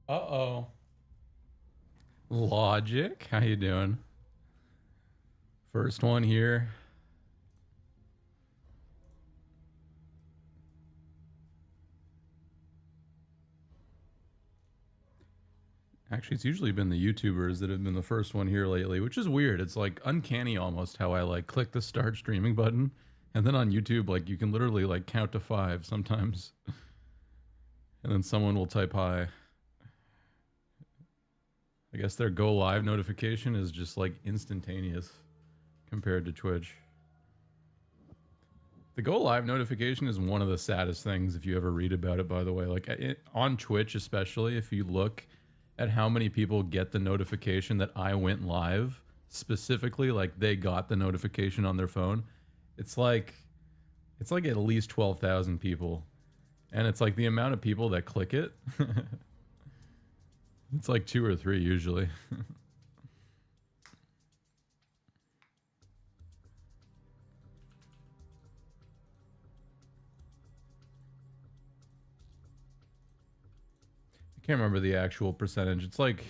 Uh-oh. Logic, how you doing? First one here. Actually, it's usually been the YouTubers that have been the first one here lately, which is weird. It's like uncanny almost how I like click the start streaming button, and then on YouTube, like you can literally like count to 5 sometimes, and then someone will type hi. I guess their go live notification is just like instantaneous compared to Twitch. The go live notification is one of the saddest things if you ever read about it, by the way. Like on Twitch, especially, if you look at how many people get the notification that I went live, specifically, like they got the notification on their phone, it's like at least 12,000 people. And it's like the amount of people that click it, it's like 2 or 3 usually. Can't remember the actual percentage. It's like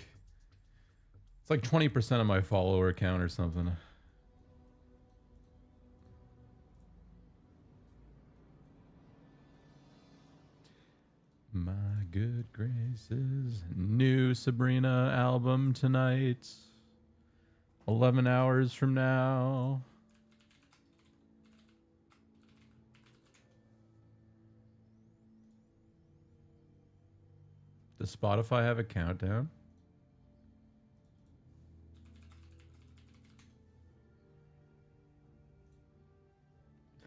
20% of my follower count or something. My good graces. New Sabrina album tonight. 11 hours from now. Does Spotify have a countdown?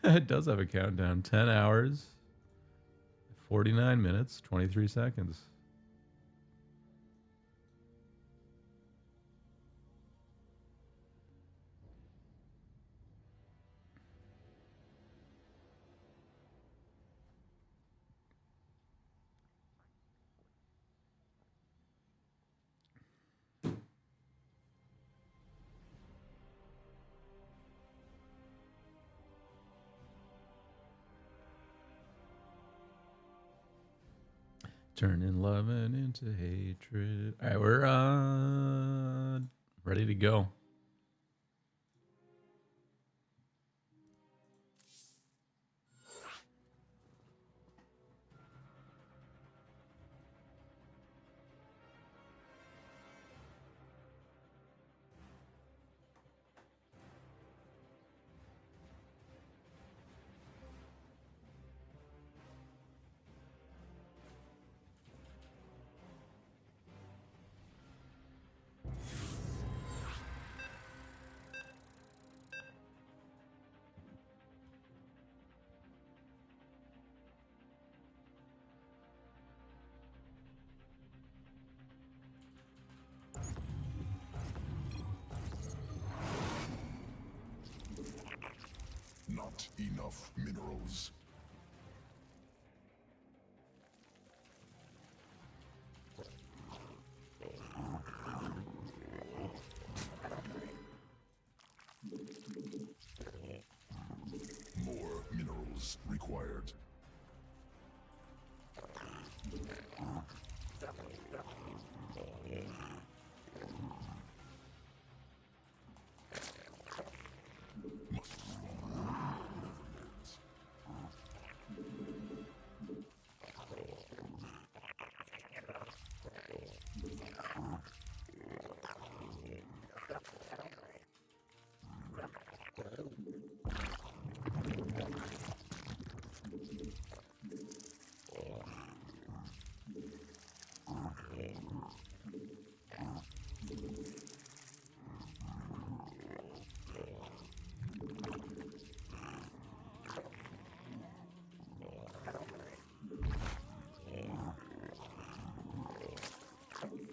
It does have a countdown. 10 hours, 49 minutes, 23 seconds. Turning loving into hatred. All right, we're ready to go. Not enough minerals. More minerals required.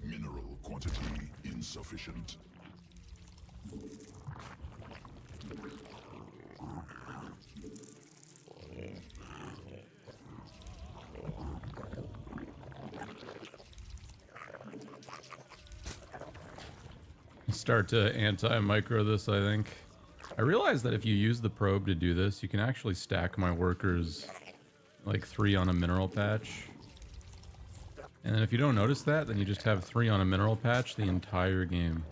Mineral quantity insufficient. Start to anti-micro this, I think. I realized that if you use the probe to do this, you can actually stack my workers like 3 on a mineral patch. And then if you don't notice that, then you just have 3 on a mineral patch the entire game.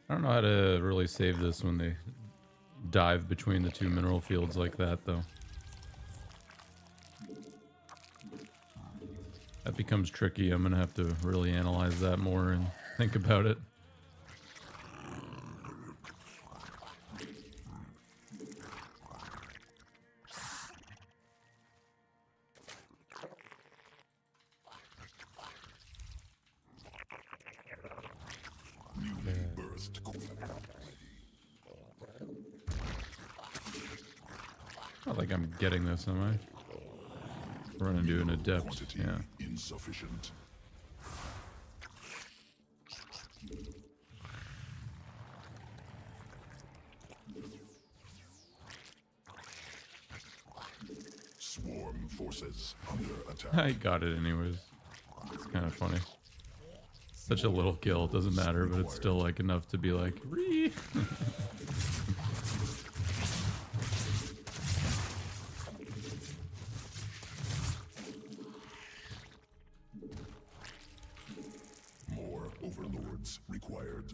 I don't know how to really save this when they dive between the 2 mineral fields like that, though. That becomes tricky. I'm gonna have to really analyze that more and think about it. Not like I'm getting this, am I? Run into an adept, yeah. Insufficient. Swarm forces under attack. I got it anyways. It's kind of funny. Such a little kill, it doesn't matter, but it's still like enough to be like, ree. More overlords required.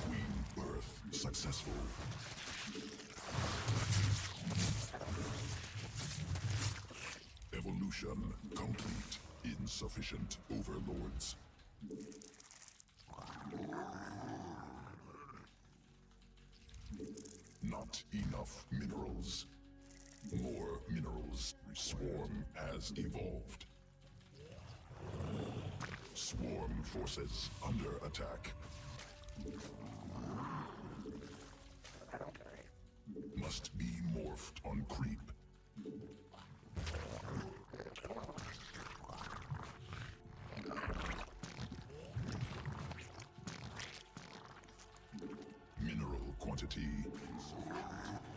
Queen birth successful. Evolution complete. Insufficient overlords. Not enough minerals. More minerals. Swarm has evolved. Swarm forces under attack. Must be morphed on creep. Mineral quantity.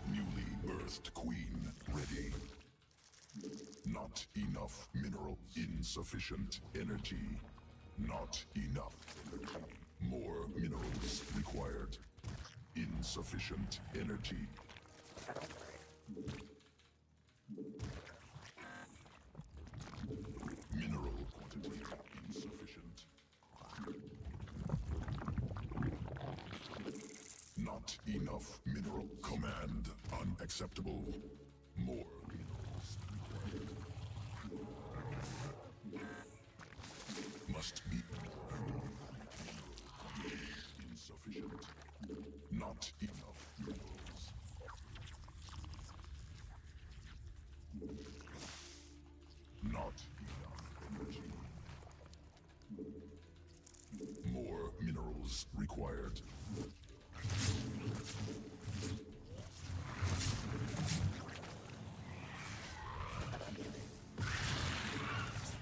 Newly birthed queen ready. Not enough mineral. Insufficient energy. Not enough energy. More minerals required. Insufficient energy. Mineral quantity insufficient. Not enough mineral. Command unacceptable. More minerals required. Must be insufficient. Not enough minerals. Not enough energy. More minerals required.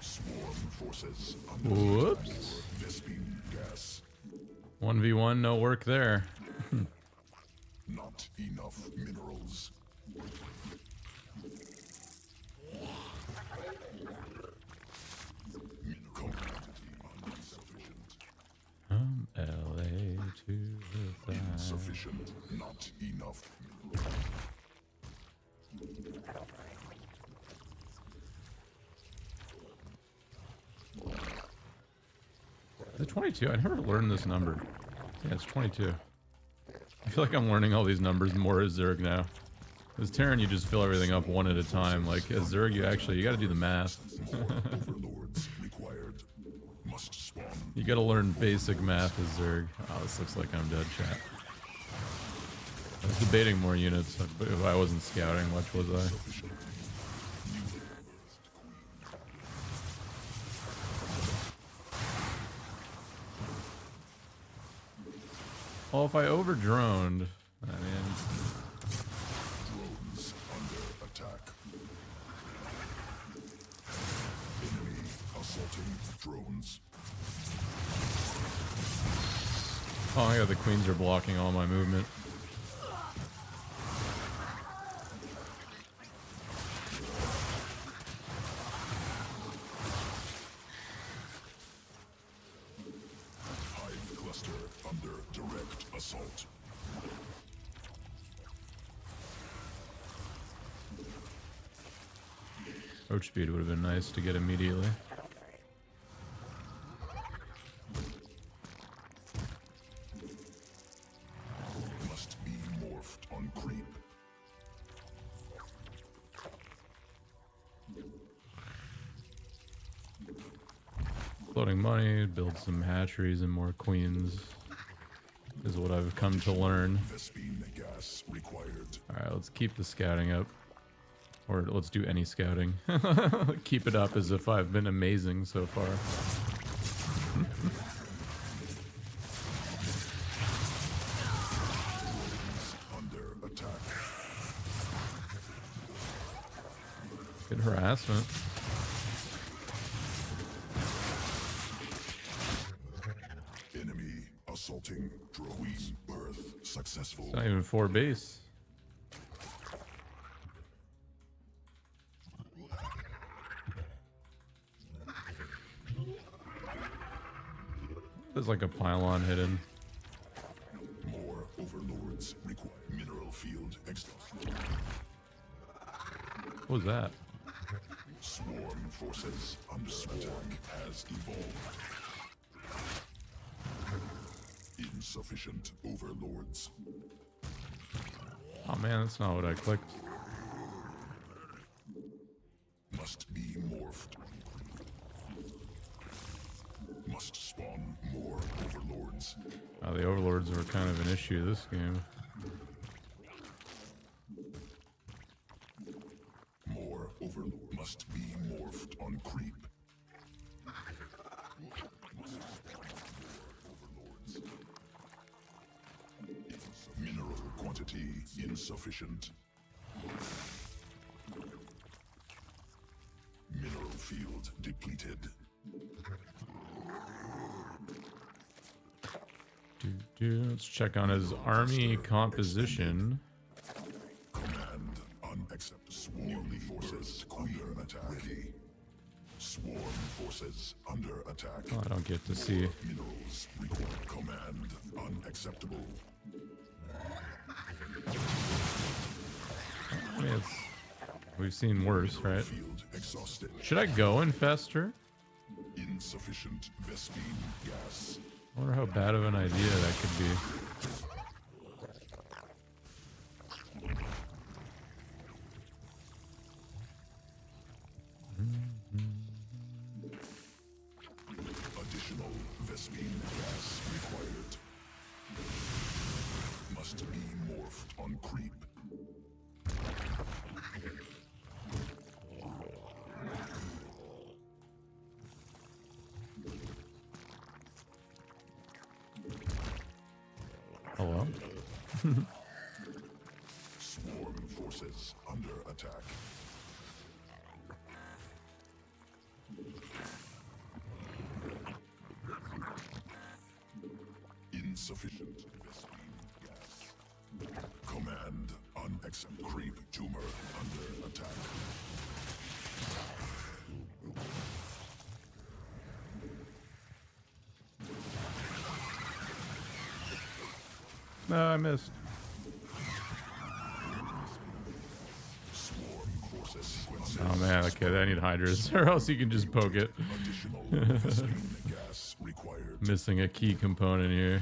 Swarm forces under Whoops. Vespine gas. 1v1, no work there. Not enough minerals. Insufficient. LA to the side. Insufficient. Not enough minerals. Is it 22? I never learned this number. Yeah, it's 22. I feel like I'm learning all these numbers more as Zerg now. As Terran, you just fill everything up one at a time. Like, as Zerg, you gotta do the math. Overlords required. Must spawn. You gotta learn basic math as Zerg. Oh, this looks like I'm dead, chat. I was debating more units, but if I wasn't scouting much, was I? Sufficient. Newly birthed queen. Well, if I over-droned, I mean... Drones under attack. Enemy assaulting drones. Oh, yeah, the queens are blocking all my movement. Hive cluster under direct assault. Roach speed would have been nice to get immediately. Must be morphed on creep. Floating money, build some hatcheries and more queens is what I've come to learn. Vespine gas required. Alright, let's keep the scouting up. Or let's do any scouting. Keep it up as if I've been amazing so far. Under attack. Good harassment. Enemy assaulting drones. Birth successful. It's not even 4 base. There's like a pylon hidden. More overlords require mineral field exhaustion. What was that? Swarm forces under attack has evolved. Insufficient overlords. Oh man, that's not what I clicked. Must be morphed. Must spawn more overlords. Oh, the overlords were kind of an issue this game. More overlord must be morphed on creep. Must spawn more overlords. Mineral quantity insufficient. Mineral field depleted. Let's check on his army composition. Command unacceptable. Swarm forces under attack. Swarm forces under attack. Oh, I don't get to see. Minerals required. Command unacceptable. I mean, we've seen worse, right? Field exhausted. Should I go infest her? Insufficient Vespine gas. I wonder how bad of an idea that could be. Additional Vespine gas required. Must be morphed on creep. Hello? Swarm forces under attack. Insufficient Vespine gas. Command unacceptable. Creep tumor under attack. No, I missed. Swarm forces sequences. Oh man, okay, I need hydras, or else you can just poke it. Additional Vespine gas required. Missing a key component here.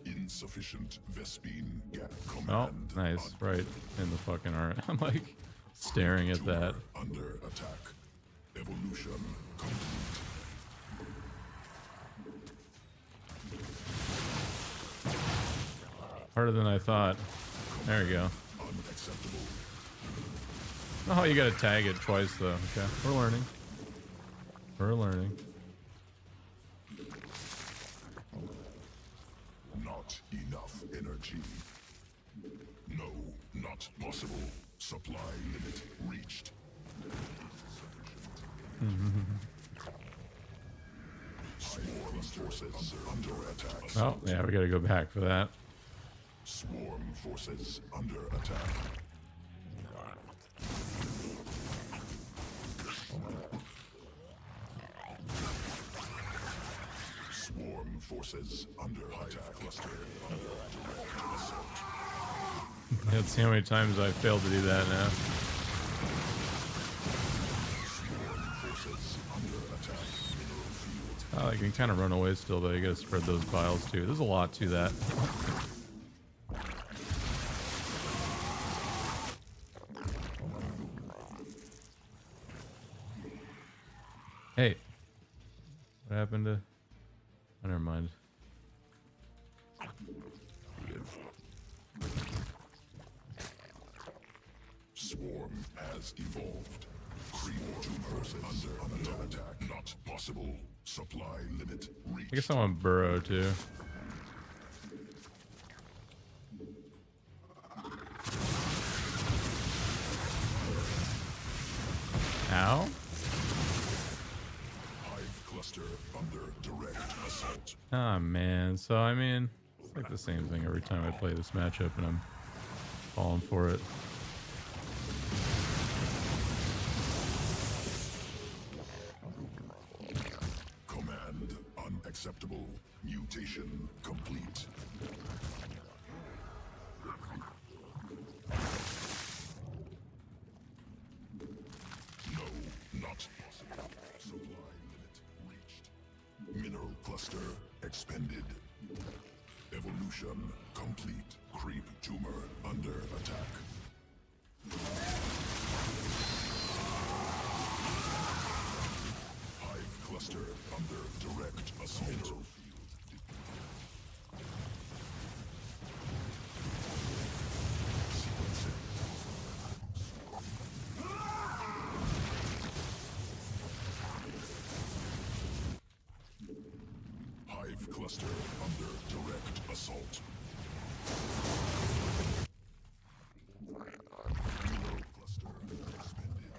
Insufficient Vespine gas. Oh, Command nice, right in the fucking art. I'm like staring at that. under attack. Evolution complete. Harder than I thought. There we go. Unacceptable. Oh, you gotta tag it twice though. Okay, we're learning. We're learning. Not enough energy. No, not possible. Supply limit reached. Swarm forces under attack. Oh, yeah, we gotta go back for that. Swarm forces under attack. Swarm forces under attack. Cluster under direct assault. Let's see how many times I failed to do that now. Swarm forces under attack. Mineral field. Oh, you can kind of run away still, though. You gotta spread those piles too. There's a lot to that. Hey, what happened to? Oh, never mind. Swarm has evolved. Creep tumors under attack. Not possible. Supply limit reached. I guess I want burrow too. Ow. Hive cluster under direct assault. Ah, man. So, I mean, it's like the same thing every time I play this matchup, and I'm falling for it. Command unacceptable. Mutation complete. No, not possible. Supply limit reached. Mineral cluster expended. Evolution complete. Creep tumor under attack. Hive cluster under direct assault. Mineral field sequencing. Hive cluster under direct assault. Mineral cluster expended.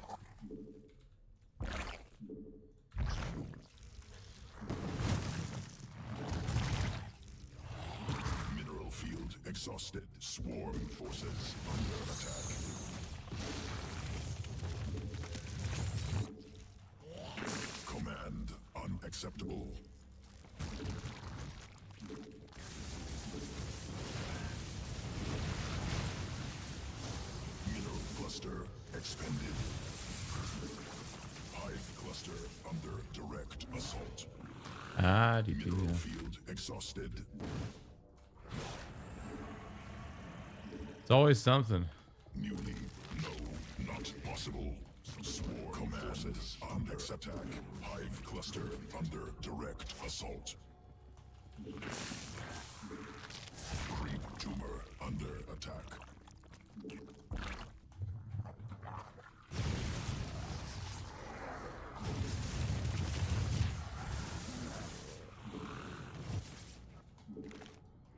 Mineral field exhausted. Swarm forces under attack. Command unacceptable. Mineral cluster expended. Hive cluster under direct assault. Ah, Mineral field exhausted. It's always something. Newly, no, not possible. Swarm command under attack. Hive cluster under direct assault. Creep tumor under attack.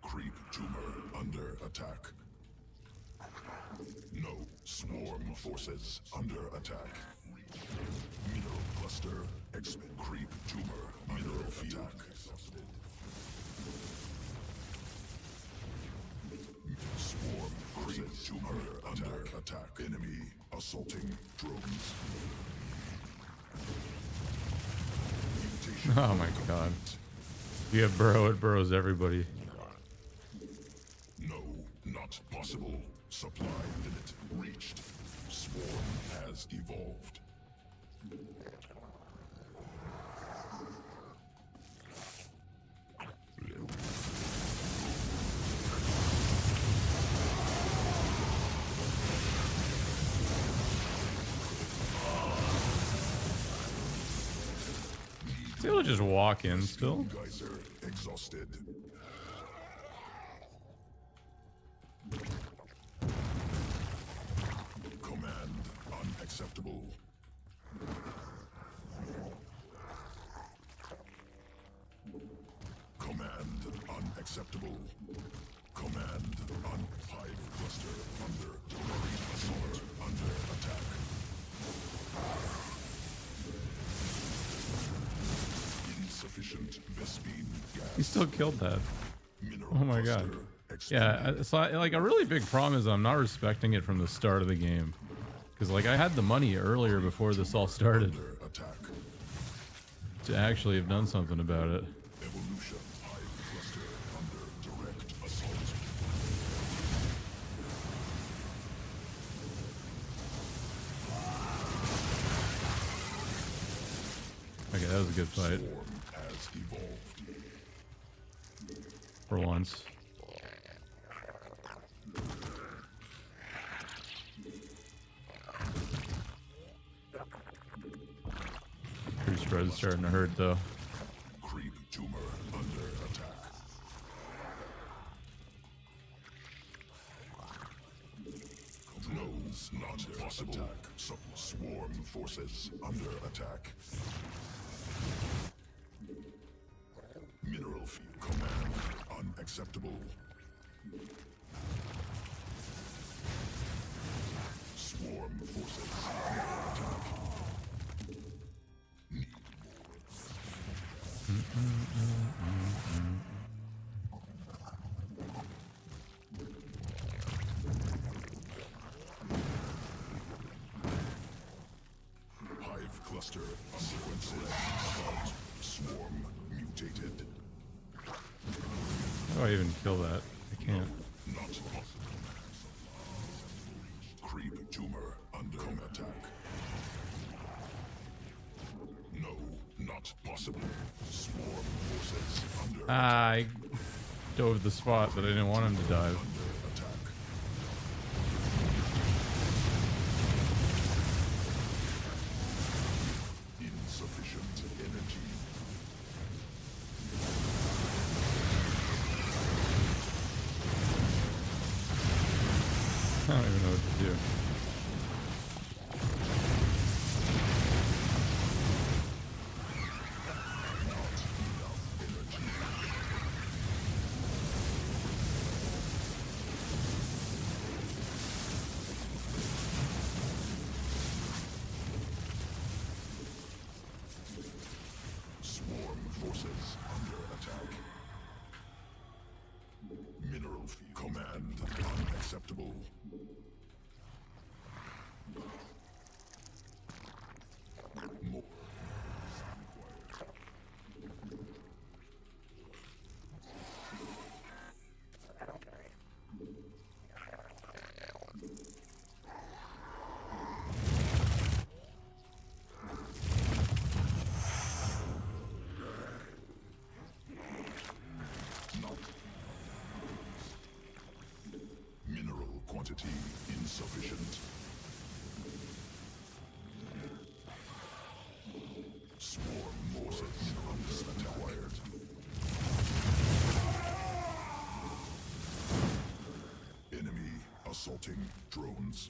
Creep tumor under attack. No, swarm forces under attack. Mineral cluster creep tumor mineral attack. Swarm creep tumor under attack. Enemy assaulting drones. Mutation. Oh my god. If you have burrow, it burrows everybody. No, not possible. Supply limit reached. Swarm has evolved. It's able to just walk in still. Geyser exhausted. Command unacceptable. Command unacceptable. Command on hive cluster under direct assault under attack. He still killed that. Mineral Oh my god. cluster Yeah, expanded. so like a really big problem is I'm not respecting it from the start of the game. Because like I had the money earlier before this all started Under attack. to actually have done something about it. Evolution. Hive cluster under direct assault. Okay, that was a good fight Swarm has evolved. for once. True spread is starting to hurt though. Creep tumor under attack. No's not possible. Attack. Swarm forces under attack. Mineral field command unacceptable. Swarm forces under attack. Need Hive cluster sequences start. Swarm mutated. How do I even kill that? I can't. Not possible. Creep tumor under attack. No, not possible. Swarm forces under I dove the spot, but I didn't want him to dive. under attack. Insufficient energy. I don't even know what to do. Swarm forces under attack. Mineral field command unacceptable. More required. Not. Mineral quantity insufficient. Swarm forces under required. Enemy assaulting drones.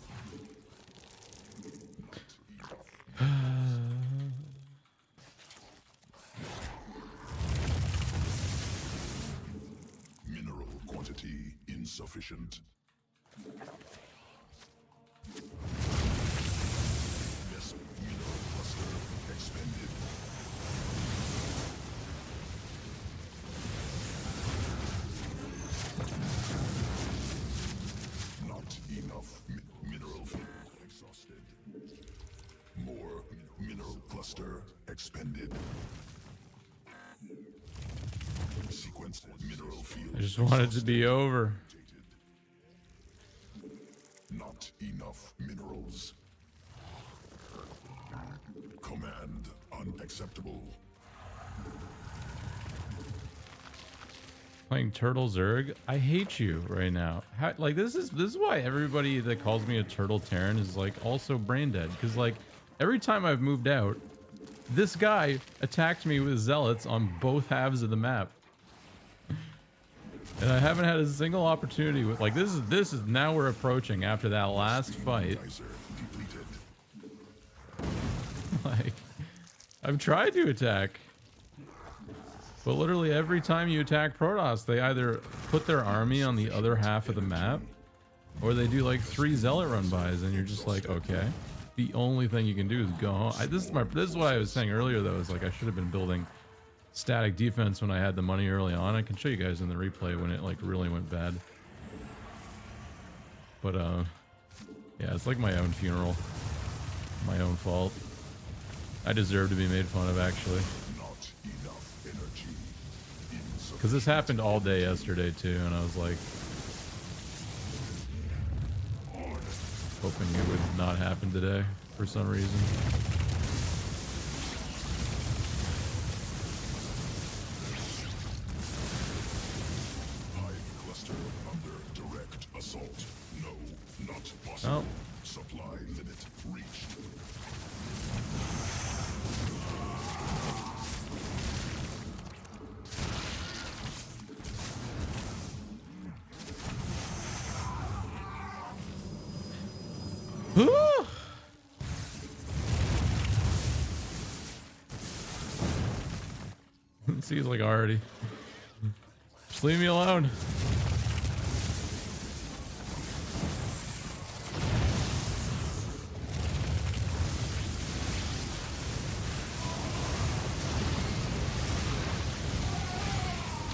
Mineral quantity insufficient. This mineral cluster expended. Not enough mineral field exhausted. More mineral cluster expended. Sequence mineral field. I just want it to be over. Not enough minerals. Command unacceptable. Playing Turtle Zerg, I hate you right now. How, like this is why everybody that calls me a Turtle Terran is like also brain dead. Because like every time I've moved out, this guy attacked me with zealots on both halves of the map, and I haven't had a single opportunity with like this is now we're approaching after that last fight. Geyser depleted. Like I've tried to attack. But literally every time you attack Protoss, they either put their army on the other half of the map, or they do like 3 zealot run-bys, and you're just like, okay. The only thing you can do is go home. This is what I was saying earlier, though, is like I should have been building static defense when I had the money early on. I can show you guys in the replay when it like really went bad. But yeah, it's like my own funeral. My own fault. I deserve to be made fun of, actually. Not enough energy. Because this happened all day yesterday too, and I was like hoping it would not happen today for some reason. Hive cluster under direct assault. No, not possible. Oh. Supply limit reached. Seems like already. Just leave me alone.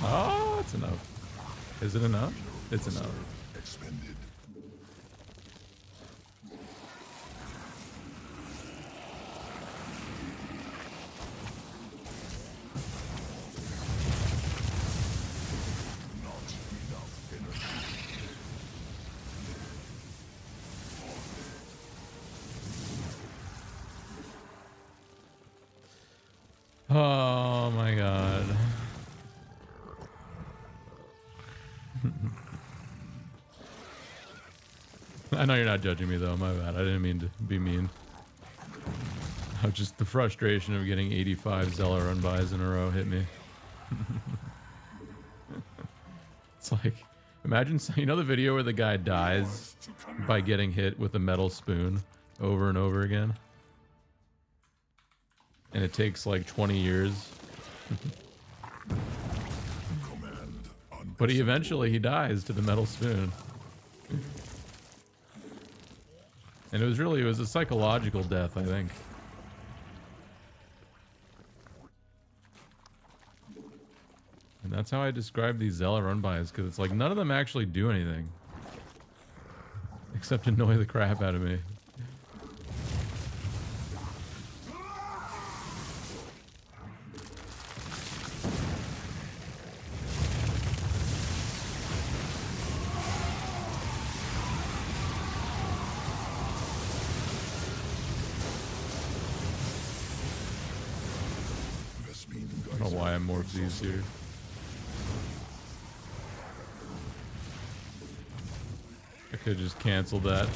Oh, it's enough. Is it enough? It's enough. Expended. Not enough energy. Oh my god. I know you're not judging me though, my bad. I didn't mean to be mean. Just the frustration of getting 85 Zella run bys in a row hit me. It's like, imagine, you know the video where the guy dies by getting hit with a metal spoon over and over again? And it takes like 20 years. But he eventually dies to the metal spoon. And it was a psychological death, I think. And that's how I describe these Zella run-bys, because it's like none of them actually do anything. Except annoy the crap out of me. I don't know why I morphed these here. I could have just canceled that.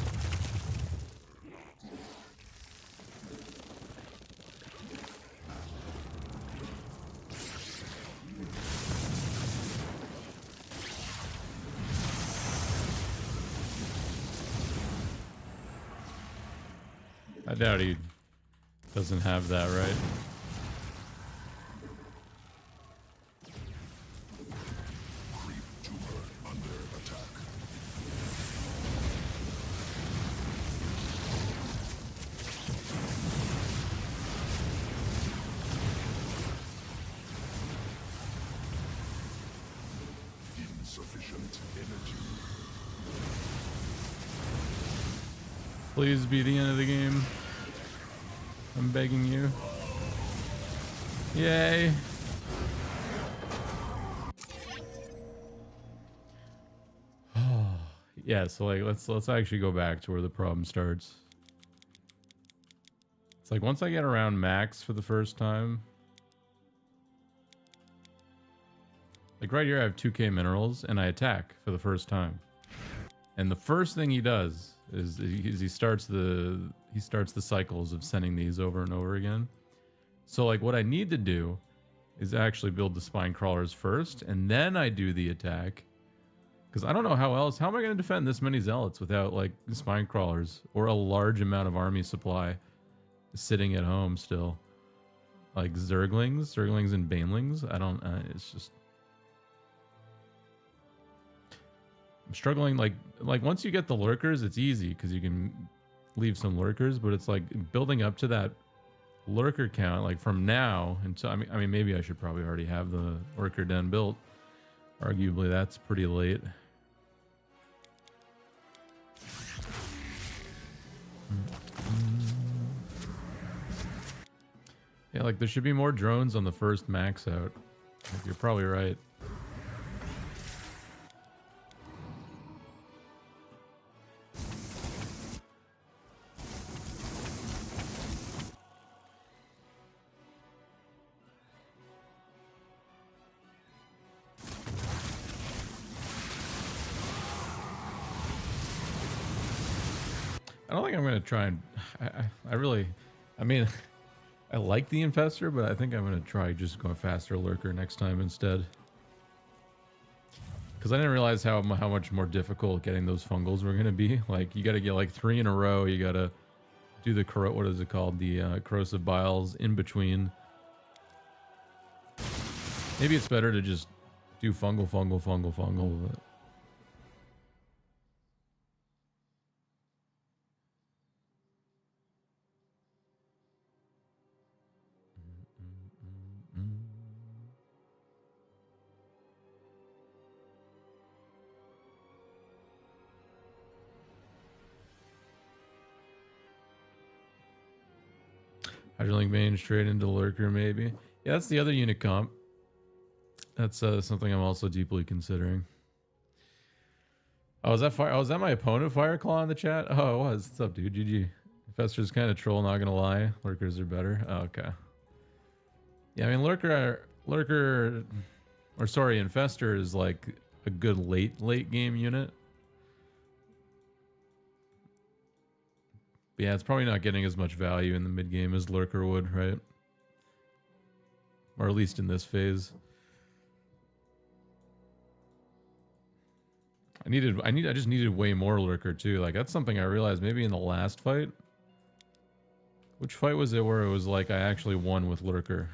I doubt he doesn't have that, right? Insufficient energy. Please be the end of the game. I'm begging you. Yay. Yeah, so like let's actually go back to where the problem starts. It's like once I get around max for the first time. Like right here I have 2k minerals and I attack for the first time. And the first thing he does is he starts the cycles of sending these over and over again. So like what I need to do is actually build the spine crawlers first and then I do the attack. Because I don't know how else. How am I going to defend this many zealots without like spine crawlers or a large amount of army supply sitting at home still? Like Zerglings and Banelings. I don't. It's just. I'm struggling. Like once you get the lurkers, it's easy because you can leave some lurkers. But it's like building up to that lurker count, like from now until I mean maybe I should probably already have the lurker den built. Arguably that's pretty late. Yeah, like there should be more drones on the first max out. Like, you're probably right. I don't think I'm gonna try and I really, I mean, I like the infestor, but I think I'm gonna try just going faster lurker next time instead. Because I didn't realize how much more difficult getting those fungals were gonna be. Like you got to get like 3 in a row. You got to do the what is it called? The corrosive biles in between. Maybe it's better to just do fungal. But Hydrolink main straight into lurker maybe. Yeah, that's the other unit comp. That's something I'm also deeply considering. Oh, was that fire? Oh, was that my opponent Fireclaw in the chat? Oh, it was. What's up, dude? GG. Infester's kind of troll, not gonna lie. Lurkers are better. Oh, okay. Yeah, I mean lurker, or sorry, infestor is like a good late game unit. But yeah, it's probably not getting as much value in the mid game as lurker would, right? Or at least in this phase. I just needed way more lurker too. Like that's something I realized maybe in the last fight. Which fight was it where it was like I actually won with lurker?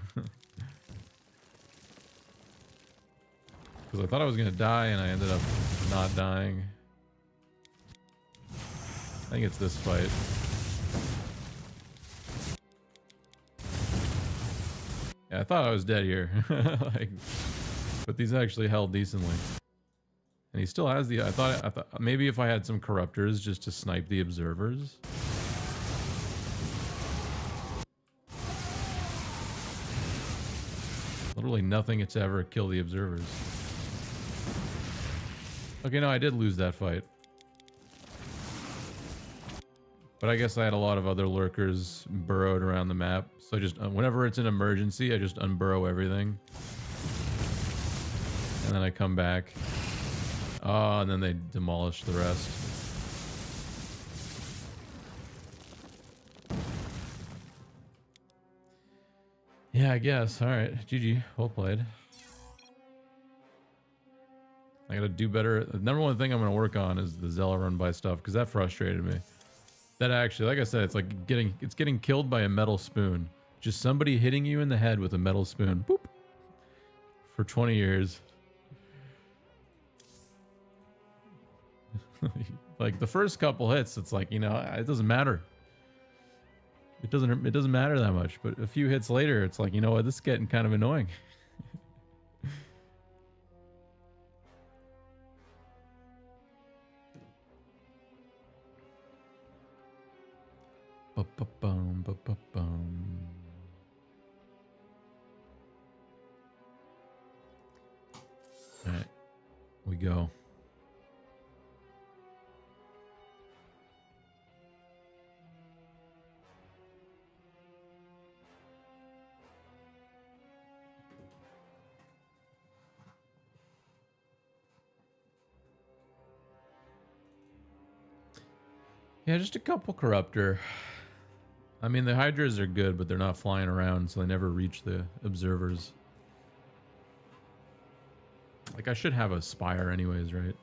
Because I thought I was gonna die and I ended up not dying. I think it's this fight. Yeah, I thought I was dead here. Like, but these actually held decently. And he still has the... I thought maybe if I had some corruptors just to snipe the observers. Literally nothing to ever kill the observers. Okay, no, I did lose that fight. But I guess I had a lot of other lurkers burrowed around the map. So I just, whenever it's an emergency, I just unburrow everything. And then I come back. Oh, and then they demolish the rest. Yeah, I guess. Alright, GG. Well played. I gotta do better. The number one thing I'm gonna work on is the Zella run by stuff, because that frustrated me. That actually, like I said, it's like getting killed by a metal spoon. Just somebody hitting you in the head with a metal spoon. Boop. For 20 years. Like the first couple hits, it's like, you know, it doesn't matter. It doesn't matter that much, but a few hits later, it's like, you know what, this is getting kind of annoying. Ba-ba-bum, ba-ba-bum. All right, we go. Yeah, just a couple corruptor. I mean, the Hydras are good, but they're not flying around, so they never reach the observers. Like, I should have a Spire anyways, right?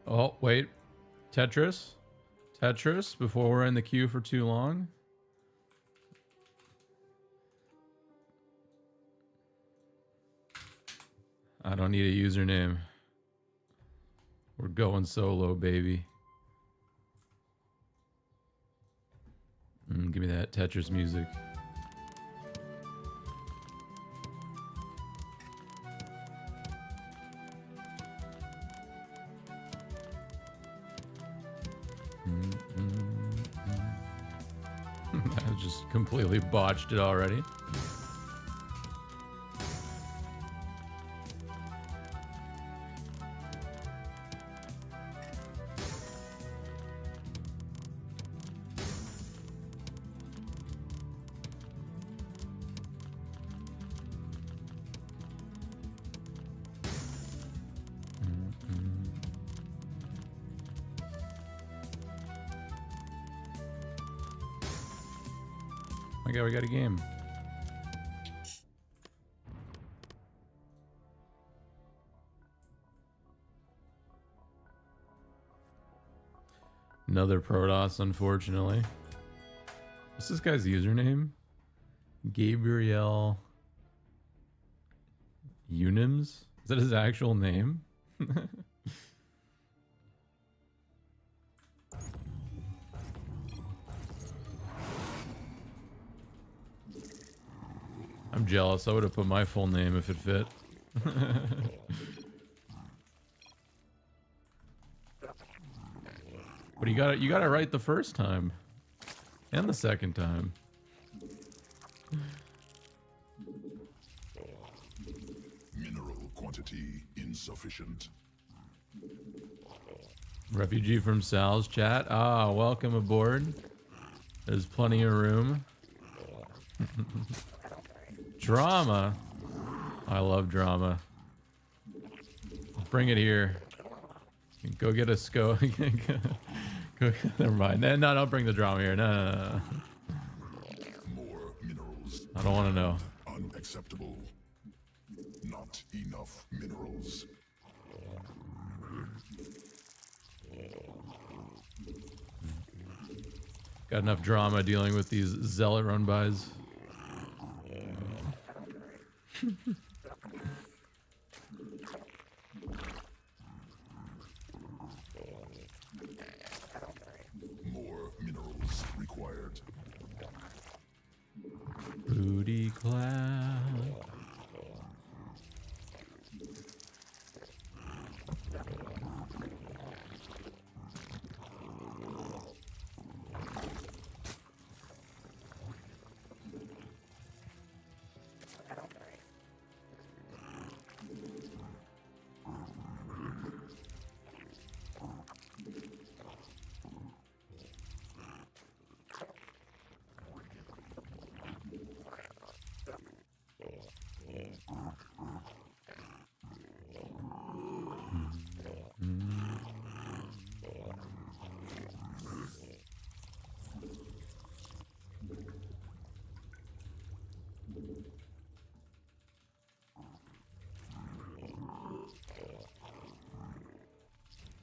Oh, wait. Tetris? Tetris, before we're in the queue for too long? I don't need a username. We're going solo, baby. Give me that Tetris music. I just completely botched it already. Okay, we got a game. Another Protoss, unfortunately. What's this guy's username? Gabriel Unims? Is that his actual name? I'm jealous. I would have put my full name if it fit. But you got it right the first time. And the second time. Mineral quantity insufficient. Refugee from Sal's chat. Ah, welcome aboard. There's plenty of room. Drama. I love drama. Bring it here. Go get a scope. Never mind. No, don't bring the drama here. No. More minerals. I don't want to know. Unacceptable. Not enough minerals. Got enough drama dealing with these zealot run-bys. More minerals required. Booty cloud.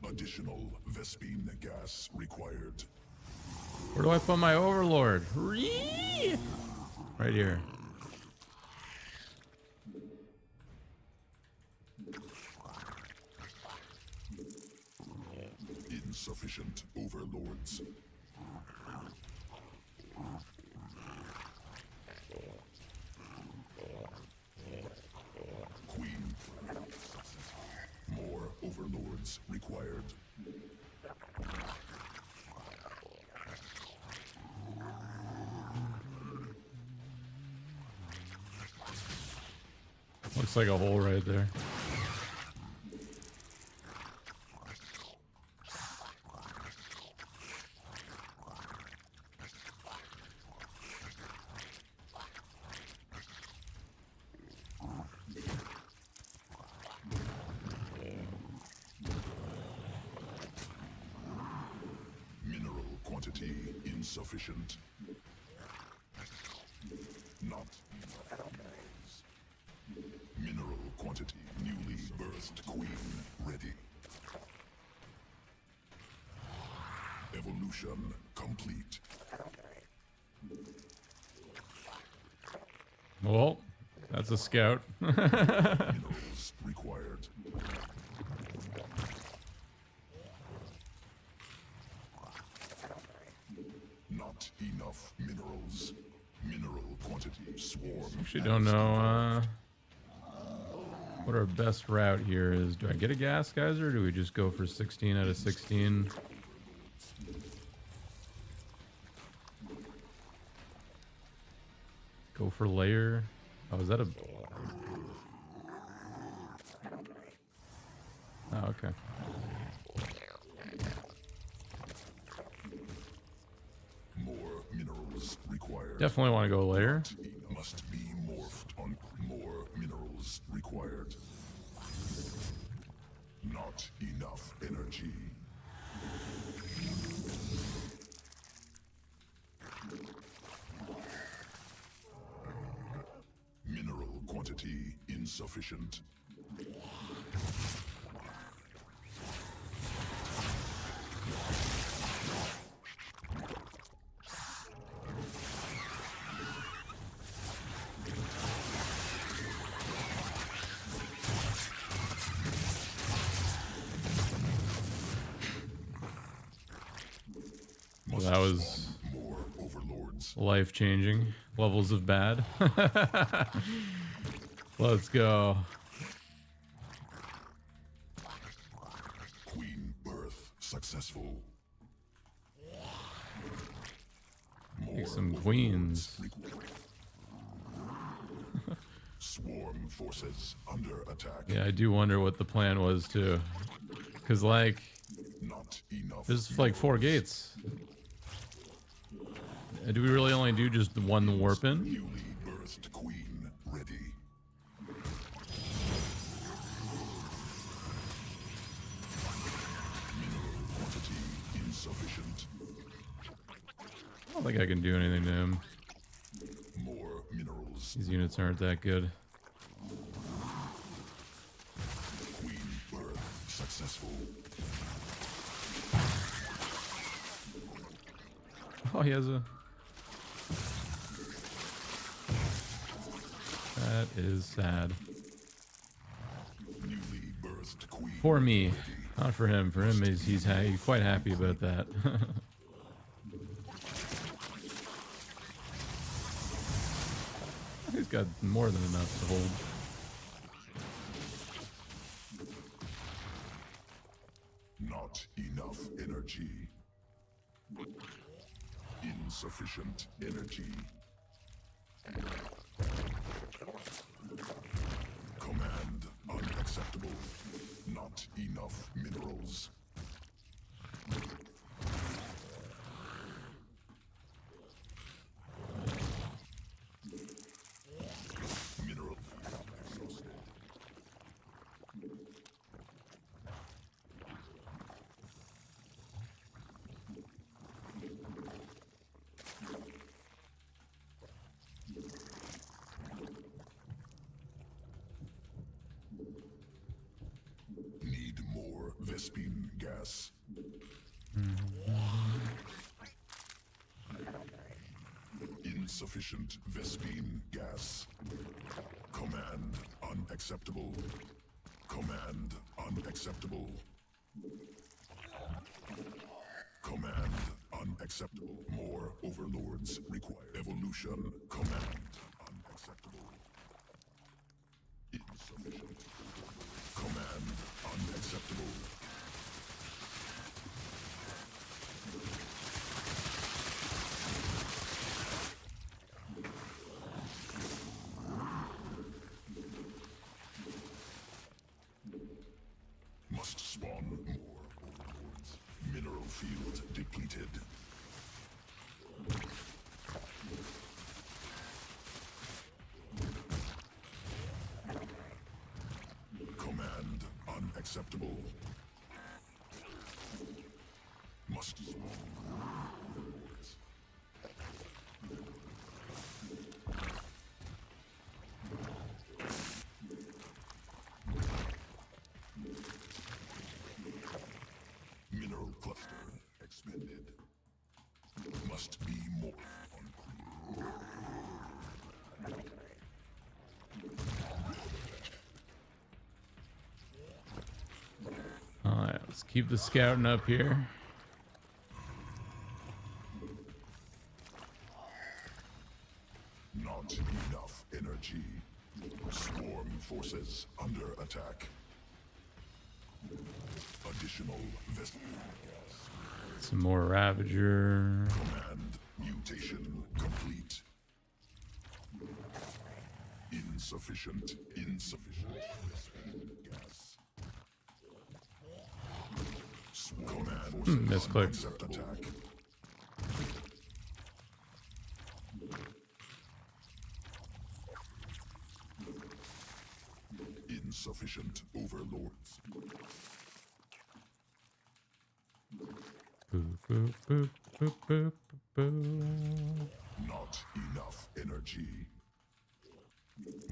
Additional Vespine gas required. Where do I put my overlord? Right here. Insufficient overlords. Queen. More overlords required. Looks like a hole right there. Mineral quantity insufficient. Not mineral quantity. Newly birthed queen ready. Evolution complete. Well, that's a scout. Minerals required. Not enough minerals. Mineral quantity swarm. Actually don't know what our best route here is. Do I get a gas geyser, or do we just go for 16 out of 16? Go for layer. Oh, is that a... Oh, okay. More minerals required. Definitely want to go layer. Must be morphed on. More minerals required. Not enough energy. Mineral quantity insufficient. Well, that was More overlords. life-changing. Levels of bad. Let's go. Queen birth successful. Make some queens. Swarm forces under attack. Yeah, I do wonder what the plan was too. Cause like, Not enough. there's like 4 gates. Do we really only do just the one warp in? Newly birthed queen ready. Mineral quantity insufficient. I don't think I can do anything to him. More minerals. These units aren't that good. Queen birth successful. Oh, he has a... That is sad. Newly birthed queen. For me. Not for him. For him, he's quite happy about that. He's got more than enough to hold. Not enough energy. Insufficient energy. Command unacceptable. Not enough minerals. Mineral exhausted. Need more Vespine gas. Insufficient Vespine gas. Command unacceptable. Command unacceptable. Command unacceptable. More overlords required. Evolution. Command unacceptable. Insufficient. Command unacceptable. Must spawn more overlords. Mineral field depleted. Command unacceptable. Must spawn more overlords. Mineral cluster expended. must be more. Alright, let's keep the scouting up here. Not enough energy. Swarm forces under attack. Additional vessel. Some more Ravager. Command mutation complete. Insufficient. Gas. Command forces Misclick. under attack. Insufficient overlords. Boop, boop, boop, boop, boop, boop. Not enough energy.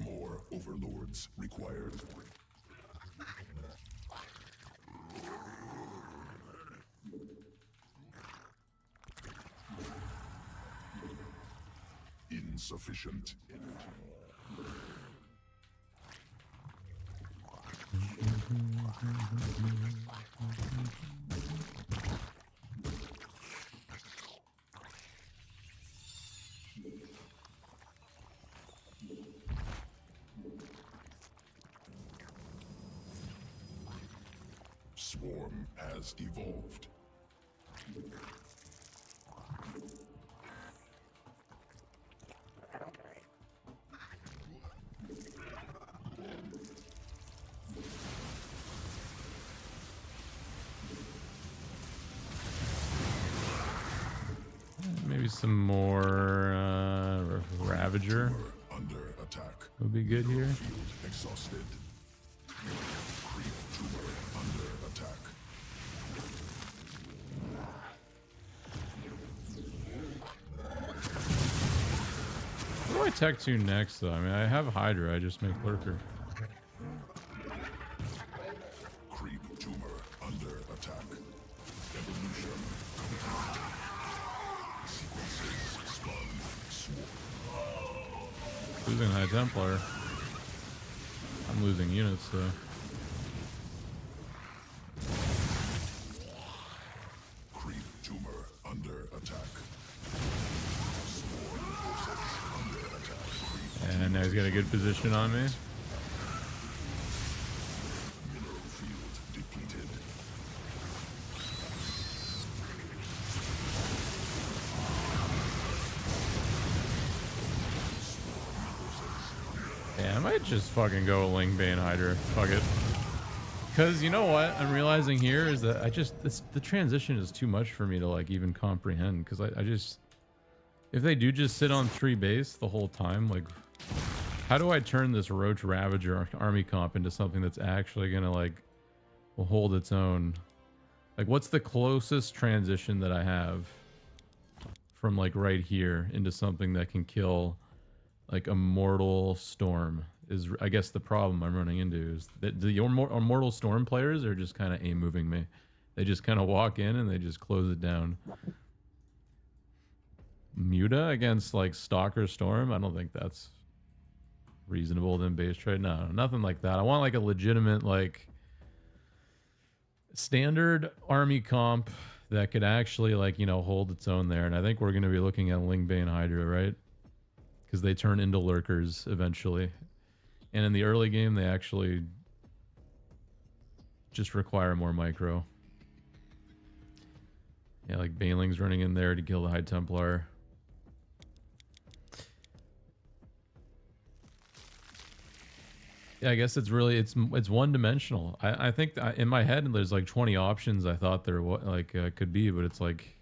More overlords required. Insufficient energy. Swarm has evolved. Maybe some more Ravager Under attack. would be good here. Field exhausted. Creep tumor under attack. What do I tech to next, though? I mean, I have Hydra. I just make Lurker. Creep tumor under attack. Evolution. Sequences spun. Swarm. Losing High Templar. I'm losing units, though. Creep tumor under attack. Swarm forces under attack. Creep And now he's got a good position on me. mineral field depleted. Yeah, I might just fucking go Lingbane Hydra. Fuck it. Because you know what I'm realizing here is that the transition is too much for me to like even comprehend. Because I just, if they do just sit on 3 base the whole time, like, how do I turn this Roach Ravager army comp into something that's actually gonna like will hold its own? Like, what's the closest transition that I have from like right here into something that can kill like a Mortal Storm? Is I guess the problem I'm running into is that the Mortal Storm players are just kind of aim moving me. They just kind of walk in and they just close it down. Muta against like Stalker Storm, I don't think that's reasonable than base trade. No, nothing like that. I want like a legitimate like standard army comp that could actually like, you know, hold its own there. And I think we're going to be looking at Lingbane Hydra, right? Because they turn into lurkers eventually. And in the early game, they actually just require more micro. Yeah, like Baneling's running in there to kill the High Templar. Yeah, I guess it's really it's one dimensional. I think in my head there's like 20 options I thought there could be, but it's like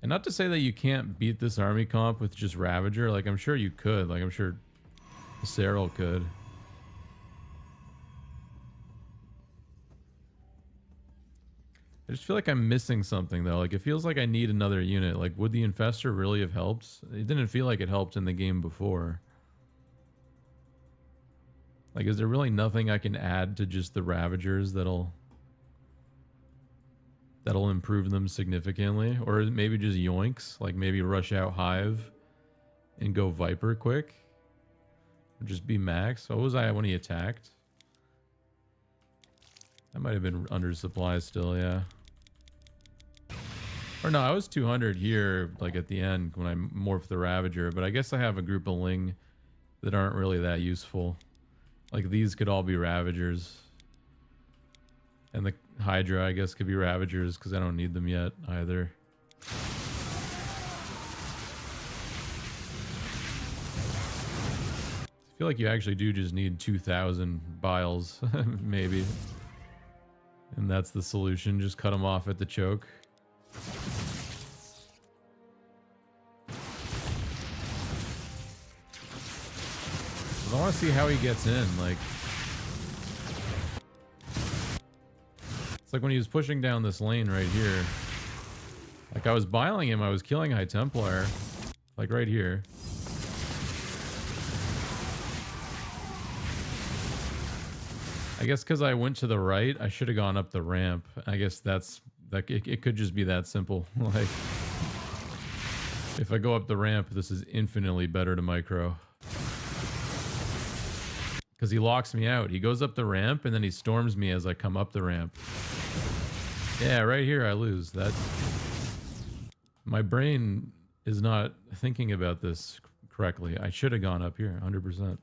and not to say that you can't beat this army comp with just Ravager. Like I'm sure you could. Like I'm sure Cyril could. I just feel like I'm missing something though. Like it feels like I need another unit. Like would the Infestor really have helped? It didn't feel like it helped in the game before. Like, is there really nothing I can add to just the Ravagers that'll improve them significantly? Or maybe just yoinks? Like maybe rush out Hive and go Viper quick? Or just be max? What was I when he attacked? I might have been under supply still, yeah. Or no, I was 200 here, like at the end when I morphed the Ravager, but I guess I have a group of Ling that aren't really that useful. Like these could all be Ravagers. And the Hydra, I guess, could be Ravagers because I don't need them yet either. I feel like you actually do just need 2,000 biles, maybe. And that's the solution, just cut them off at the choke. I want to see how he gets in, like... It's like when he was pushing down this lane right here. Like I was biling him, I was killing High Templar. Like right here. I guess because I went to the right, I should have gone up the ramp. I guess that's... Like it could just be that simple. Like... If I go up the ramp, this is infinitely better to micro. Because he locks me out. He goes up the ramp and then he storms me as I come up the ramp. Yeah, right here I lose. That my brain is not thinking about this correctly. I should have gone up here, 100%.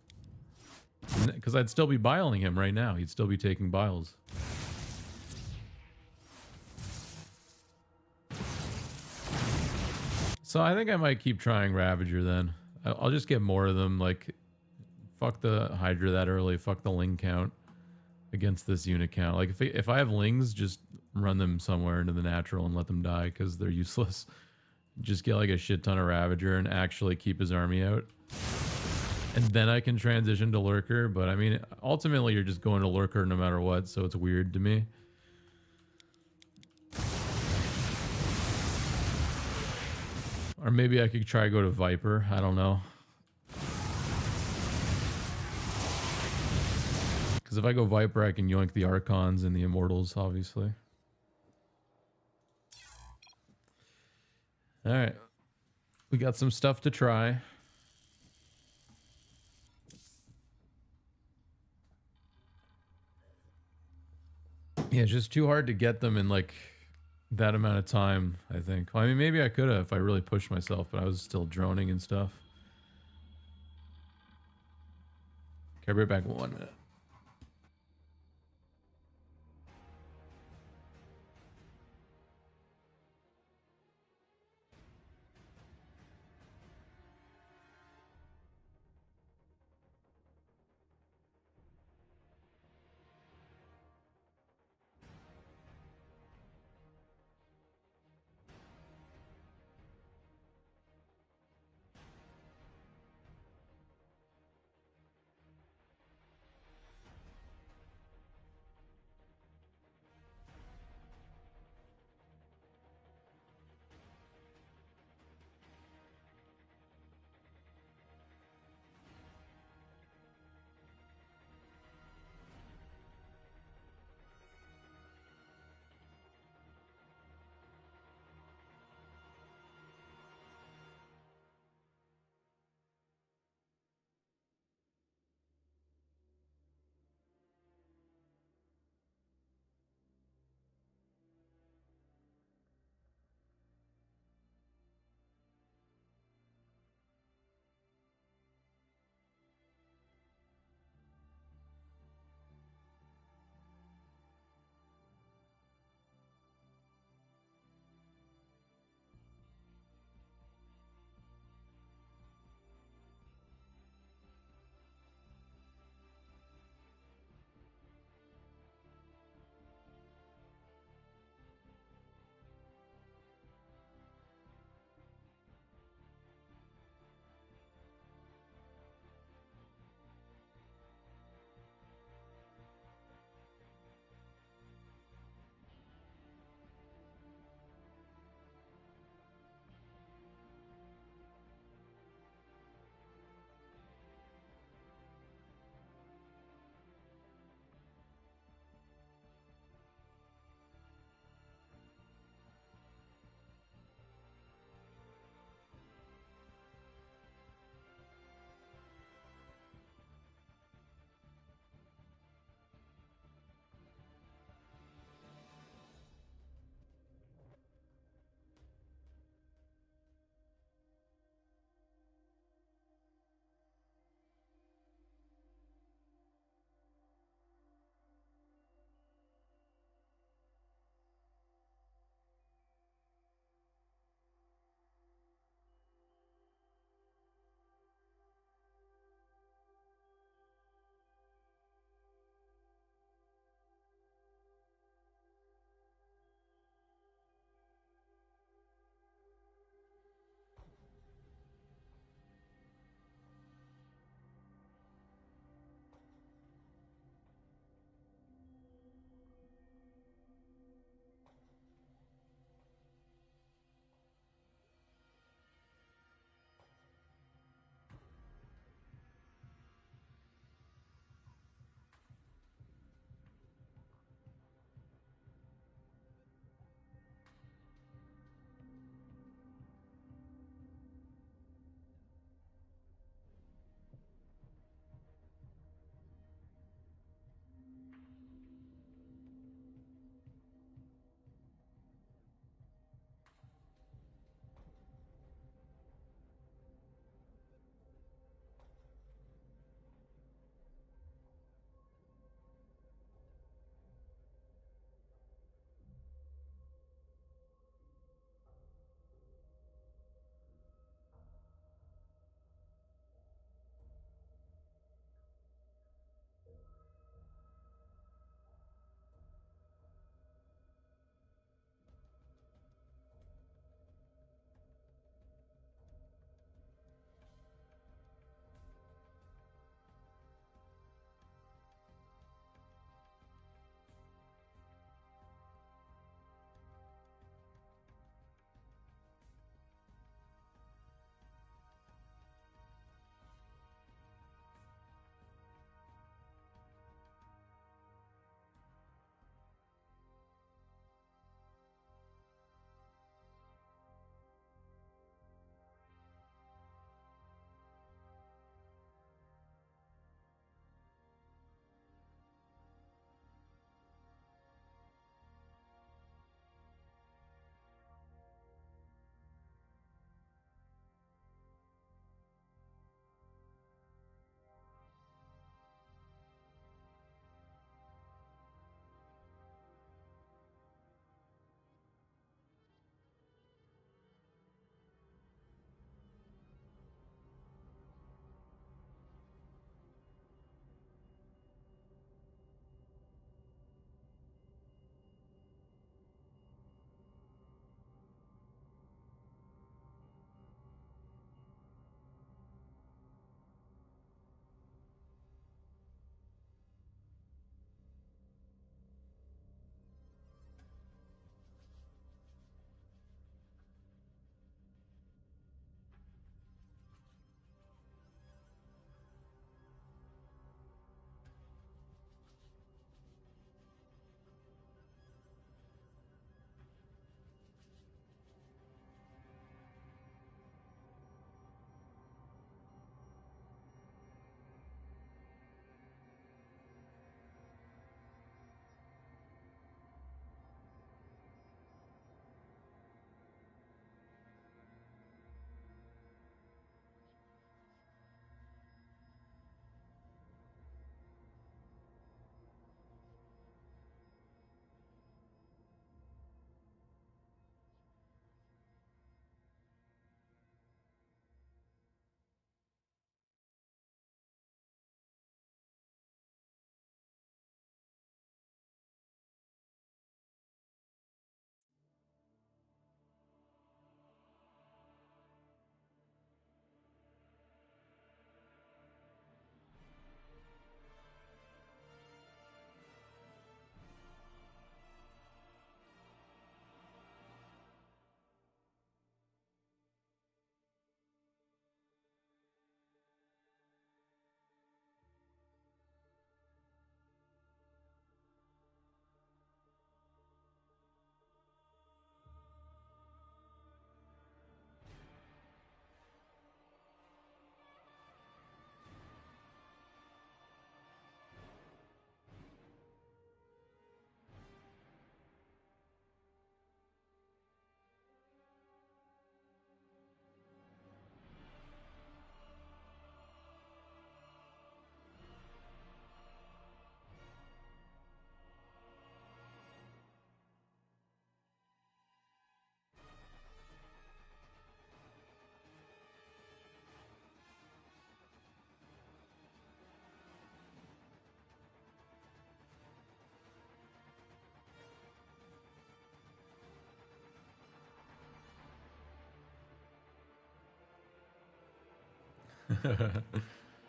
Because I'd still be biling him right now. He'd still be taking biles. So I think I might keep trying Ravager then. I'll just get more of them. Like, fuck the Hydra that early. Fuck the Ling count against this unit count. Like, if I have Lings, just run them somewhere into the natural and let them die because they're useless. Just get like a shit ton of Ravager and actually keep his army out. And then I can transition to Lurker. But I mean, ultimately you're just going to Lurker no matter what. So it's weird to me. Or maybe I could try go to Viper. I don't know. Because if I go Viper, I can yoink the Archons and the Immortals, obviously. Alright. We got some stuff to try. Yeah, it's just too hard to get them in, like, that amount of time, I think. Well, I mean, maybe I could have if I really pushed myself, but I was still droning and stuff. Okay, I'll be right back in 1 minute.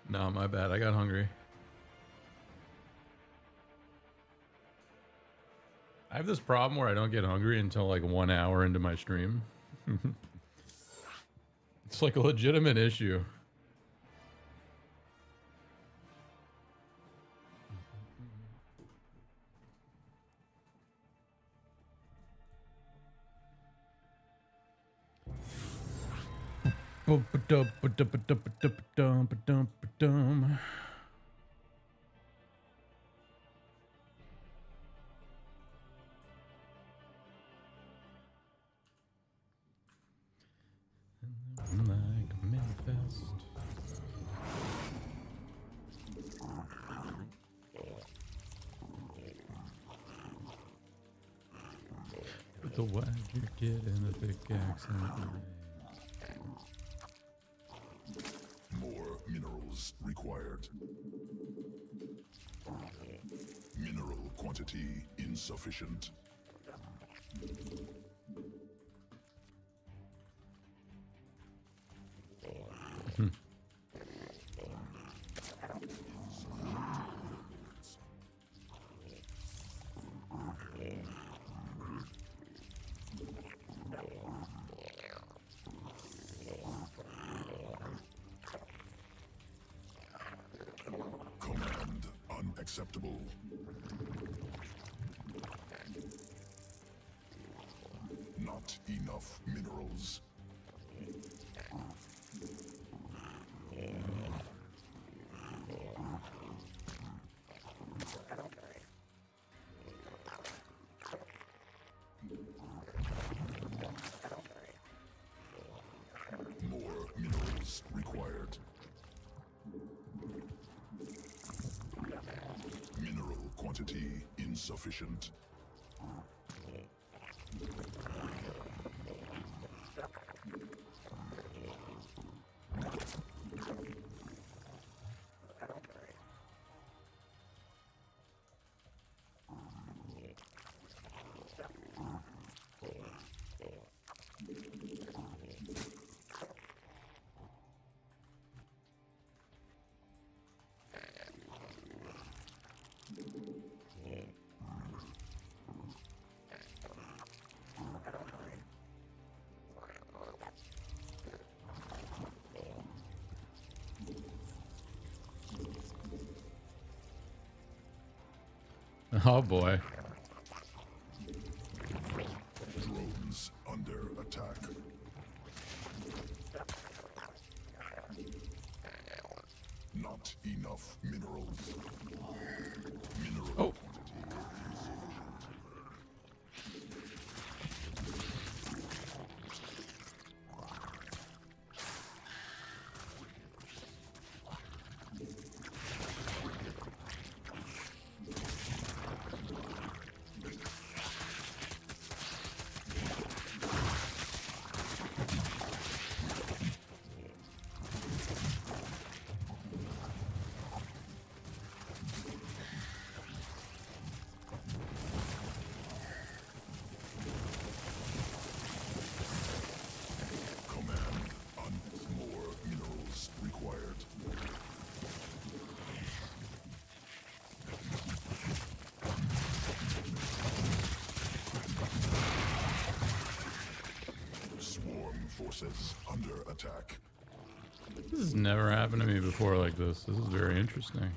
No, my bad. I got hungry. I have this problem where I don't get hungry until like 1 hour into my stream. It's like a legitimate issue. Like a manifest. But the why'd you get in a pickaxe anyway? More minerals required. Mineral quantity insufficient. Command unacceptable. Not enough minerals. More minerals required. Mineral quantity insufficient. Oh boy. Drones under attack. Not enough minerals. Mineral Oh. Command on more minerals required. Swarm forces under attack. This has never happened to me before like this. This is very interesting.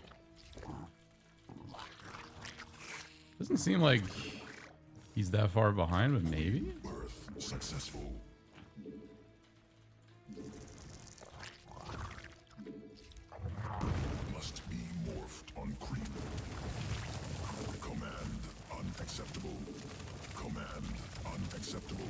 Doesn't seem like he's that far behind, but maybe? Birth successful. Must be morphed on creep. Command unacceptable. Command unacceptable.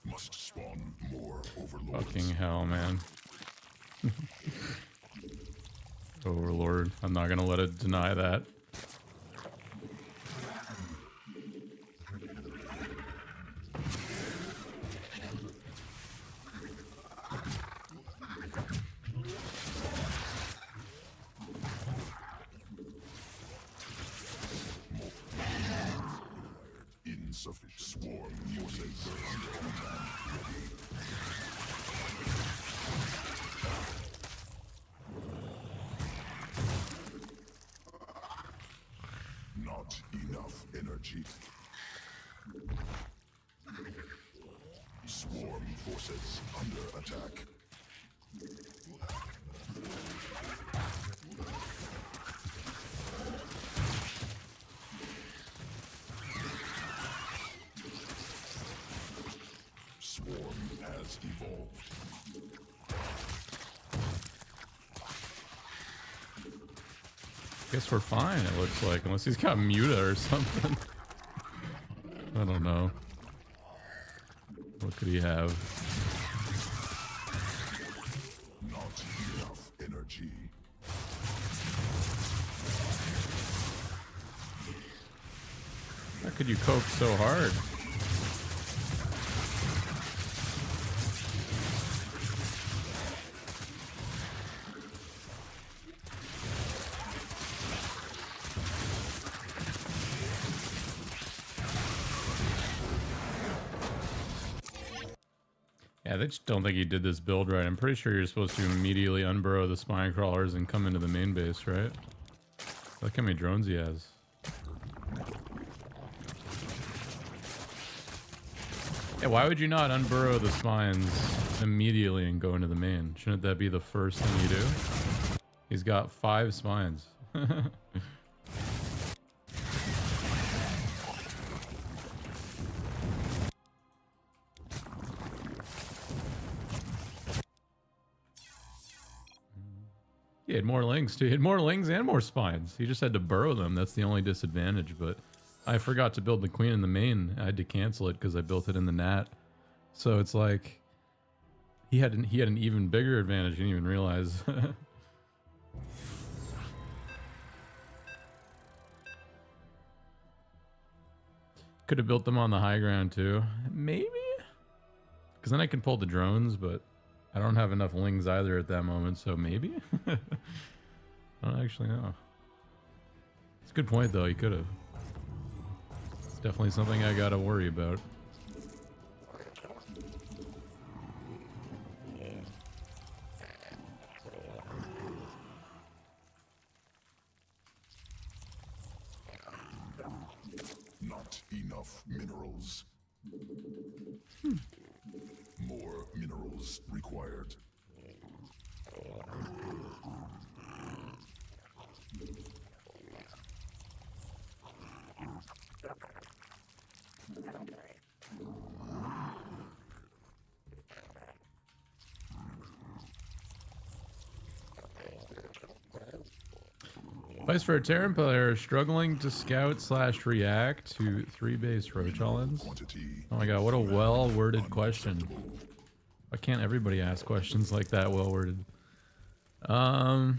Must spawn more overlords. Fucking hell, man. Overlord. I'm not gonna let it deny that. forces under attack. Swarm has evolved. Guess we're fine, it looks like, unless he's got muta or something. I don't know. What could he have? Not enough energy. How could you cope so hard? Yeah, they just don't think he did this build right. I'm pretty sure you're supposed to immediately unburrow the spine crawlers and come into the main base, right? Look how many drones he has. Yeah, why would you not unburrow the spines immediately and go into the main? Shouldn't that be the first thing you do? He's got 5 spines. He had more lings too. He had more lings and more spines. He just had to burrow them. That's the only disadvantage. But I forgot to build the queen in the main. I had to cancel it because I built it in the nat. So it's like he had an even bigger advantage. He didn't even realize. Could have built them on the high ground too. Maybe? Because then I can pull the drones, but I don't have enough lings either at that moment, so maybe? I don't actually know. It's a good point, though. He could have. It's definitely something I gotta worry about. Not enough minerals. More minerals required. Advice for a Terran player struggling to scout/react to 3 base Rochallins. Oh my god, what a well-worded question. Why can't everybody ask questions like that well-worded? I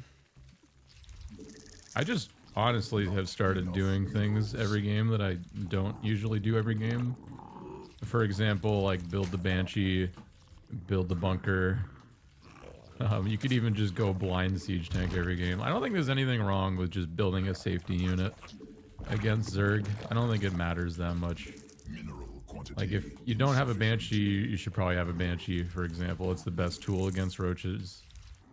just honestly have started doing things every game that I don't usually do every game. For example, like build the Banshee, build the bunker. You could even just go blind siege tank every game. I don't think there's anything wrong with just building a safety unit against Zerg. I don't think it matters that much. Like, if you don't have a Banshee, you should probably have a Banshee, for example. It's the best tool against roaches.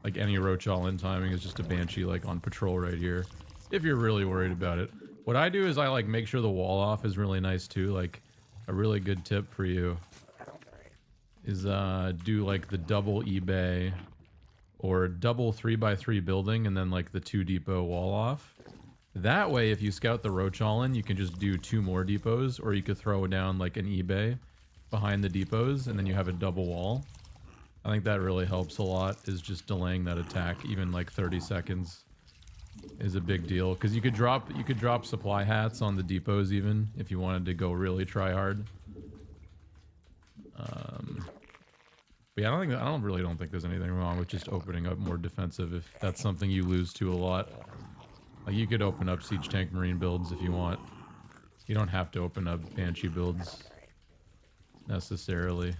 Like, any roach all-in timing is just a Banshee, like, on patrol right here. If you're really worried about it. What I do is I, like, make sure the wall off is really nice, too. Like, a really good tip for you is, do, like, the double eBay or double 3x3 building and then, like, the 2 depot wall off. That way, if you scout the roach all-in, you can just do 2 more depots, or you could throw down, like, an eBay behind the depots, and then you have a double wall. I think that really helps a lot, is just delaying that attack. Even, like, 30 seconds is a big deal. Because you could drop supply hats on the depots, even, if you wanted to go really try hard. But yeah, I really don't think there's anything wrong with just opening up more defensive if that's something you lose to a lot. Like, you could open up Siege Tank Marine builds if you want. You don't have to open up Banshee builds necessarily.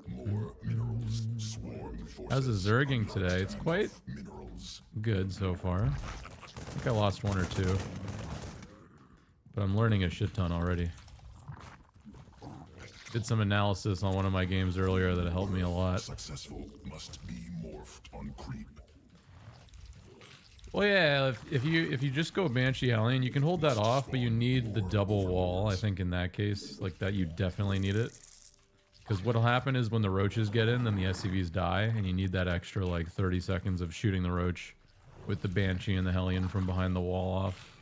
More minerals. Swarm How's the forces Zerging today? It's quite minerals. good so far. I think I lost 1 or 2. But I'm learning a shit ton already. Did some analysis on one of my games earlier that helped me a lot. Successful must be morphed on creep. Well, yeah, if you just go Banshee Hellion, you can hold that off, but you need the double wall. I think in that case, like that, you definitely need it. Because what'll happen is when the roaches get in, then the SCVs die, and you need that extra like 30 seconds of shooting the roach with the Banshee and the Hellion from behind the wall off.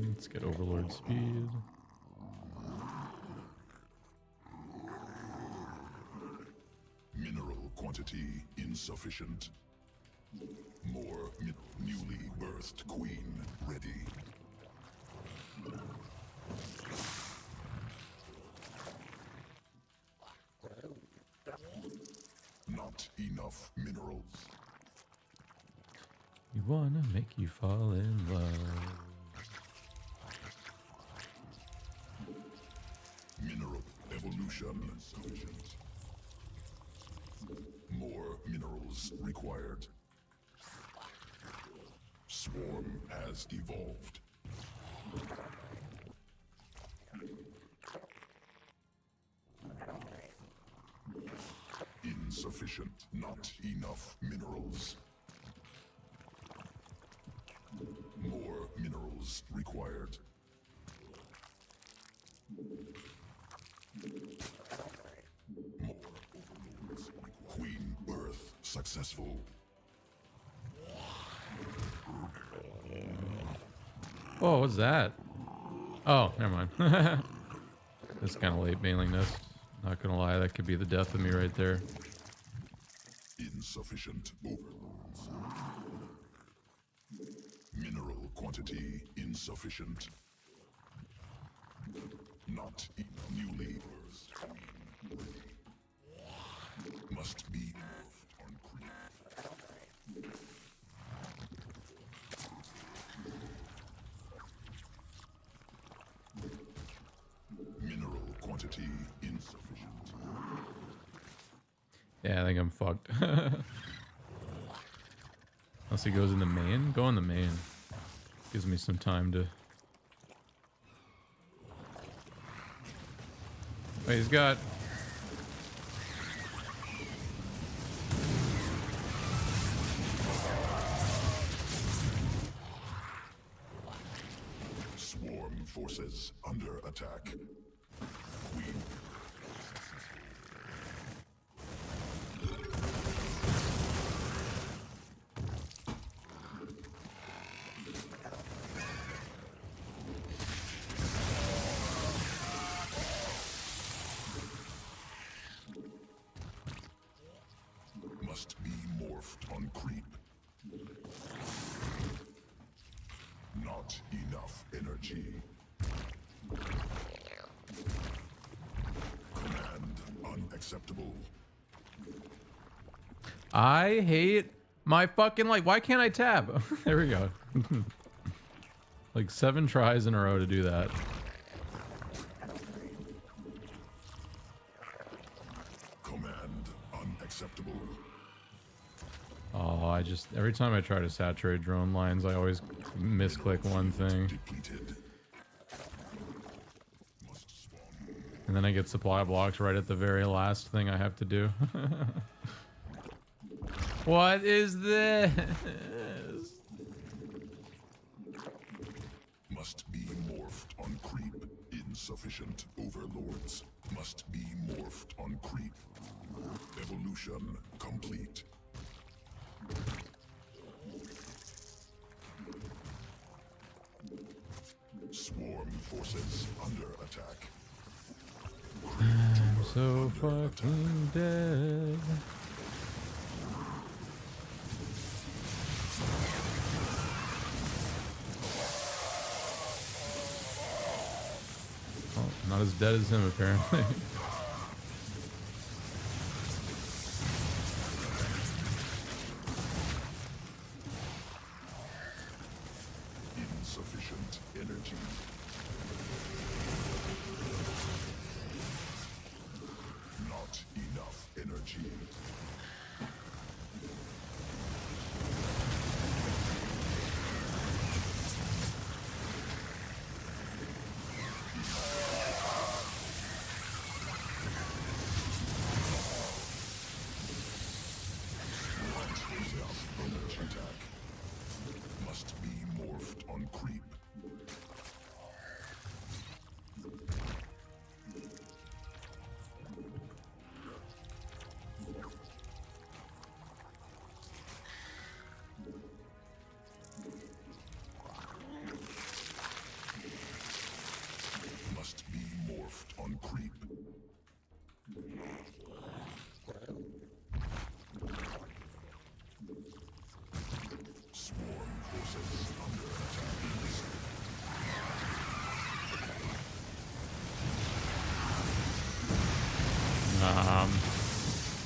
Let's get Overlord speed. Mineral quantity insufficient. More newly birthed queen ready. Not enough minerals. We wanna make you fall in love. Mineral evolution insufficient. More minerals required. Swarm has evolved. Insufficient, not enough minerals. More minerals required. More overlords. Queen birth successful. Oh, what's that? Oh, never mind. It's kind of late mailing this. Not gonna lie, that could be the death of me right there. Insufficient overlords. Mineral quantity insufficient. Not newly birthed. Must be morphed on creep. Mineral quantity insufficient. Yeah, I think I'm fucked. Unless he goes in the main. Go in the main. Gives me some time to... Wait, he's got... Swarm forces under attack. Queen. Must be morphed on creep. Not enough energy. Command unacceptable. I hate my fucking... Like, why can't I tab? There we go. Like 7 tries in a row to do that. Command unacceptable. Oh, I just... Every time I try to saturate drone lines, I always misclick one thing. Depleted. Must swarm. And then I get supply blocks right at the very last thing I have to do. What is this? Must be morphed on creep. Insufficient overlords. Must be morphed on creep. Evolution complete. Swarm forces under attack. I'm so fucking dead. Oh, not as dead as him, apparently. Insufficient energy. Not enough energy. What is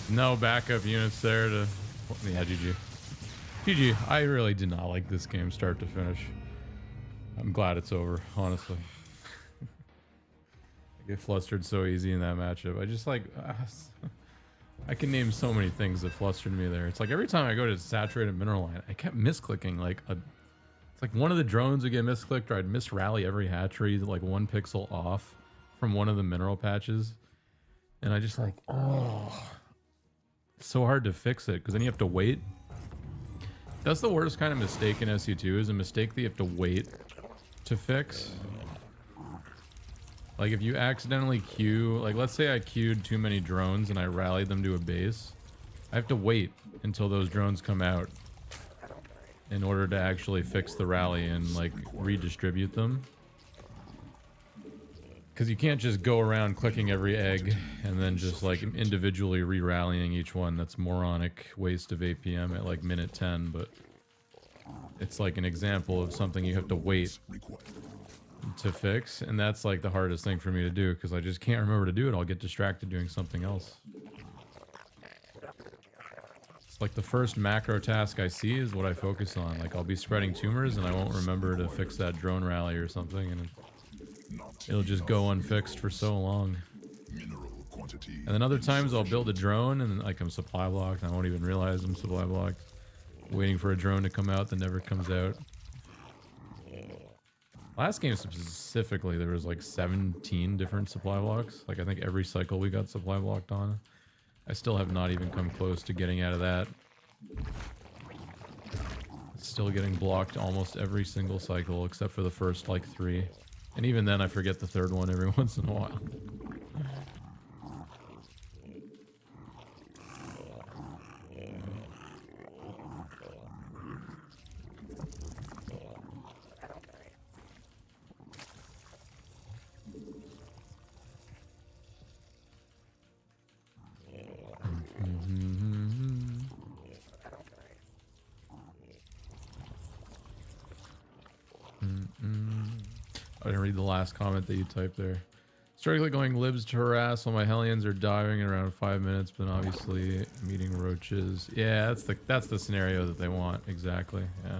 No backup units there to... Yeah, GG. GG. I really did not like this game start to finish. I'm glad it's over, honestly. I get flustered so easy in that matchup. I just like... I can name so many things that flustered me there. It's like every time I go to saturated mineral line, I kept misclicking. It's like one of the drones would get misclicked, or I'd misrally every hatchery like 1 pixel off from one of the mineral patches. And I just like, oh, it's so hard to fix it because then you have to wait. That's the worst kind of mistake in SU2, is a mistake that you have to wait to fix. Like if you accidentally queue, like let's say I queued too many drones and I rallied them to a base, I have to wait until those drones come out in order to actually fix the rally and like redistribute them. Because you can't just go around clicking every egg and then just like individually re-rallying each one. That's moronic waste of APM at like minute 10, but it's like an example of something you have to wait to fix, and that's like the hardest thing for me to do because I just can't remember to do it. I'll get distracted doing something else. It's like the first macro task I see is what I focus on. Like I'll be spreading tumors and I won't remember to fix that drone rally or something, and it'll just go unfixed for so long. And then other times I'll build a drone and like I'm supply blocked and I won't even realize I'm supply blocked. Waiting for a drone to come out that never comes out. Last game specifically, there was like 17 different supply blocks. Like I think every cycle we got supply blocked on. I still have not even come close to getting out of that. Still getting blocked almost every single cycle except for the first like 3. And even then I forget the 3rd one every once in a while. I didn't read the last comment that you typed there. Strictly going libs to harass while my Hellions are diving in around 5 minutes, but obviously meeting roaches. Yeah, that's the scenario that they want. Exactly. Yeah.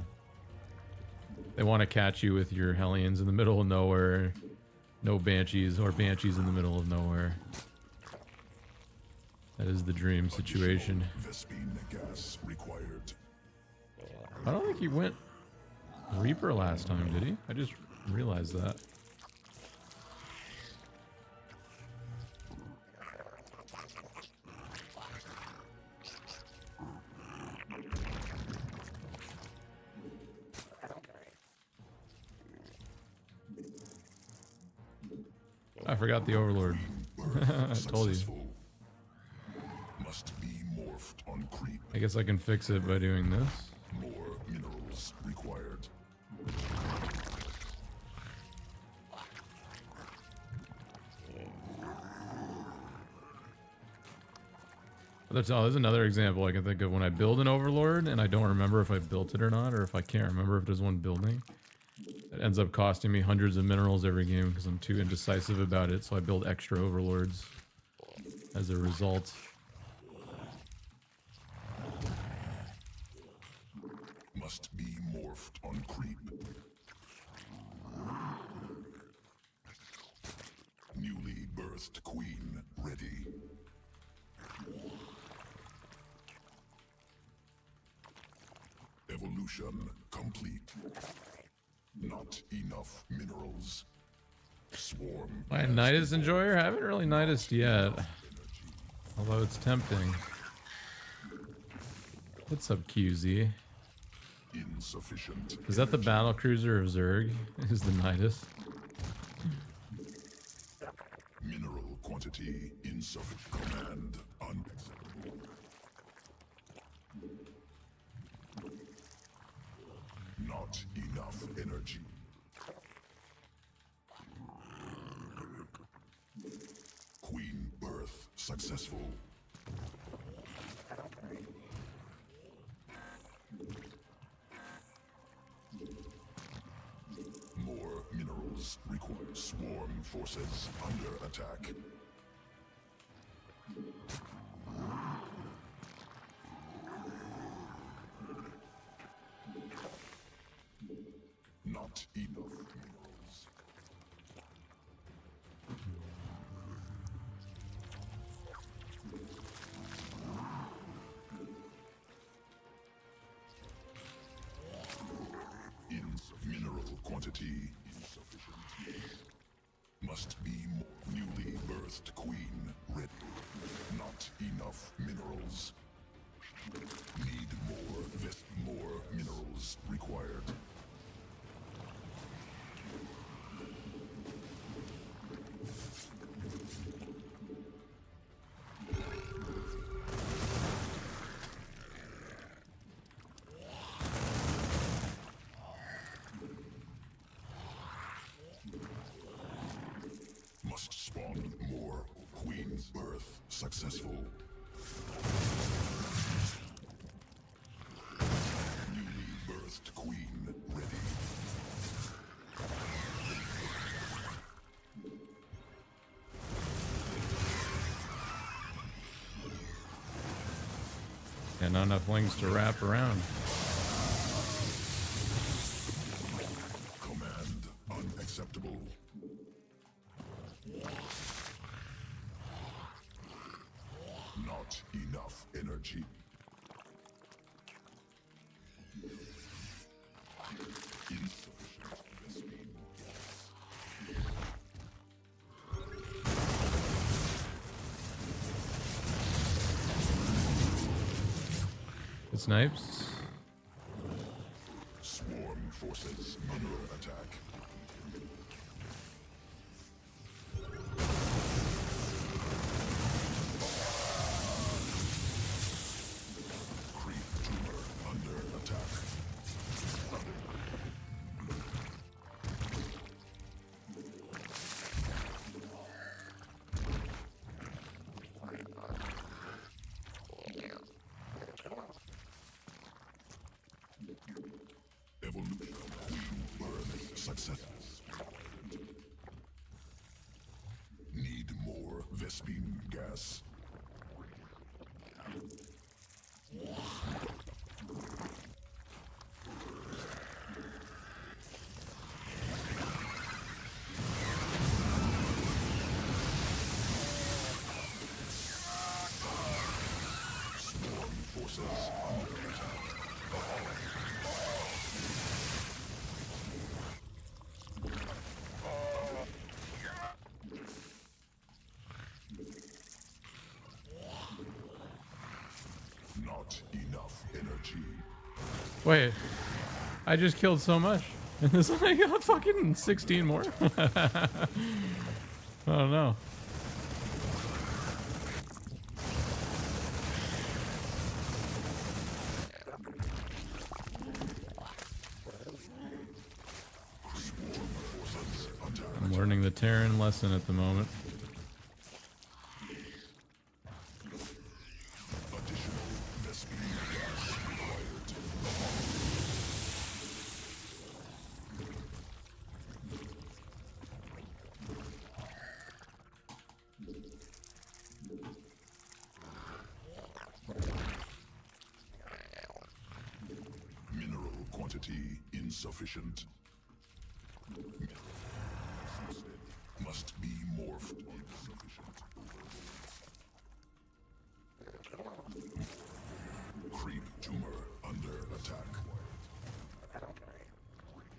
They want to catch you with your Hellions in the middle of nowhere. No banshees, or banshees in the middle of nowhere. That is the dream situation. I don't think he went Reaper last time, did he? I just realized that. I forgot the Overlord. I told you. Must be morphed on creep. I guess I can fix it by doing this. More minerals required. There's another example I can think of when I build an Overlord and I don't remember if I built it or not, or if I can't remember if there's one building. It ends up costing me hundreds of minerals every game because I'm too indecisive about it, so I build extra Overlords as a result. Must be morphed on creep. Newly birthed queen ready. Evolution complete. Not enough minerals. Swarm. My Nidus Enjoyer? I haven't really Nidus'd yet. Although it's tempting. What's up, QZ? Insufficient. Is that the battle cruiser of Zerg? Is the Nidus? Mineral quantity insufficient. Command not enough energy. Queen birth successful. More minerals required. Swarm forces under attack. birthed queen ready. Not enough minerals. Need more minerals required. Must spawn more. Queen birth successful. Newly birthed queen ready. And not enough wings to wrap around. Command unacceptable. Not enough energy. Insufficient Vespene gas. Good snipes. Swarm forces under attack. Creep tumor under attack. Evolution queen birth success. Need more Vespene gas. Swarm forces under attack. Not enough energy. Wait, I just killed so much. And there's like fucking 16 more. Oh no. I'm learning the Terran lesson at the moment. Additional Vespene gas required. Mineral quantity insufficient. Must be morphed. Insufficient overloads. Creep tumor under attack.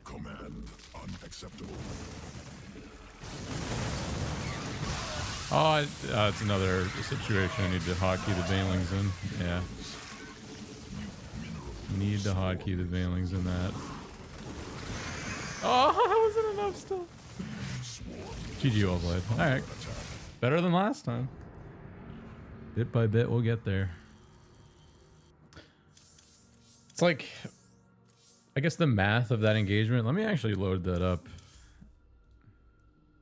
Command unacceptable. Oh, it's another situation I need to hotkey the Banelings in. Yeah. Need to hotkey the Banelings in that. Oh, that wasn't enough still. GG well played. Alright. Better than last time. Bit by bit, we'll get there. It's like, I guess the math of that engagement. Let me actually load that up.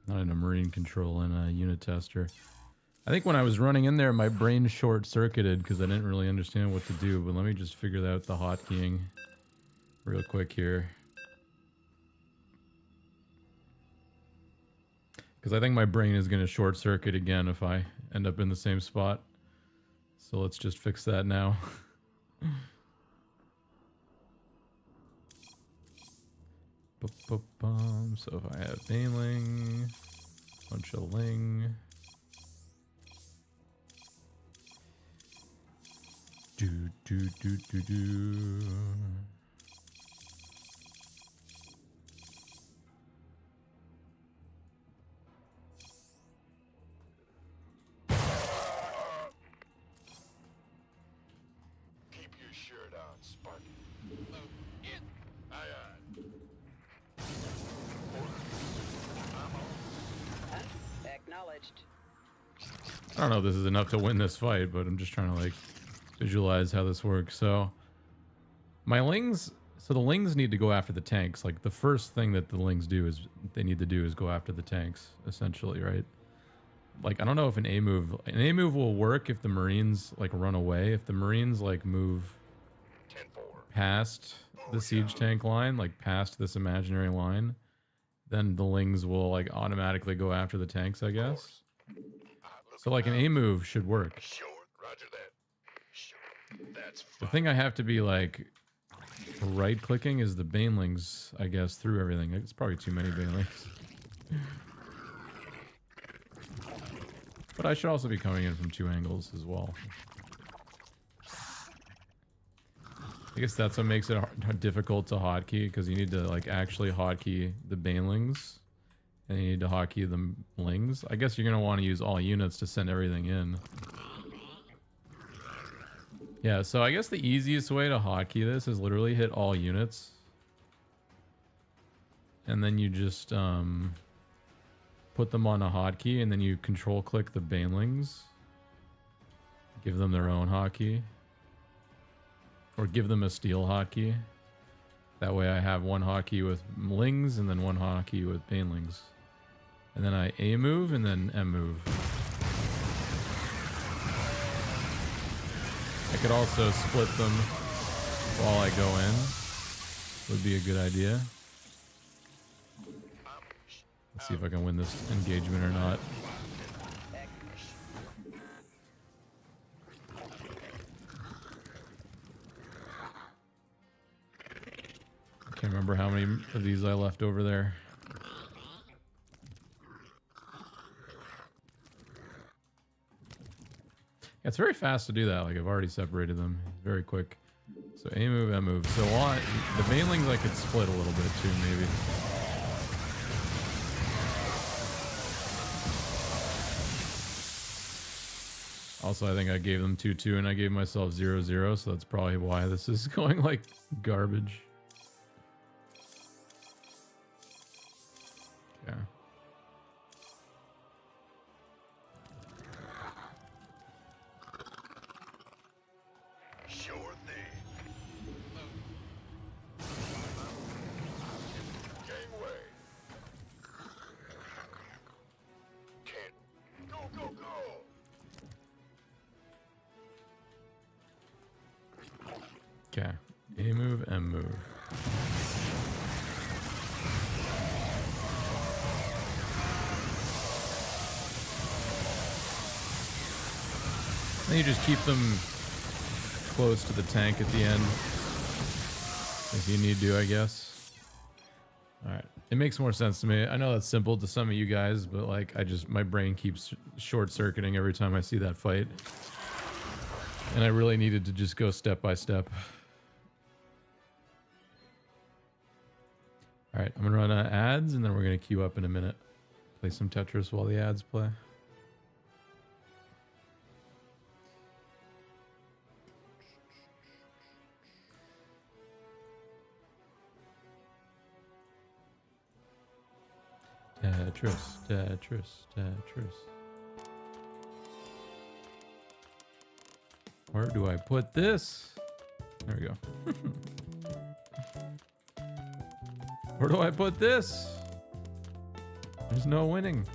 Not in a marine control, in a unit tester. I think when I was running in there, my brain short-circuited because I didn't really understand what to do. But let me just figure out the hotkeying real quick here. Because I think my brain is going to short-circuit again if I end up in the same spot. So let's just fix that now. So if I have Baneling, bunch of Ling. Do. Acknowledged. I don't know if this is enough to win this fight, but I'm just trying to like visualize how this works. So my lings, so the lings need to go after the tanks. Like the first thing that the lings do is they need to do is go after the tanks, essentially, right? Like I don't know if an A move will work if the Marines like run away. If the Marines like move past the siege tank line, like past this imaginary line, then the lings will like automatically go after the tanks, I guess. So like an A move should work. Sure, roger that. Sure, that's The fine. thing I have to be like right clicking is the banelings, I guess, through everything. It's probably too many banelings. But I should also be coming in from 2 angles as well. I guess that's what makes it difficult to hotkey, because you need to like actually hotkey the banelings, and you need to hotkey the lings. I guess you're gonna want to use all units to send everything in. Yeah, so I guess the easiest way to hotkey this is literally hit all units, and then you just put them on a hotkey, and then you control click the banelings, give them their own hotkey, or give them a steel hotkey. That way I have one hotkey with lings and then one hotkey with banelings, and then I A move and then M move. I could also split them while I go in. Would be a good idea. Let's see if I can win this engagement or not. I can't remember how many of these I left over there. Yeah, it's very fast to do that. Like I've already separated them. Very quick. So A move, M move. So the banelings I could split a little bit too, maybe. Also, I think I gave them 2-2 and I gave myself 0-0, so that's probably why this is going like garbage. Yeah. Sure thing. Gangway. Can't. Go, go, go. Okay. A move, M move. Then you just keep them close to the tank at the end, if you need to, I guess. Alright. It makes more sense to me. I know that's simple to some of you guys, but like, my brain keeps short-circuiting every time I see that fight. And I really needed to just go step by step. Alright, I'm gonna run ads, and then we're gonna queue up in a minute. Play some Tetris while the ads play. Tetris, Tetris, Tetris. Where do I put this? There we go. Where do I put this? There's no winning.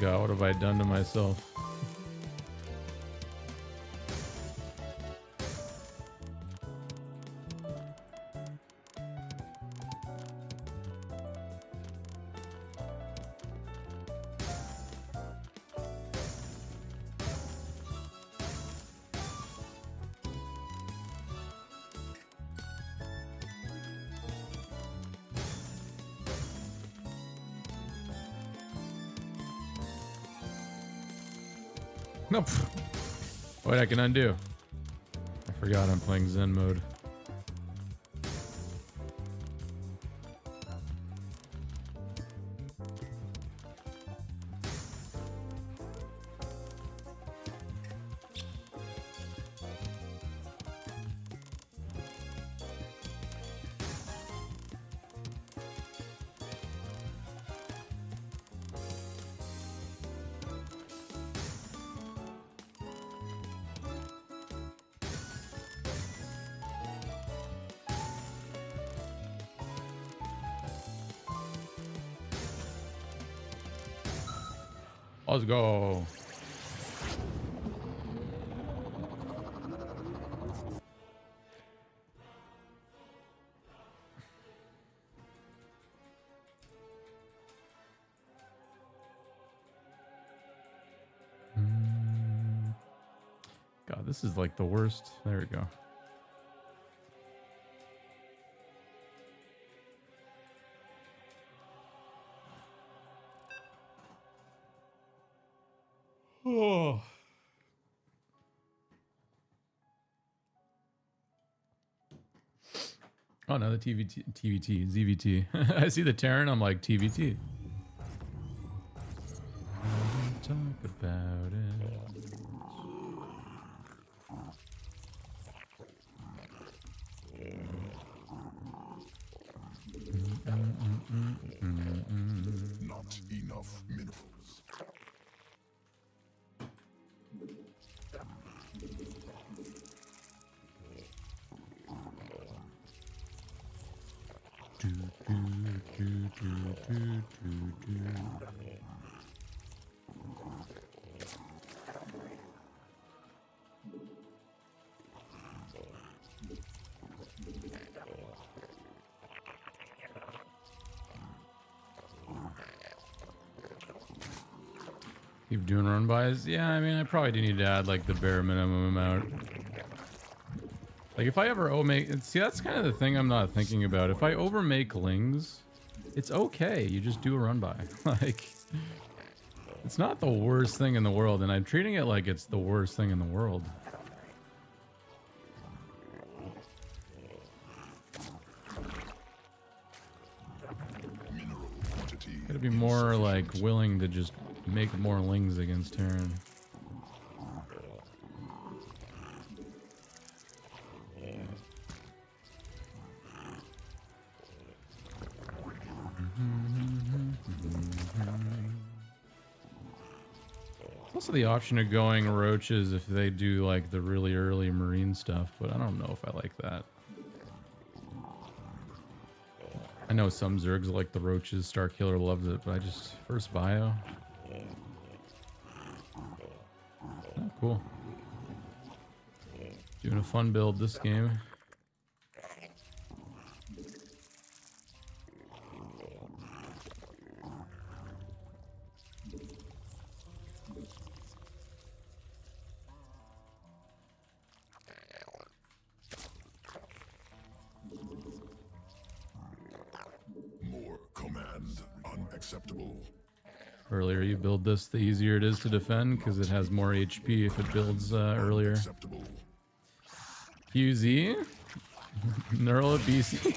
God, what have I done to myself? Nope. Wait, I can undo. I forgot I'm playing Zen mode. Let's go. God, this is like the worst. There we go. Oh. Oh no, the TVT, ZVT. I see the Terran, I'm like, TVT. Talk about it. Not enough minerals. Keep doing run buys. Yeah, I mean, I probably do need to add like the bare minimum amount. Like if I ever see, that's kind of the thing I'm not thinking about. If I overmake lings, it's okay. You just do a run by. Like, it's not the worst thing in the world, and I'm treating it like it's the worst thing in the world. Gotta be more like willing to just make more lings against Terran. Also the option of going roaches if they do like the really early marine stuff, but I don't know if I like that. I know some Zergs like the roaches, Starkiller loves it, but I just, first bio. Oh, cool. Doing a fun build this game. More command unacceptable. Earlier you build this, the easier it is to defend because it has more HP if it builds earlier. Acceptable. QZ? Neural BC?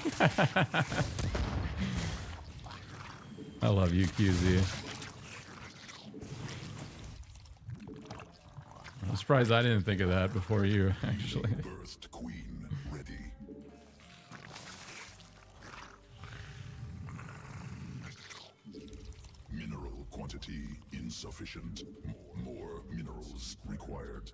I love you, QZ. I'm surprised I didn't think of that before you, actually. Burst queen ready. Mineral quantity insufficient. More minerals required.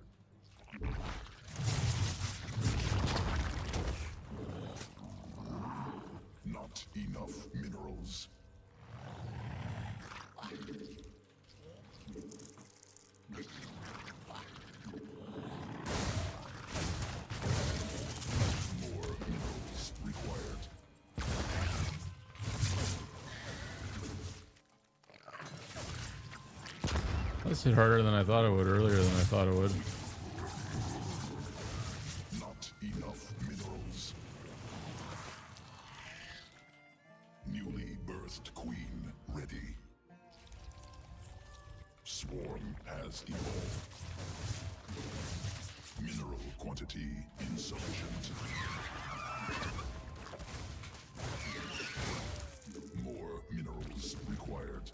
Not enough minerals. This hit harder than I thought it would, earlier than I thought it would. Not enough minerals. Newly birthed queen ready. Swarm has evolved. Mineral quantity insufficient. More minerals required.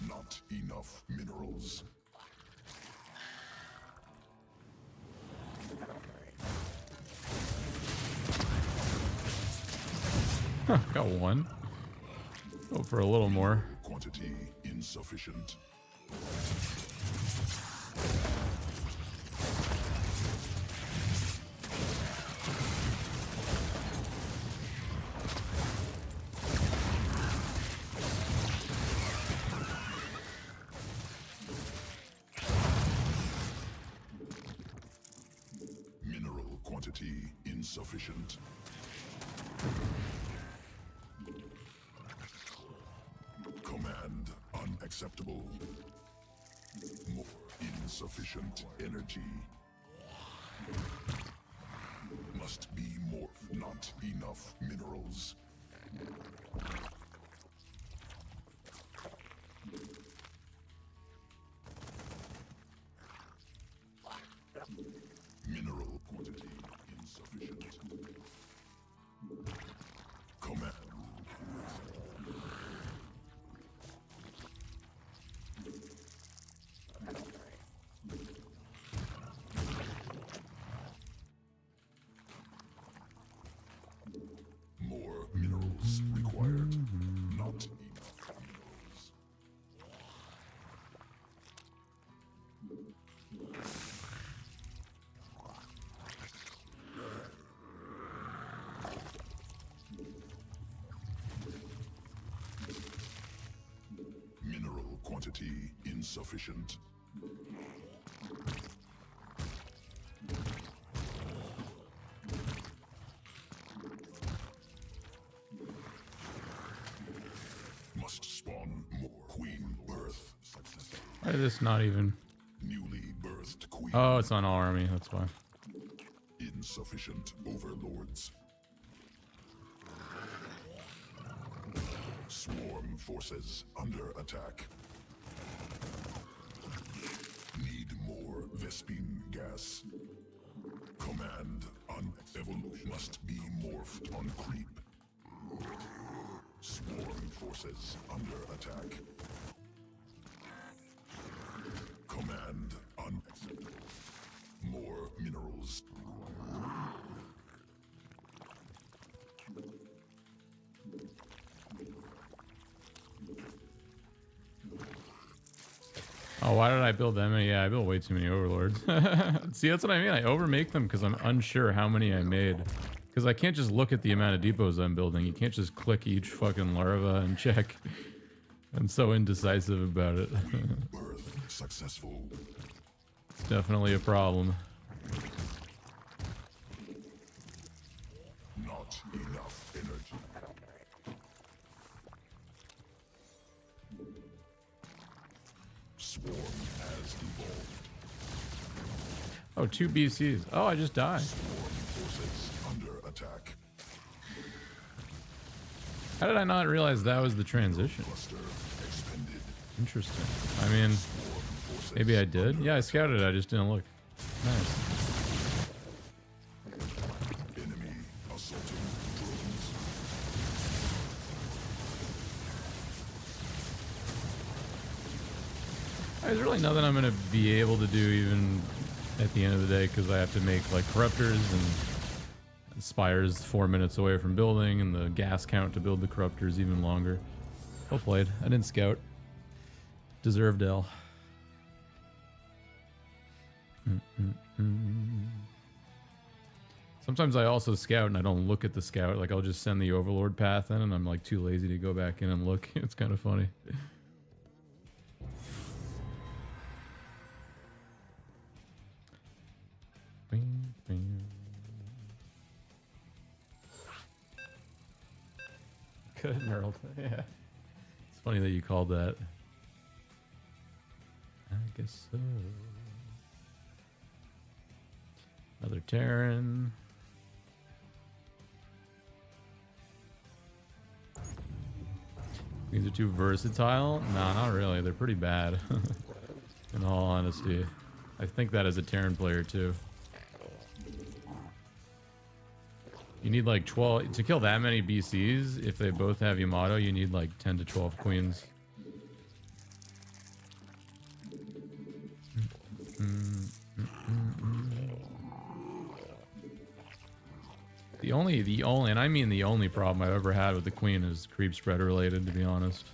Not enough minerals. Got one. Go for a little more. Quantity insufficient. Mineral quantity insufficient. Command unacceptable. More insufficient energy. Must be more. Not enough minerals. Mineral quantity insufficient. Command. More minerals required. Not enough minerals. Mineral quantity insufficient. Must spawn more. Queen birth successful. Why is this not even? Newly birthed queen. Oh, it's on all army. That's why. Insufficient overlords. Swarm forces under attack. Need more Vespine gas. Command on evolution must be morphed on creep. Swarm forces under attack. Command unacceptable. More minerals. Oh, why did I build them? Yeah, I built way too many overlords. See, that's what I mean. I overmake them because I'm unsure how many I made. Because I can't just look at the amount of depots I'm building. You can't just click each fucking larva and check. I'm so indecisive about it. Birth successful. It's definitely a problem. Not enough energy. Swarm has evolved. Oh, 2 BCs. Oh, I just died. Swarm forces under attack. How did I not realize that was the transition? Cluster expended. Interesting. I mean, Swarm forces maybe I did. under Yeah, I scouted it. I just didn't look. Nice. enemy assaulting drones. There's really nothing I'm going to be able to do even at the end of the day because I have to make like corruptors and spires 4 minutes away from building and the gas count to build the corruptors even longer. Well played. I didn't scout. Deserved L. Sometimes I also scout and I don't look at the scout. Like I'll just send the overlord path in and I'm like too lazy to go back in and look. It's kind of funny. Bing, bing. Could have knurled. Yeah. It's funny that you called that. I guess so. Another Terran. These are too versatile? Nah, not really. They're pretty bad. In all honesty. I think that as a Terran player too. You need like 12 to kill that many BCs. If they both have Yamato, you need like 10 to 12 queens. The only, and I mean the only problem I've ever had with the queen is creep spread related, to be honest.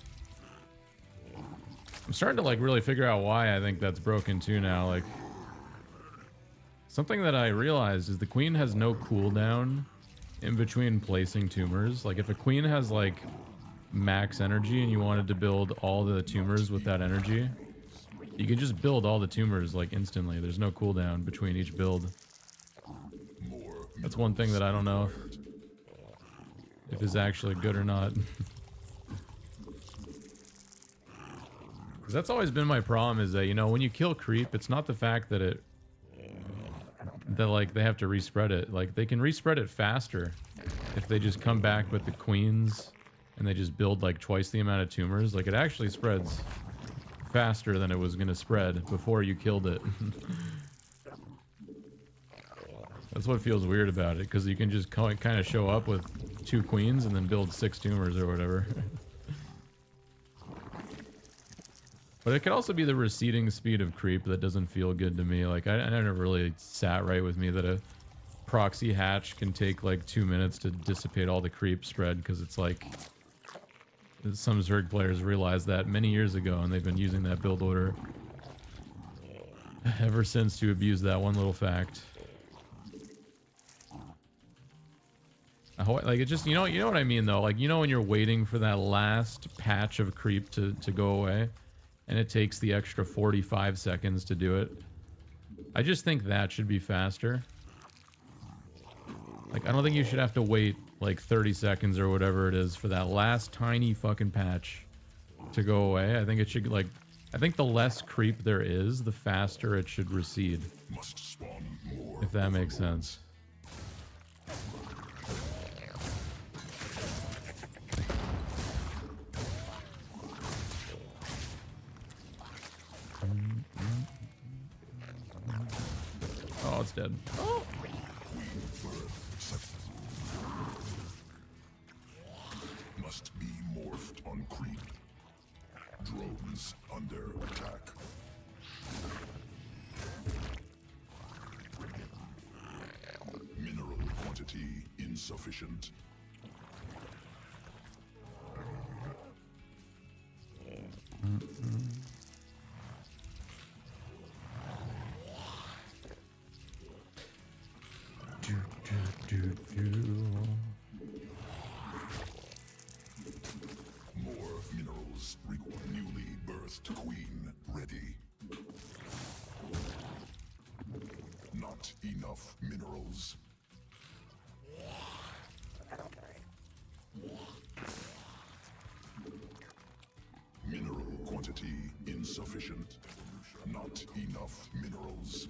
I'm starting to like really figure out why I think that's broken too now. Like, something that I realized is the queen has no cooldown in between placing tumors. Like, if a queen has like max energy and you wanted to build all the tumors with that energy, you can just build all the tumors like instantly. There's no cooldown between each build. That's one thing that I don't know if is actually good or not. Because that's always been my problem, is that, you know, when you kill creep, it's not the fact that like they have to respread it. Like, they can respread it faster if they just come back with the queens and they just build like twice the amount of tumors. Like, it actually spreads faster than it was gonna spread before you killed it. That's what feels weird about it, because you can just kind of show up with 2 queens and then build 6 tumors or whatever. But it could also be the receding speed of creep that doesn't feel good to me. Like, I never really sat right with me that a proxy hatch can take like 2 minutes to dissipate all the creep spread, because it's like some Zerg players realized that many years ago, and they've been using that build order ever since to abuse that one little fact. Like, it just, you know what I mean though? Like, you know when you're waiting for that last patch of creep to go away, and it takes the extra 45 seconds to do it? I just think that should be faster. Like, I don't think you should have to wait like 30 seconds or whatever it is for that last tiny fucking patch to go away. I think it should, like, I think the less creep there is, the faster it should recede. If that makes sense. Oh, it's dead. Oh. Must be morphed on creep. Drones under attack. Mineral quantity insufficient. More minerals require. Newly birthed queen ready. Not enough minerals. Mineral quantity insufficient. Not enough minerals.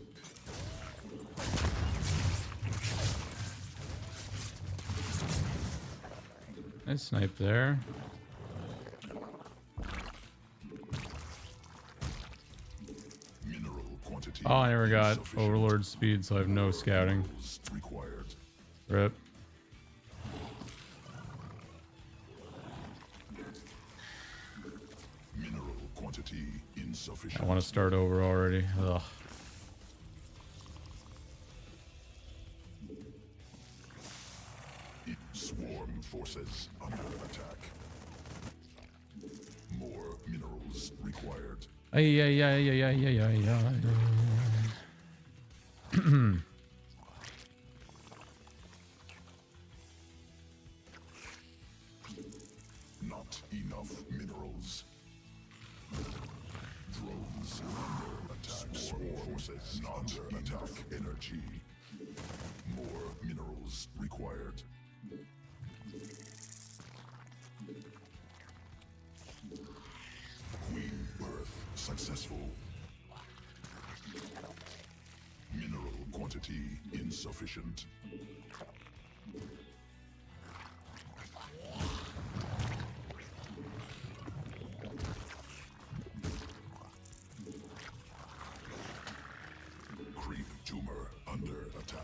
I sniped there. Mineral quantity. Oh, I never got Overlord speed, so I have no scouting. Required. Rip. Mineral quantity insufficient. I want to start over already. Ugh. Swarm forces under attack. More minerals required. Ay, ay, ay, ay, ay, ay, ay, ay. Not enough minerals. Drones under attack. Swarm forces under attack. Energy. More minerals required. quantity insufficient. Creep tumor under attack.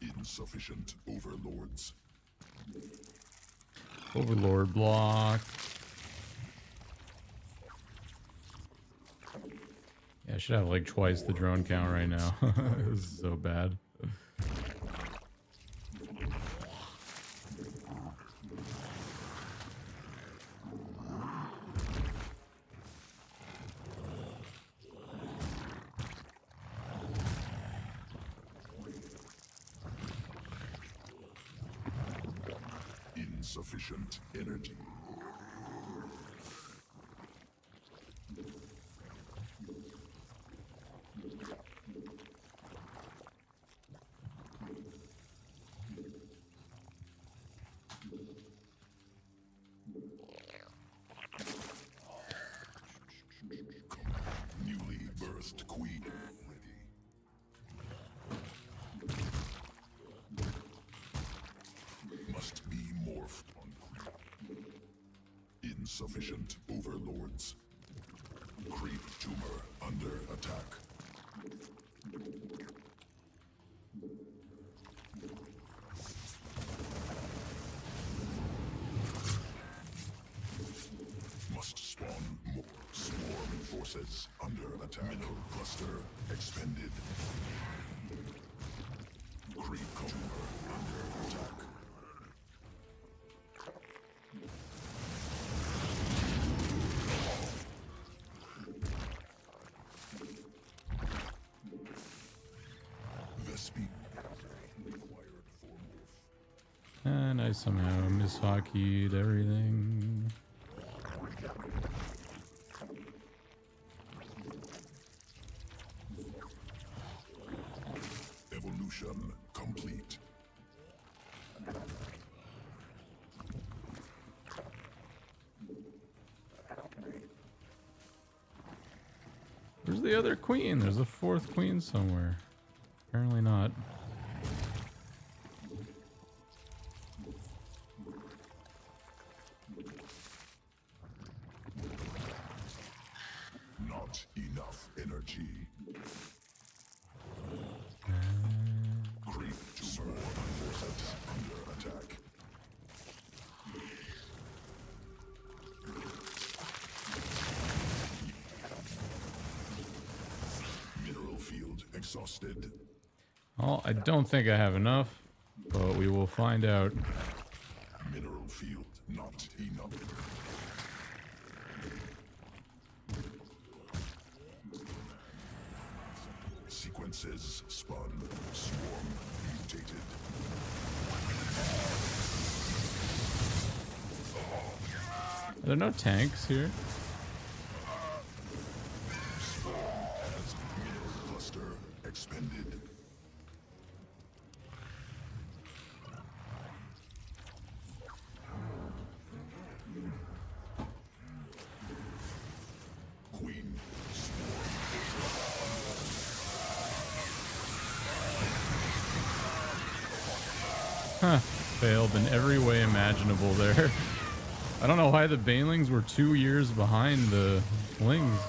Insufficient overlords. Overlord block. Yeah, I should have like twice the drone count right now. This is so bad. Insufficient energy. Newly birthed queen ready. Must be morphed on creep. Insufficient overlords. Creep tumor under attack. Must spawn more swarm forces under attack. Mineral cluster expended. Creep tumor under attack. Vespi required for morph. And I somehow mishockeyed everything. Evolution complete. Where's the other queen? There's a fourth queen somewhere. Apparently not. Not enough energy. Creep tumor forces under attack. Mineral field exhausted. Well, I don't think I have enough, but we will find out. Mineral field not enough. Sequences spun. Swarm mutated. Are there no tanks here? Swarm has mineral cluster expended. Queen Huh. Failed in every way imaginable there. I don't know why the Banelings were 2 years behind the Lings.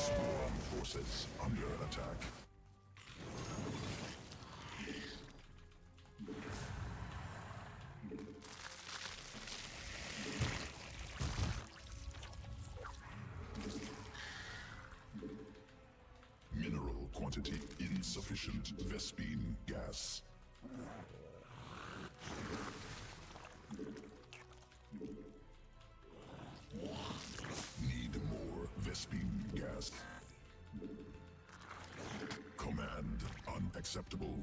swarm forces under attack. Mineral quantity insufficient. Vespine gas. progress. Command unacceptable.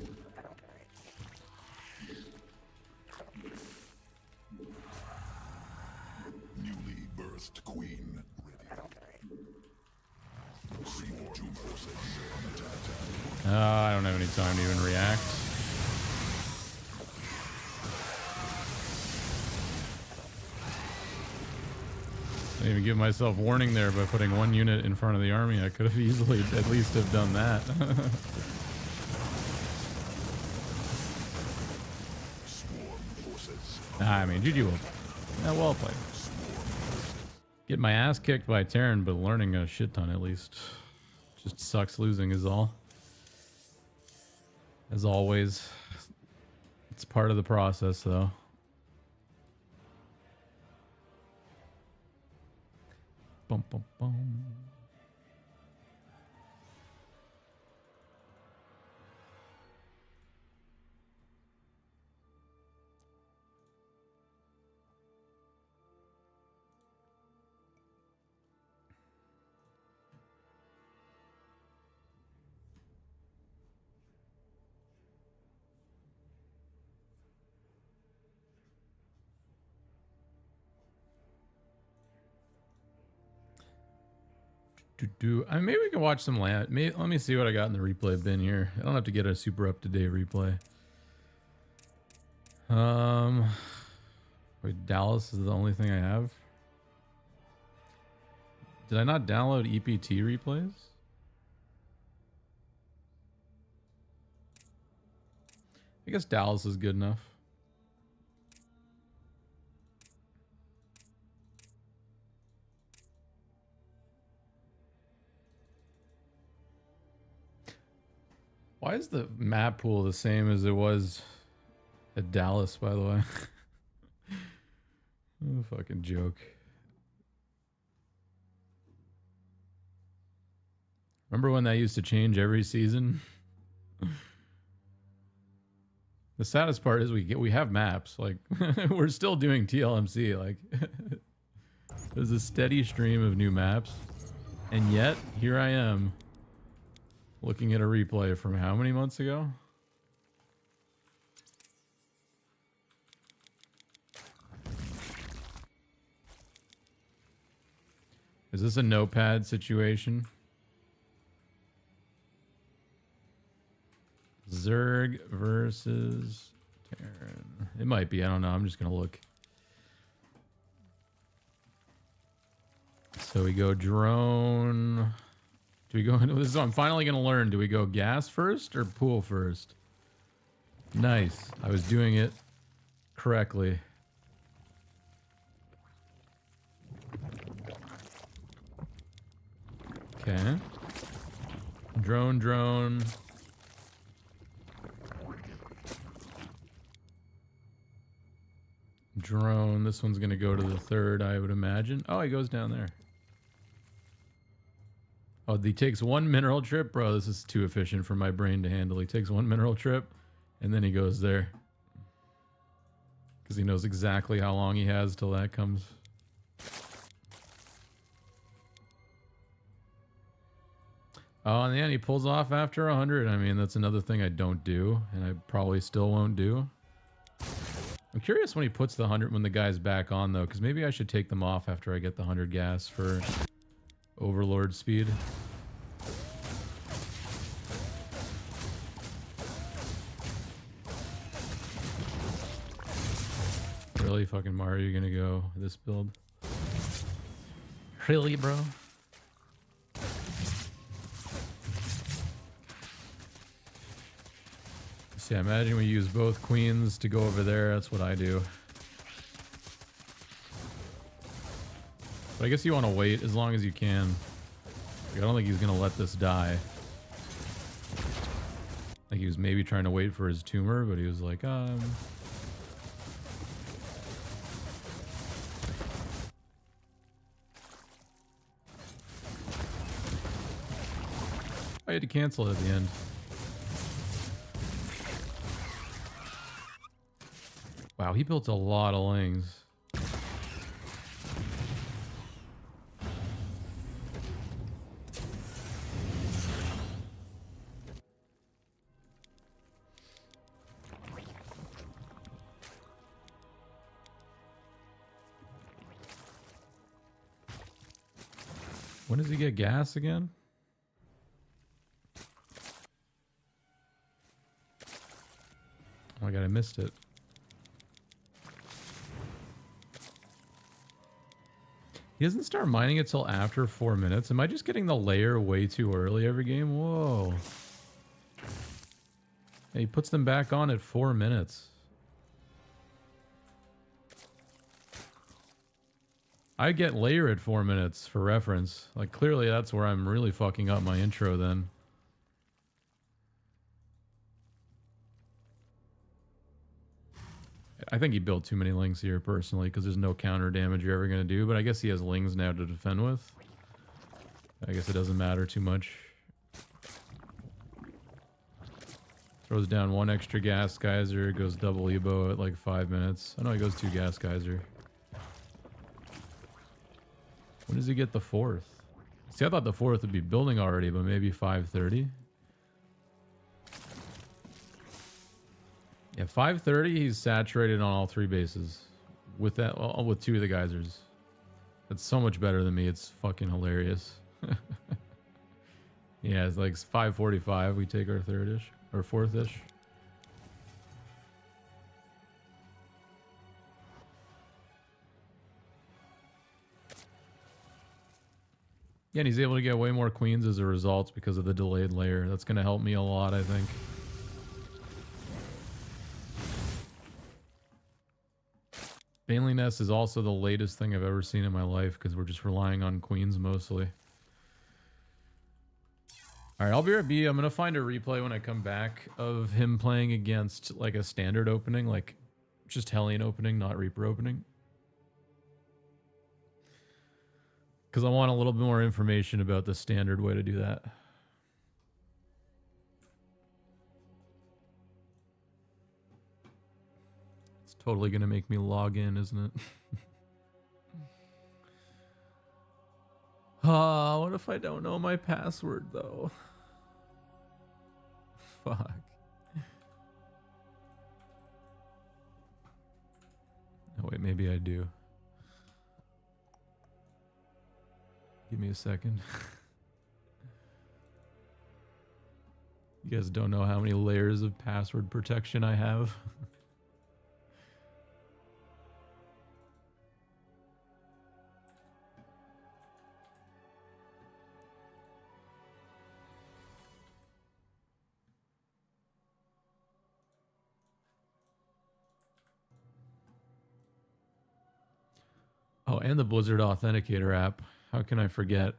Newly birthed queen ready. Two forces on attack. I don't have any time to even react. I didn't even give myself warning there by putting one unit in front of the army. I could have easily at least have done that. I mean, GG will. Yeah, well played. Get my ass kicked by Terran, but learning a shit ton at least. Just sucks losing is all. As always. It's part of the process though. Bum, bum, bum. I mean, maybe we can watch some land. Let me see what I got in the replay bin here. I don't have to get a super up-to-date replay. Wait, Dallas is the only thing I have. Did I not download EPT replays? I guess Dallas is good enough. Why is the map pool the same as it was at Dallas, by the way? Oh, fucking joke. Remember when that used to change every season? The saddest part is we have maps. Like, we're still doing TLMC. Like, there's a steady stream of new maps. And yet, here I am. Looking at a replay from how many months ago? Is this a notepad situation? Zerg versus Terran. It might be. I don't know. I'm just going to look. So we go drone. Do we go into this? I'm finally going to learn. Do we go gas first or pool first? Nice. I was doing it correctly. Okay. Drone. Drone. This one's going to go to the third, I would imagine. Oh, he goes down there. Oh, he takes one mineral trip? Bro, this is too efficient for my brain to handle. He takes one mineral trip, and then he goes there. Because he knows exactly how long he has till that comes. Oh, and then he pulls off after 100. I mean, that's another thing I don't do, and I probably still won't do. I'm curious when he puts the 100 when the guy's back on, though, because maybe I should take them off after I get the 100 gas for Overlord speed. Really, fucking Mario, you're gonna go this build? Really, bro? See, I imagine we use both queens to go over there. That's what I do. But I guess you want to wait as long as you can. Like, I don't think he's going to let this die. I think he was maybe trying to wait for his tumor, but he was like, I had to cancel it at the end. Wow, he built a lot of lings. When does he get gas again? Oh my god, I missed it. He doesn't start mining it till after 4 minutes. Am I just getting the layer way too early every game? Whoa. Yeah, he puts them back on at 4 minutes. I get layer at 4 minutes for reference. Like, clearly that's where I'm really fucking up my intro then. I think he built too many lings here personally because there's no counter damage you're ever going to do, but I guess he has lings now to defend with. I guess it doesn't matter too much. Throws down 1 extra gas geyser, goes double Ebo at like 5 minutes. Oh no, he goes 2 gas geyser. When does he get the 4th? See, I thought the 4th would be building already, but maybe 5:30. Yeah, 5:30, he's saturated on all 3 bases. With that, well, with 2 of the geysers. That's so much better than me. It's fucking hilarious. Yeah, it's like 5:45. We take our 3rd-ish or 4th-ish. Yeah, and he's able to get way more queens as a result because of the delayed layer. That's going to help me a lot, I think. Banely Nest is also the latest thing I've ever seen in my life because we're just relying on queens mostly. All right, I'll be right back. I'm going to find a replay when I come back of him playing against like a standard opening, like just Hellion opening, not Reaper opening. Because I want a little bit more information about the standard way to do that. It's totally going to make me log in, isn't it? What if I don't know my password, though? Fuck. Oh, wait, maybe I do. Give me a second. You guys don't know how many layers of password protection I have. Oh, and the Blizzard Authenticator app. How can I forget?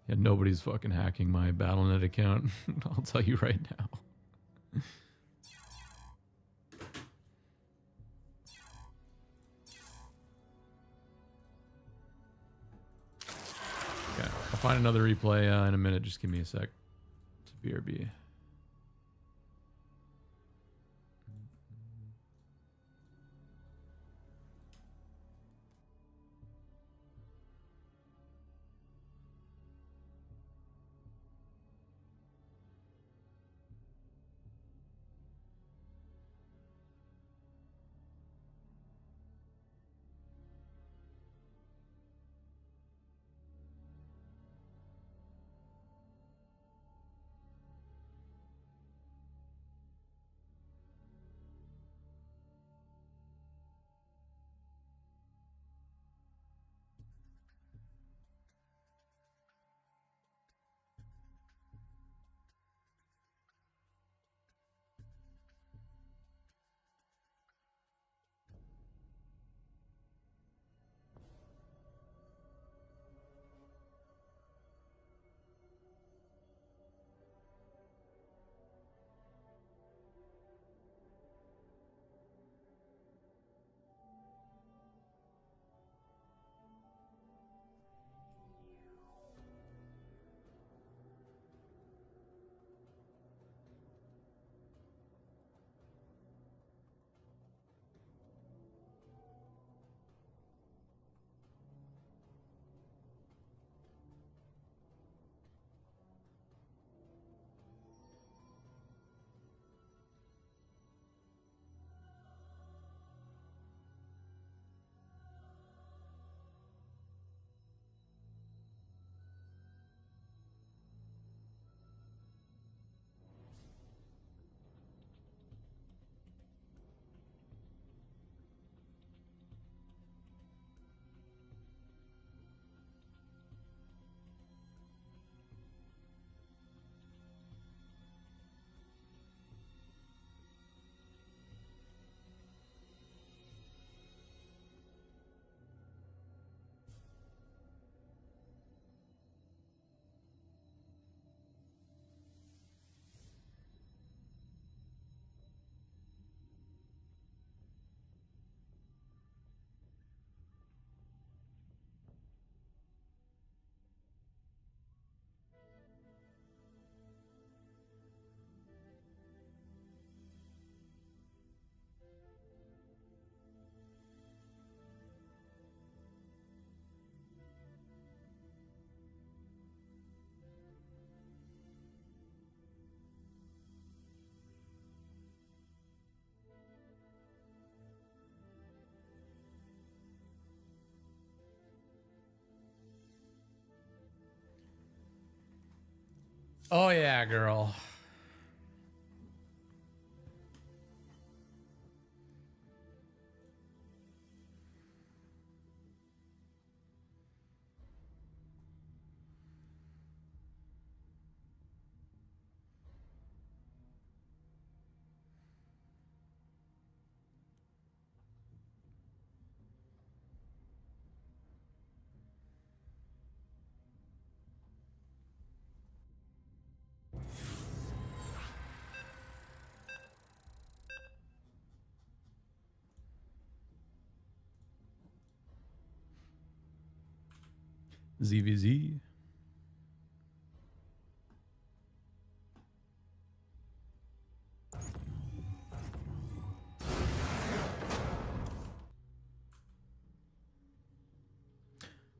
Yeah, nobody's fucking hacking my Battle.net account. I'll tell you right now. Okay, I'll find another replay in a minute. Just give me a sec. To BRB. Oh yeah, girl. ZVZ.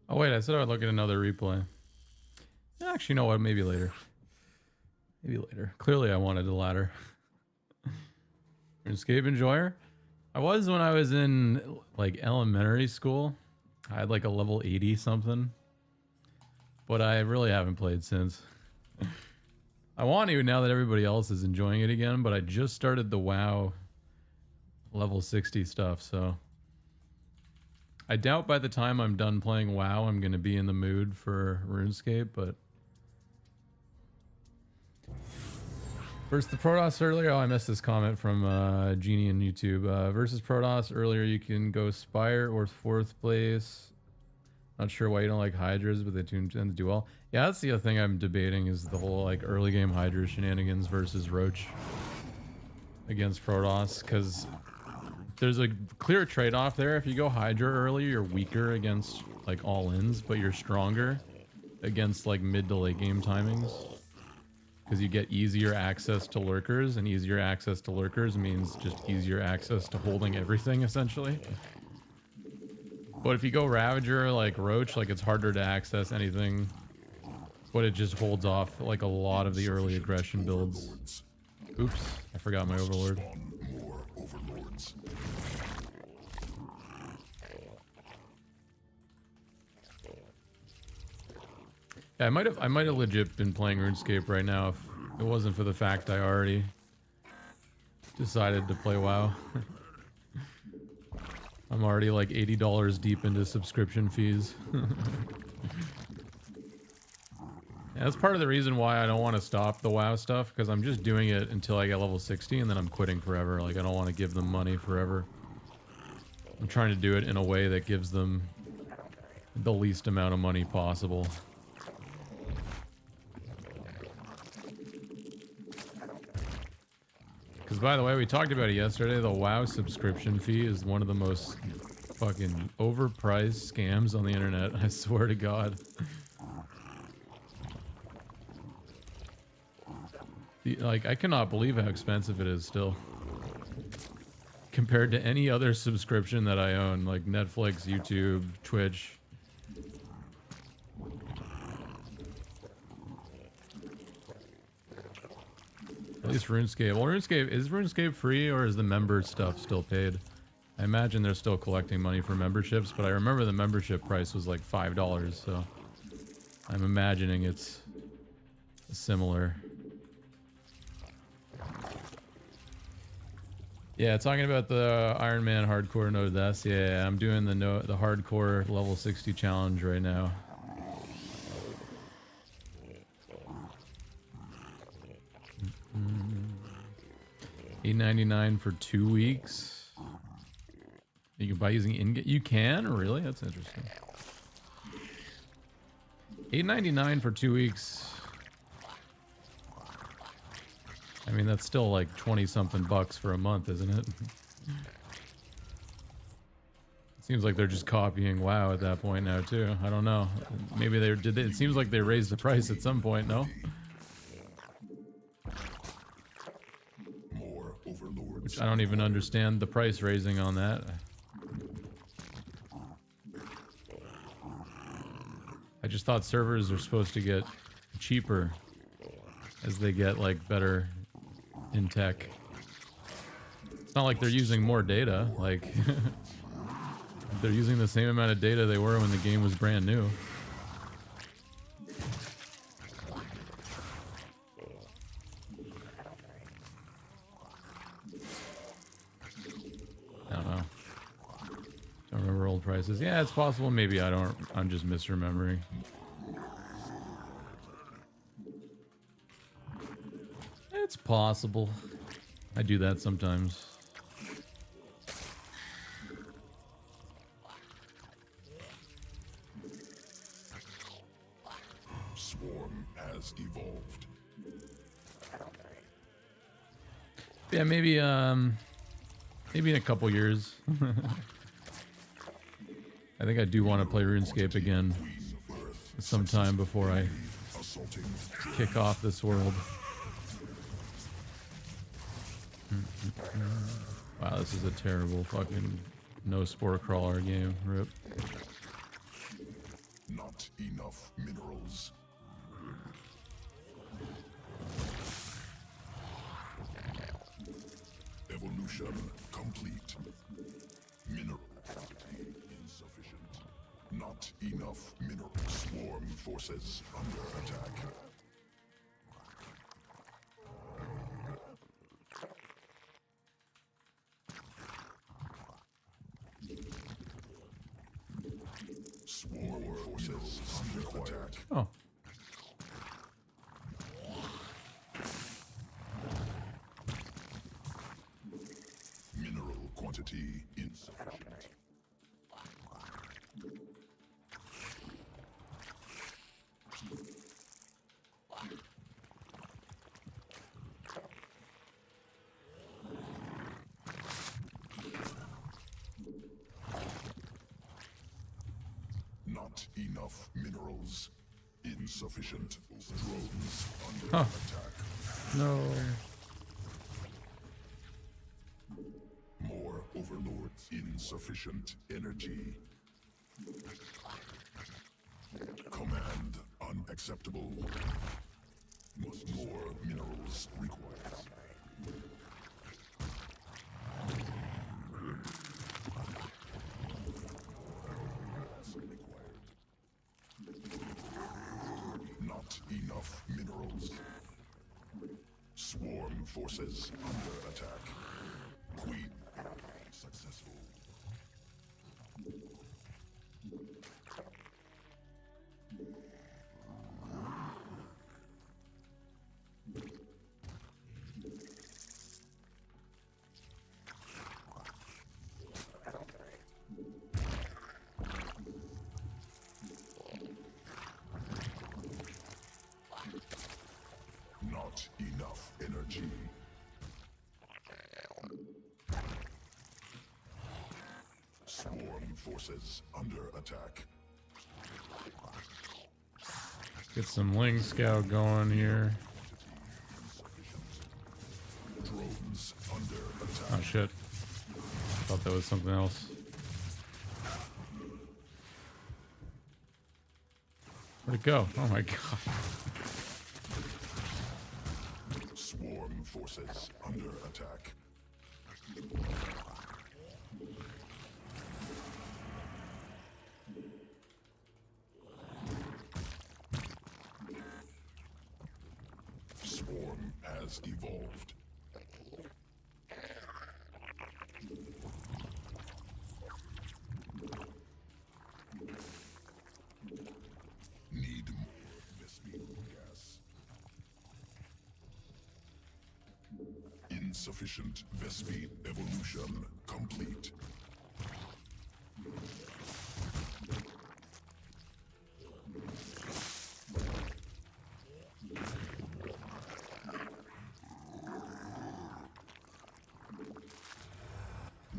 Oh wait, I said I would look at another replay. Actually, you know what? Maybe later. Maybe later. Clearly, I wanted the ladder. Escape enjoyer. I was when I was in like elementary school. I had like a level 80 something, but I really haven't played since. I want to now that everybody else is enjoying it again, but I just started the WoW level 60 stuff, so I doubt by the time I'm done playing WoW, I'm going to be in the mood for RuneScape, but versus the Protoss earlier. Oh, I missed this comment from Genie in YouTube. Versus Protoss earlier, you can go Spire or 4th place. Not sure why you don't like Hydras, but they tend to do well. Yeah, that's the other thing I'm debating is the whole like early game Hydra shenanigans versus Roach against Protoss, because there's a clear trade-off there. If you go Hydra early, you're weaker against like all-ins, but you're stronger against like mid to late game timings. Because you get easier access to lurkers, and easier access to lurkers means just easier access to holding everything, essentially. But if you go Ravager, like Roach, like it's harder to access anything, but it just holds off like a lot of the early aggression builds. Oops, I forgot my Overlord. More overlords. Yeah, I might have legit been playing RuneScape right now if it wasn't for the fact I already decided to play WoW. I'm already like $80 deep into subscription fees. Yeah, that's part of the reason why I don't want to stop the WoW stuff, because I'm just doing it until I get level 60 and then I'm quitting forever. Like, I don't want to give them money forever. I'm trying to do it in a way that gives them the least amount of money possible. Because, by the way, we talked about it yesterday, the WoW subscription fee is one of the most fucking overpriced scams on the internet. I swear to God. Like, I cannot believe how expensive it is still. Compared to any other subscription that I own, like Netflix, YouTube, Twitch. At least RuneScape. Well, is RuneScape free or is the member stuff still paid? I imagine they're still collecting money for memberships, but I remember the membership price was like $5, so I'm imagining it's similar. Yeah, talking about the Iron Man hardcore no deaths. Yeah, I'm doing the hardcore level 60 challenge right now. $8.99 for 2 weeks. You can buy using in-game. You can? Really? That's interesting. $8.99 for 2 weeks. I mean, that's still like 20-something bucks for a month, isn't it? It seems like they're just copying WoW at that point now, too. I don't know. Maybe they did. It seems like they raised the price at some point, no? More overlords. Which I don't even understand the price raising on that. I just thought servers are supposed to get cheaper as they get like better in tech. It's not like they're using more data, like they're using the same amount of data they were when the game was brand new. says, yeah, it's possible. Maybe I'm just misremembering. It's possible. I do that sometimes. Swarm has evolved. Yeah, maybe in a couple years. I think I do want to play RuneScape again sometime before I kick off this world. Wow, this is a terrible fucking no spore crawler game. Rip. Not enough minerals. Evolution complete. Mineral insufficient. Not enough mineral. Swarm forces under attack. Swarm forces under attack. Oh. Mineral quantity insufficient. Not enough minerals. Insufficient. Drones under attack. No. More overlords. Insufficient energy. Command unacceptable. More minerals required. Not enough minerals. Swarm forces under attack. Queen successful. Not enough energy. Swarm forces under attack. Get some Ling Scout going here. Drones under attack. Oh shit. Thought that was something else. Where'd it go? Oh my god. Swarm forces under attack. Swarm has evolved. Need more Vespine gas. Insufficient Vespine evolution complete.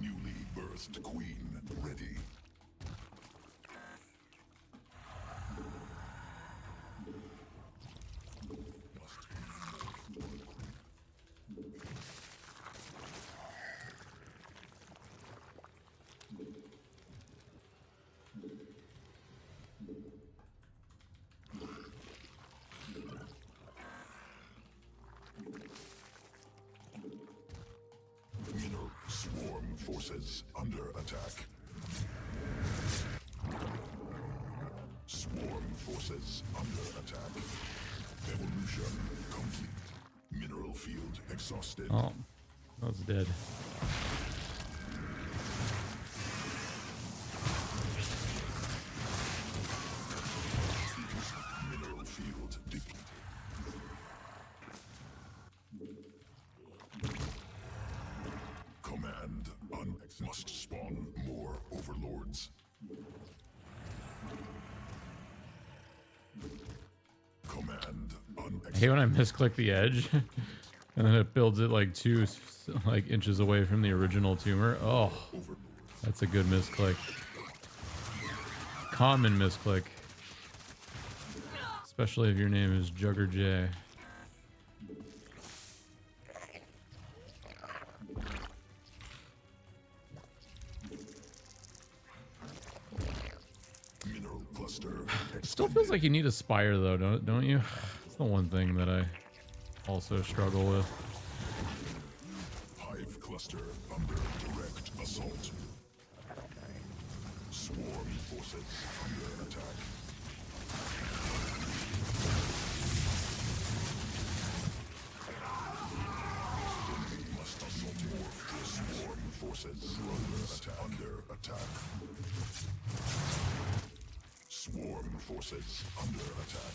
Newly birthed queen ready. Mineral swarm forces under attack. Swarm forces under attack. Evolution complete. Mineral field exhausted. Oh, that was dead. Must spawn more overlords. Command I hate when I misclick the edge and then it builds it like like inches away from the original tumor. Oh, that's a good misclick. Common misclick. Especially if your name is JuggerJ. Mineral cluster. It still feels like you need a spire though, don't you? It's the one thing that I also struggle with. Hive cluster under direct assault. Swarm forces under attack. Must assault morph. Swarm forces under attack. Swarm forces under attack.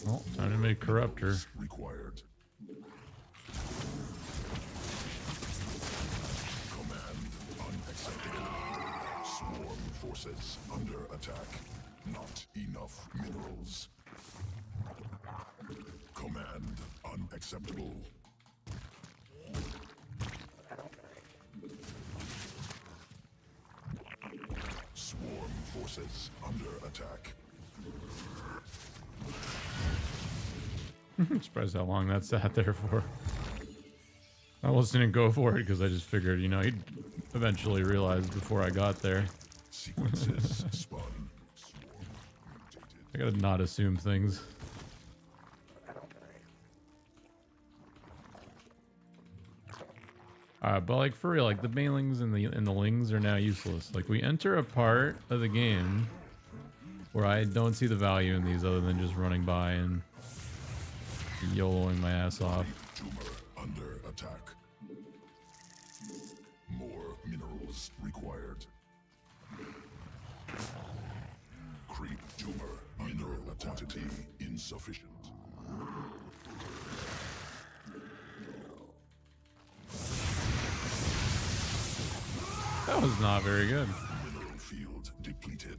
Well, time to make corruptor. Required. Command unacceptable. Swarm forces under attack. Not enough minerals. Command unacceptable. Swarm forces under attack. I'm surprised how long that sat there for. I almost didn't go for it because I just figured, you know, he'd eventually realize before I got there. Sequences spun. I gotta not assume things. But like for real, like the banelings and the lings are now useless. Like we enter a part of the game where I don't see the value in these other than just running by and YOLOing my ass off. Tumor under attack. More minerals required. Creep tumor mineral quantity insufficient. That was not very good. Mineral field depleted.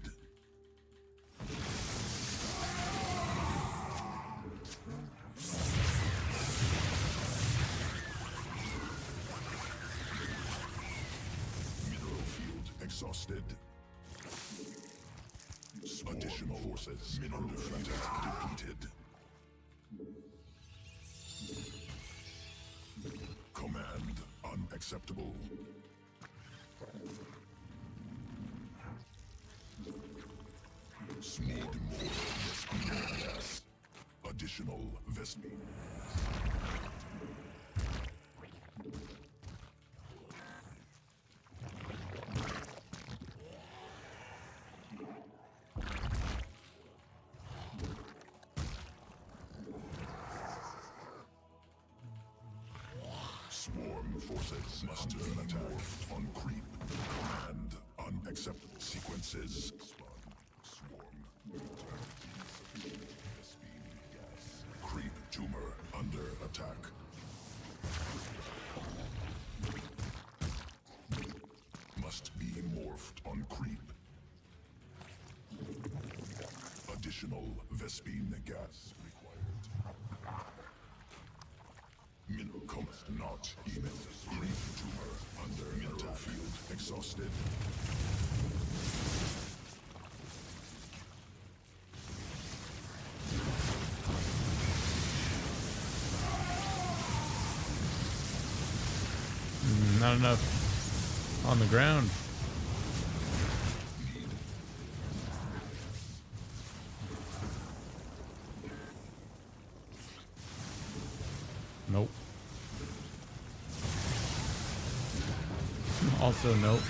Mineral field exhausted. Additional forces mineral field depleted. Command unacceptable. Need more Vespine gas. Additional Vespine. Swarm forces must attack on creep. Command unacceptable sequences. Swarm. Creep tumor under attack. Must be morphed on creep. Additional Vespine gas required. Mineral comest not even. Creep tumor under mineral field exhausted. not enough on the ground. Nope. Also, nope.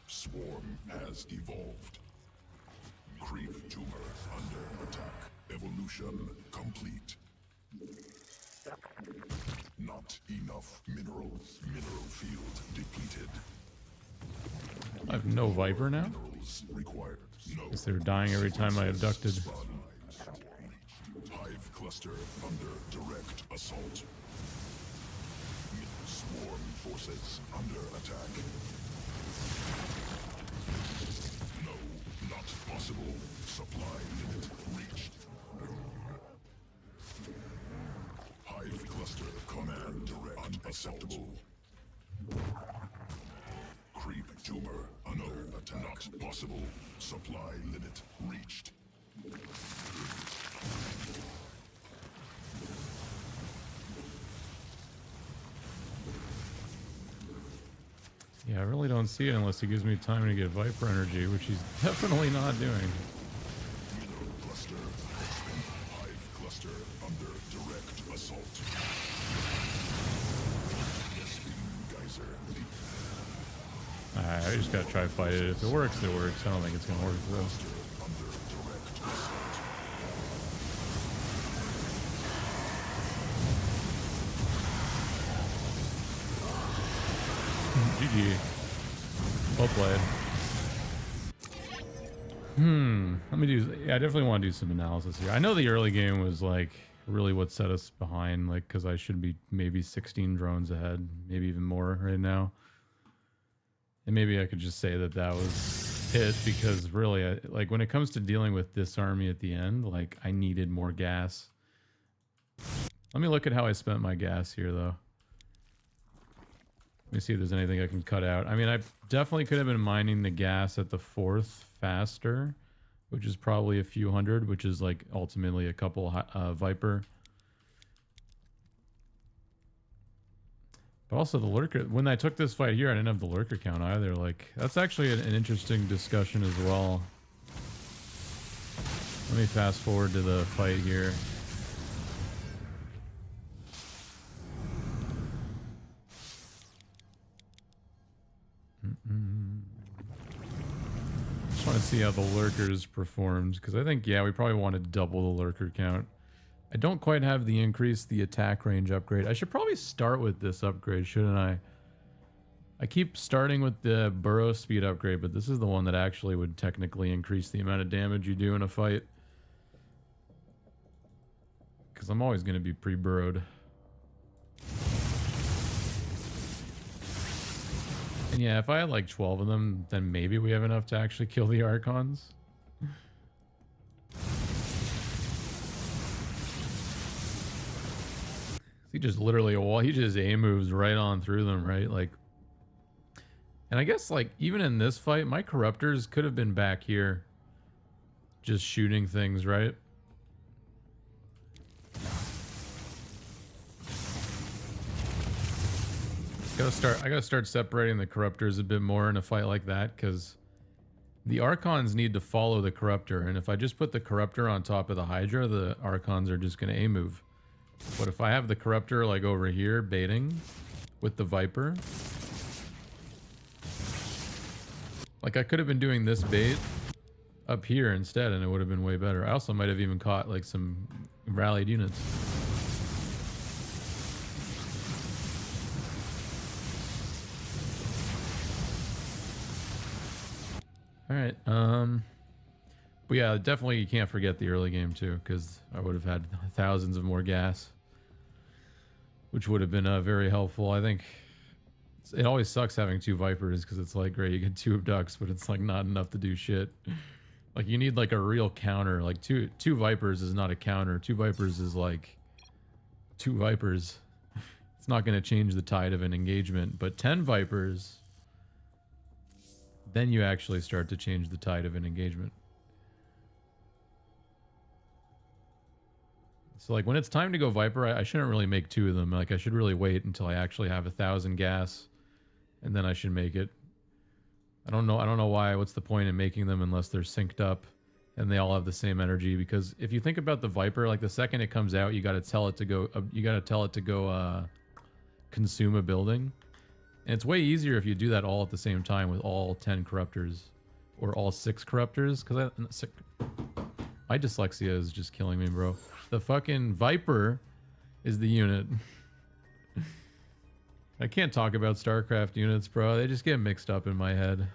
Swarm has evolved. Creep tumor under attack. Evolution complete. Not enough minerals. Mineral field depleted. I have no Viper now? Minerals required. No. Guess they're dying every time I abducted. Hive cluster under direct assault. Swarm forces under attack. No, not possible. Supply limit reached. Hive cluster command direct unacceptable. Creep tumor under attack. Not possible. Supply limit reached. Yeah, I really don't see it unless he gives me time to get Viper energy, which he's definitely not doing. Mineral cluster. Hive cluster under direct assault. Geyser. I just gotta try to fight it. If it works, it works. I don't think it's gonna work though. Under direct assault. GG. Well played. Let me do. Yeah, I definitely want to do some analysis here. I know the early game was like really what set us behind, like because I should be maybe 16 drones ahead, maybe even more right now. And maybe I could just say that that was it because really, like when it comes to dealing with this army at the end, like I needed more gas. Let me look at how I spent my gas here, though. Let me see if there's anything I can cut out. I mean, I definitely could have been mining the gas at the 4th faster, which is probably a few hundred, which is like ultimately a couple Viper. But also the lurker, when I took this fight here, I didn't have the lurker count either. Like, that's actually an interesting discussion as well. Let me fast forward to the fight here. Just want to see how the lurkers performed, because I think, yeah, we probably want to double the lurker count. I don't quite have the increase the attack range upgrade. I should probably start with this upgrade, shouldn't I? I keep starting with the burrow speed upgrade, but this is the one that actually would technically increase the amount of damage you do in a fight. Because I'm always going to be pre-burrowed. And yeah, if I had like 12 of them, then maybe we have enough to actually kill the Archons. He just literally a wall. He just A moves right on through them, right? Like, and I guess like even in this fight, my corruptors could have been back here, just shooting things, right? I gotta start separating the corruptors a bit more in a fight like that, because the Archons need to follow the corruptor, and if I just put the corruptor on top of the Hydra, the Archons are just gonna A move. But if I have the corruptor like over here baiting with the Viper, like I could have been doing this bait up here instead and it would have been way better. I also might have even caught like some rallied units. All right. But yeah, definitely you can't forget the early game too, because I would have had thousands of more gas, which would have been very helpful. I think it always sucks having 2 Vipers because it's like, great, you get 2 abducts, but it's like not enough to do shit. Like you need like a real counter. Like two Vipers is not a counter. 2 Vipers is like 2 Vipers. It's not going to change the tide of an engagement, but 10 Vipers, then you actually start to change the tide of an engagement. So like when it's time to go Viper, I shouldn't really make 2 of them. Like I should really wait until I actually have 1,000 gas, and then I should make it. I don't know why. What's the point in making them unless they're synced up and they all have the same energy? Because if you think about the Viper, like the second it comes out, you got to tell it to go. Consume a building, and it's way easier if you do that all at the same time with all 10 corruptors, or all 6 corruptors. Because my dyslexia is just killing me, bro. The fucking Viper is the unit. I can't talk about StarCraft units, bro. They just get mixed up in my head.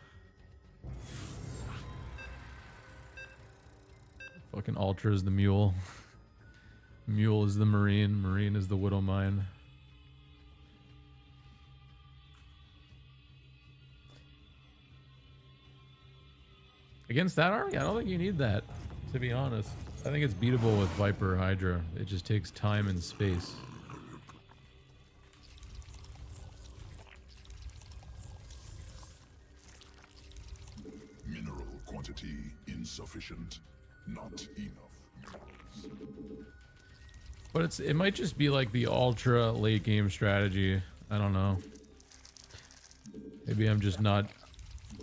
Fucking Ultra is the Mule. Mule is the Marine. Marine is the Widow Mine. Against that army, I don't think you need that, to be honest. I think it's beatable with Viper Hydra. It just takes time and space. Mineral quantity insufficient. Not enough minerals. But it might just be like the ultra late game strategy. I don't know. Maybe I'm just not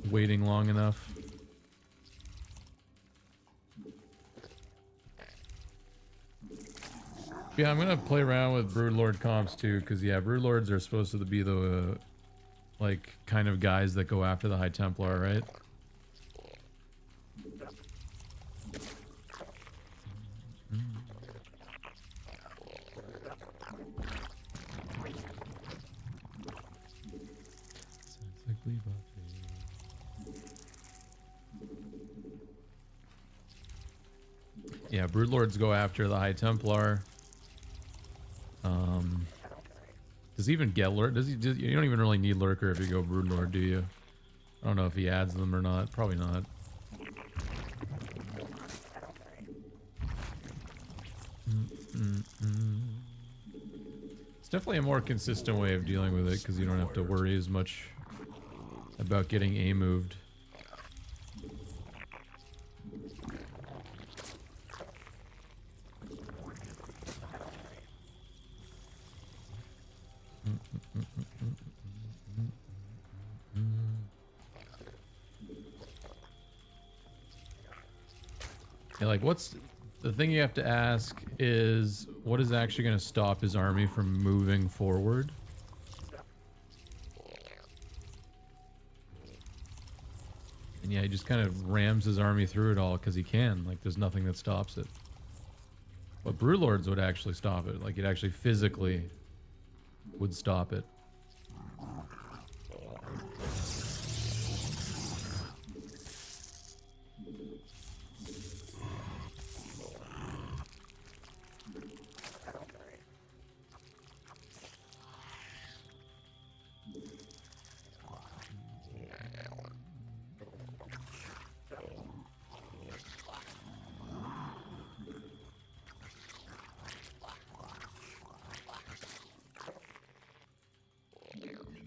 waiting long enough. Yeah, I'm gonna play around with Broodlord comps too, because yeah, Broodlords are supposed to be the like kind of guys that go after the High Templar, right? Yeah, Broodlords go after the High Templar. Does he even get lurk? You don't even really need lurker if you go Broodlord, do you? I don't know if he adds them or not. Probably not. It's definitely a more consistent way of dealing with it because you don't have to worry as much about getting A moved. Yeah, like what's the thing you have to ask is what is actually going to stop his army from moving forward? And yeah, he just kind of rams his army through it all because he can. Like there's nothing that stops it. But Broodlords would actually stop it. Like it actually physically would stop it.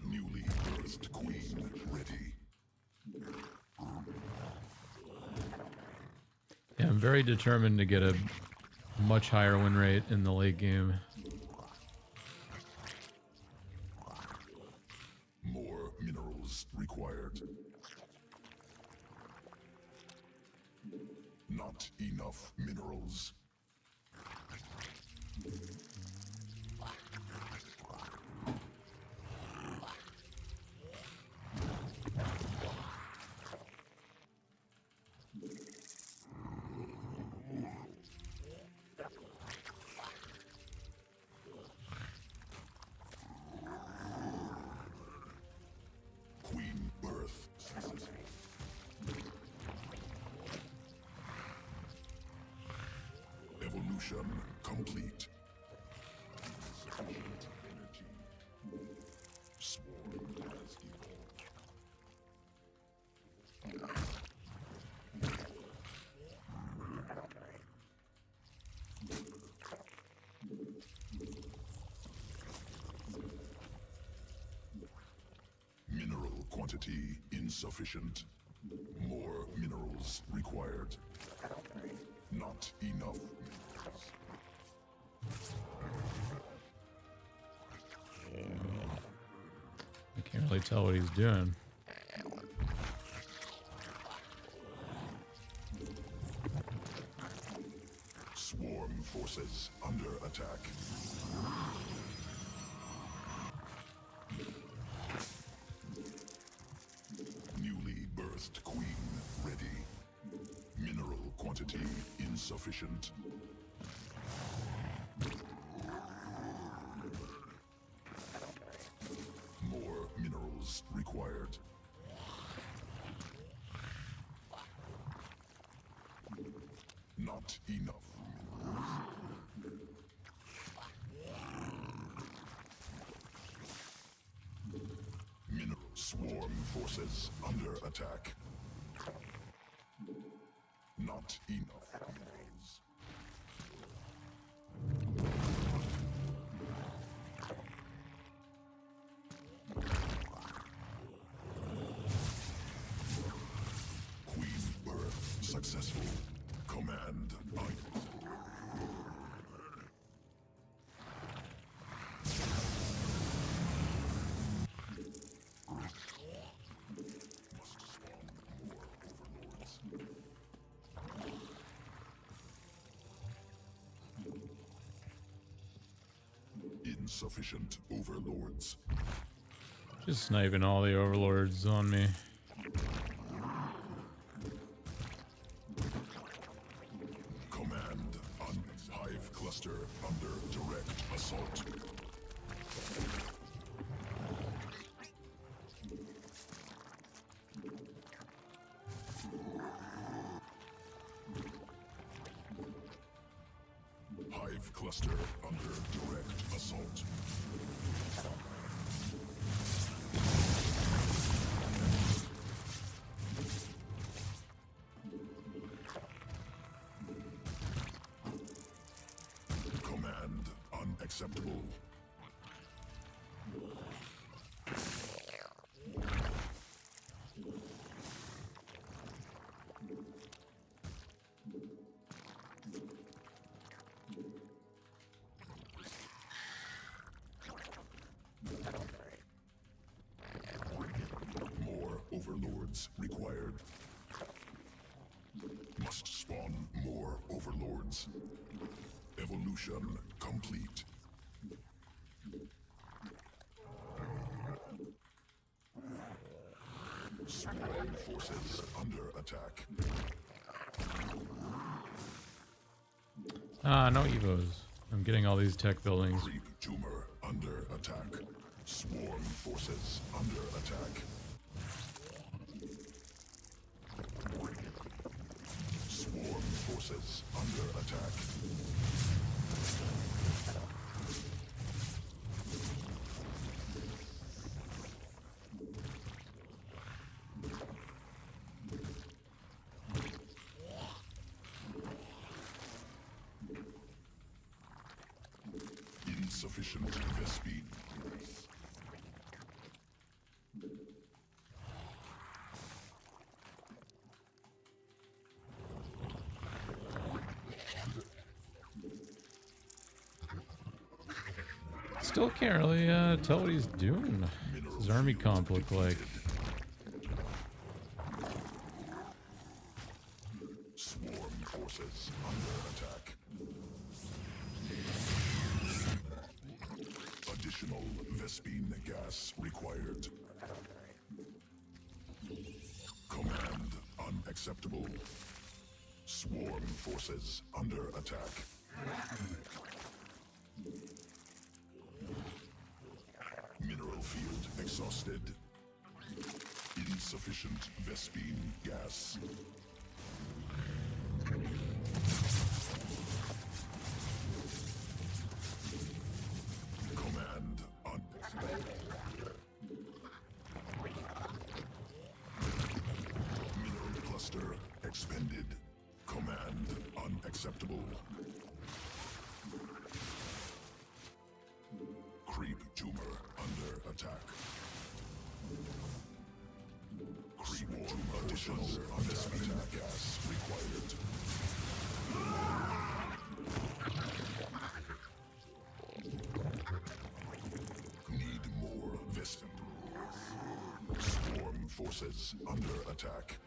Newly birthed queen ready. Yeah, I'm very determined to get a much higher win rate in the late game. More minerals required. Not enough minerals. Queen birth successful. Evolution complete. Sufficient energy. Swarm has evolved. Mineral quantity insufficient. More minerals required. Not enough minerals. really tell what he's doing. Swarm forces under attack. Newly birthed queen ready. Mineral quantity insufficient. More minerals required. Not enough. Mineral swarm forces under attack. Not enough minerals. Queen birth successful. Command item. Must spawn more overlords. Insufficient overlords. Just sniping all the overlords on me. Command on hive cluster under direct assault. Hive cluster under direct assault. Command unacceptable. More overlords required. Must spawn more overlords. Evolution complete. Swarm forces under attack. Ah, no evos. I'm getting all these tech buildings. Creep tumor under attack. Swarm forces under attack. Swarm forces under attack. Insufficient Vespine. Still can't really tell what he's doing. What's his army comp look like? Swarm forces under attack. Additional Vespine gas required. Command unacceptable. Swarm forces under attack. Mineral field exhausted. Insufficient Vespine gas. Command unacceptable. Mineral cluster expended. Command unacceptable. Creep tumor under attack. Creep tumor additional attack gas required. Need more Vestin. forces under attack.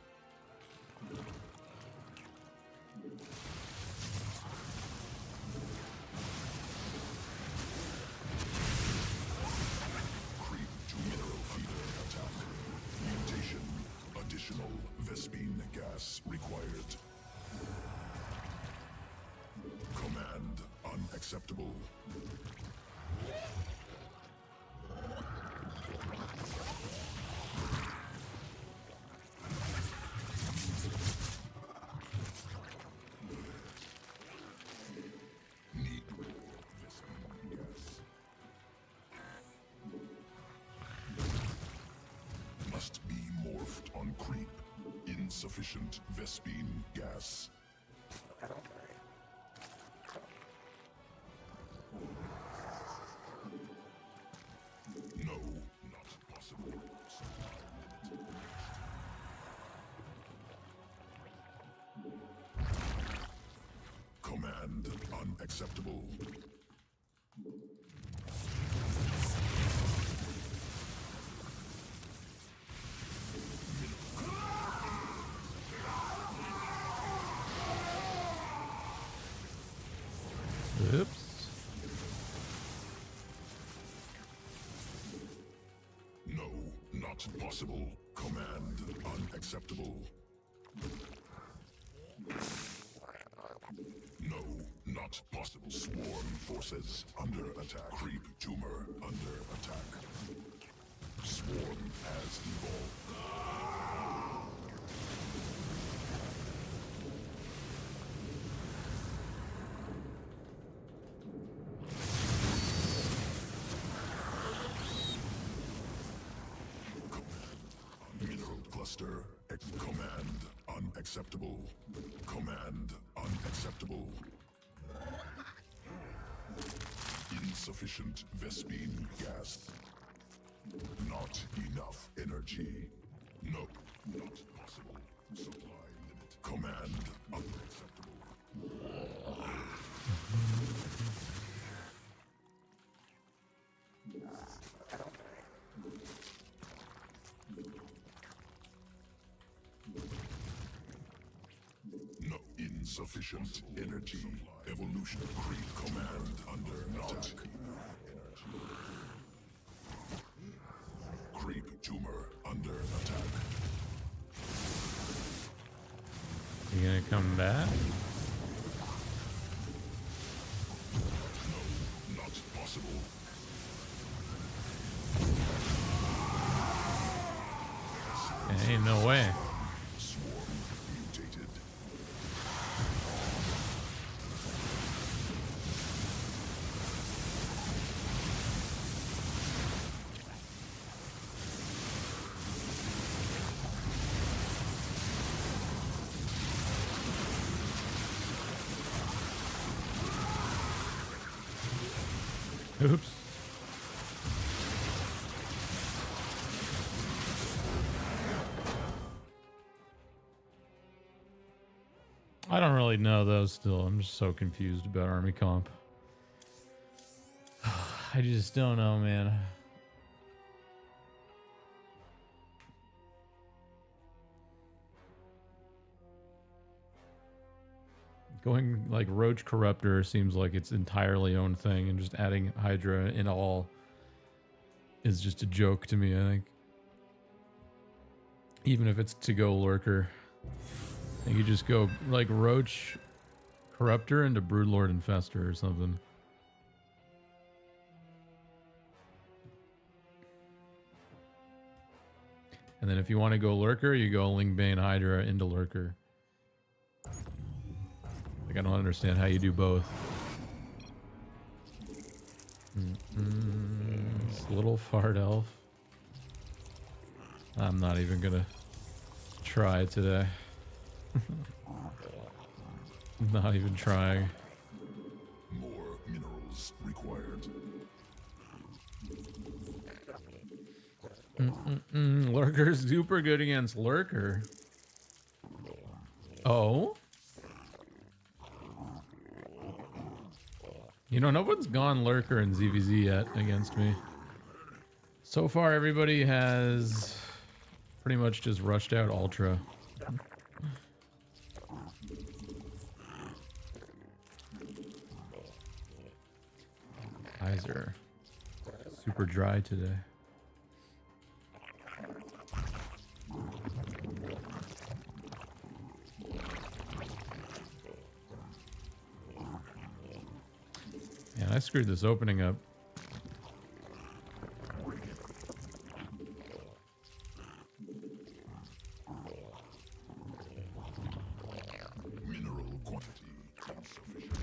Creep to mineral feeder attack. Mutation. Additional Vespine gas required. Command unacceptable. Need Vespine gas. Must be morphed on creep. Insufficient Vespine gas. No, not possible. Supply limited. Command unacceptable. Oops. No, not possible. Command unacceptable. No, not possible. Swarm forces under attack. Creep tumor under attack. Swarm has evolved. Mineral cluster. Command unacceptable. Command unacceptable. Insufficient Vespine gas. Not enough energy. No, not possible. Supply limit. Command unacceptable. No, insufficient energy. Evolution. Creep command under attack. Creep tumor under attack. You gonna come back? No, not possible. Ain't no way. Swarm mutated. Oops. I don't really know though still. I'm just so confused about army comp. I just don't know, man. Going like Roach Corruptor seems like its entirely own thing, and just adding Hydra in all is just a joke to me, I think. Even if it's to go Lurker. I think you just go like Roach Corruptor into Broodlord Infestor or something. And then if you want to go Lurker, you go Lingbane Hydra into Lurker. Like, I don't understand how you do both. This little fart elf. I'm not even gonna try today. Not even trying. More minerals required. Lurker's super good against Lurker. Oh? You know, no one's gone Lurker in ZVZ yet against me. So far, everybody has Pretty much just rushed out Ultra. Eyes are super dry today. Man, I screwed this opening up. Mineral quantity insufficient.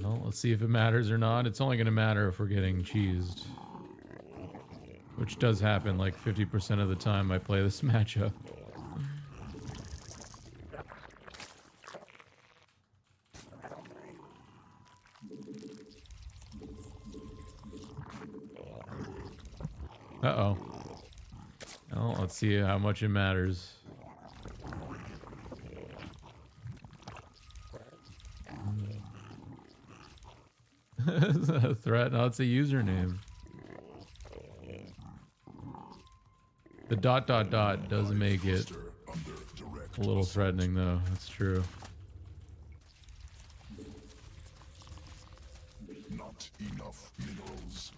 Well, let's see if it matters or not. It's only going to matter if we're getting cheesed. Which does happen like 50% of the time I play this matchup. Uh-oh. Well, let's see how much it matters. Is that a threat? No, it's a username. The ... does make it a little threatening, though. That's true. Not enough minerals.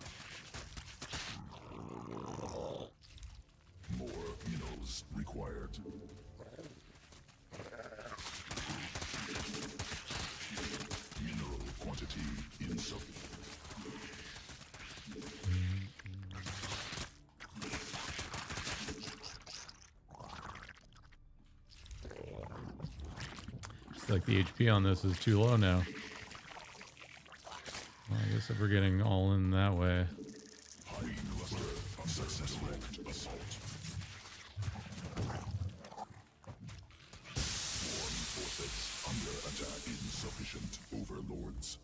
More minerals required. Mineral quantity insufficient. It's like the HP on this is too low now. Well, I guess if we're getting all in that way. High cluster of successful assault. Sworn forces under attack. Insufficient overlords.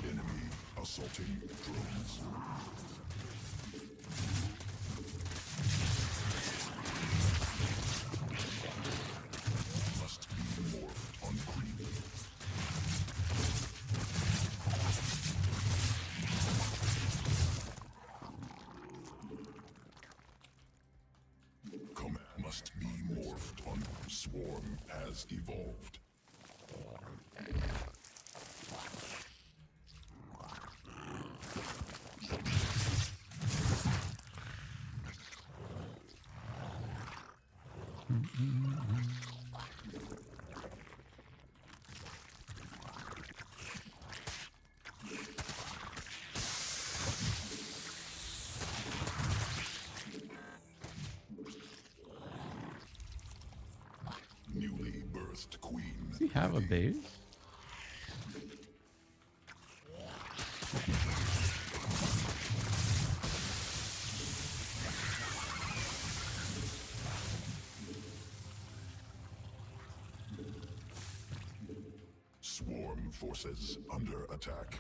Enemy assaulting drones. Must be morphed on creep. Command must be morphed on swarm has evolved. Newly birthed queen. Does he have a base? Swarm forces under attack.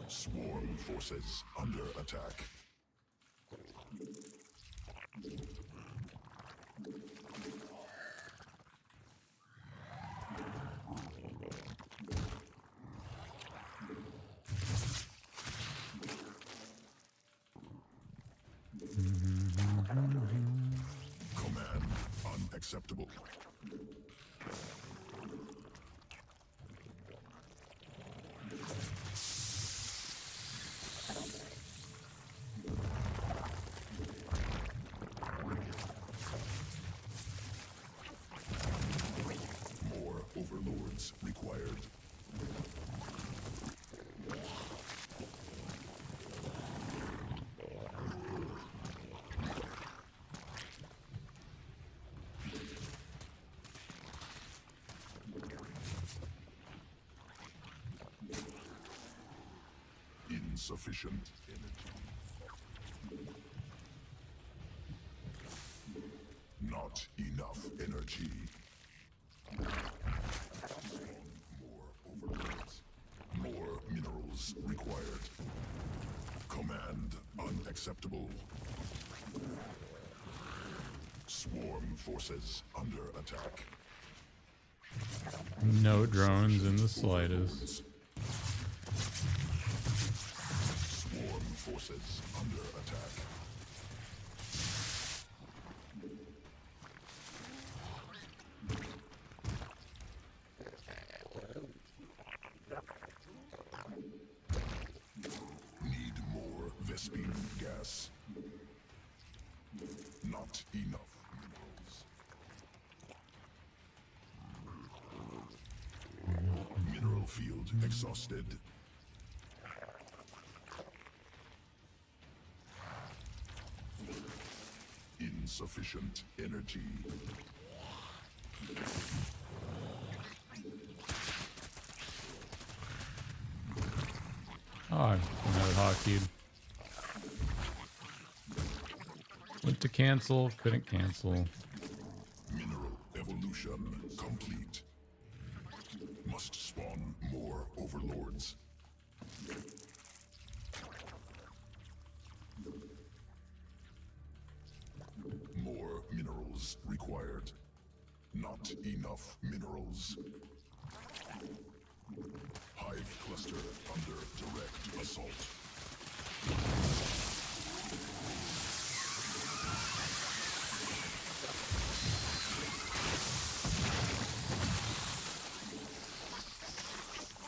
Swarm forces under attack. Command unacceptable. More overlords required. Insufficient energy. Not enough energy. More overlords. Unacceptable. Swarm forces under attack. No drones in the slightest. Swarm forces under attack. Need more Vespine gas. Not enough minerals. Mineral field exhausted. Insufficient energy. Oh, I had it hotkeyed. Went to cancel, couldn't cancel. Mineral evolution complete. Must spawn more overlords. More minerals required. Not enough minerals. Hive cluster under direct assault.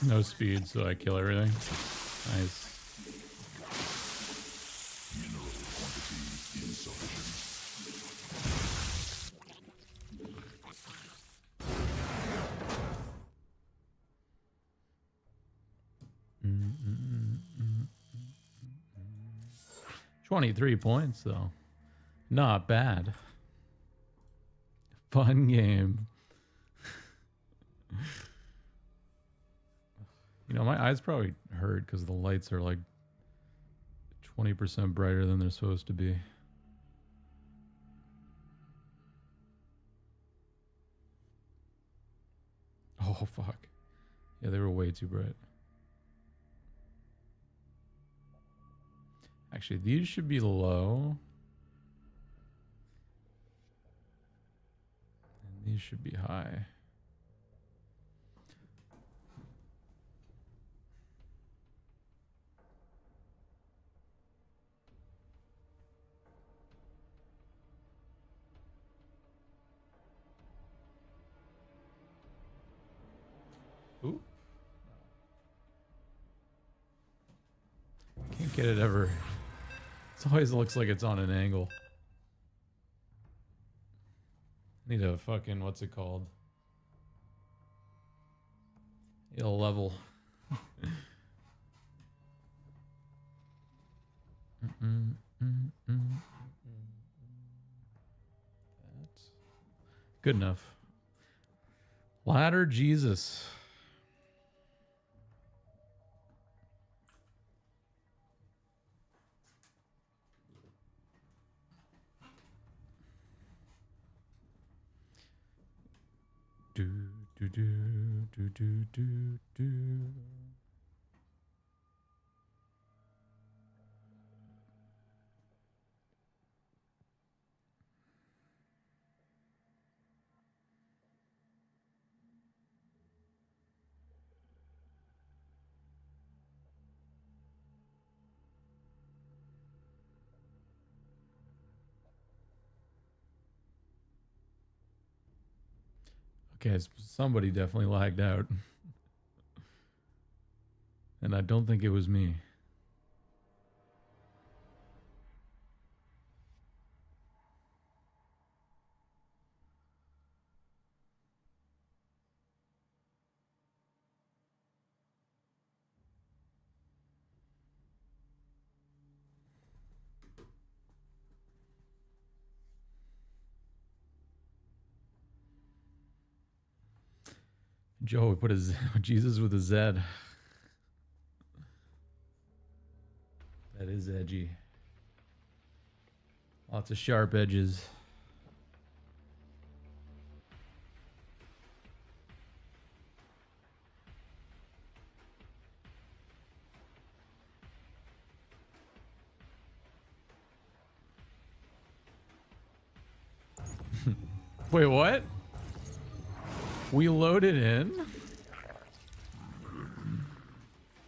No speed, so I kill everything. Nice. Mineral quantity insufficient. Mm. 23 points, though. Not bad. Fun game. You know, my eyes probably hurt because the lights are like 20% brighter than they're supposed to be. Oh, fuck. Yeah, they were way too bright. Actually, these should be low. And these should be high. Ooh. Can't get it ever. It always looks like it's on an angle. Need a fucking, what's it called? Need a level. That's good enough. Ladder Jesus. Do do do do do do do. Okay, somebody definitely lagged out. And I don't think it was me. Joe, we put a Z, Jesus with a Z. That is edgy. Lots of sharp edges. Wait, what? We loaded in?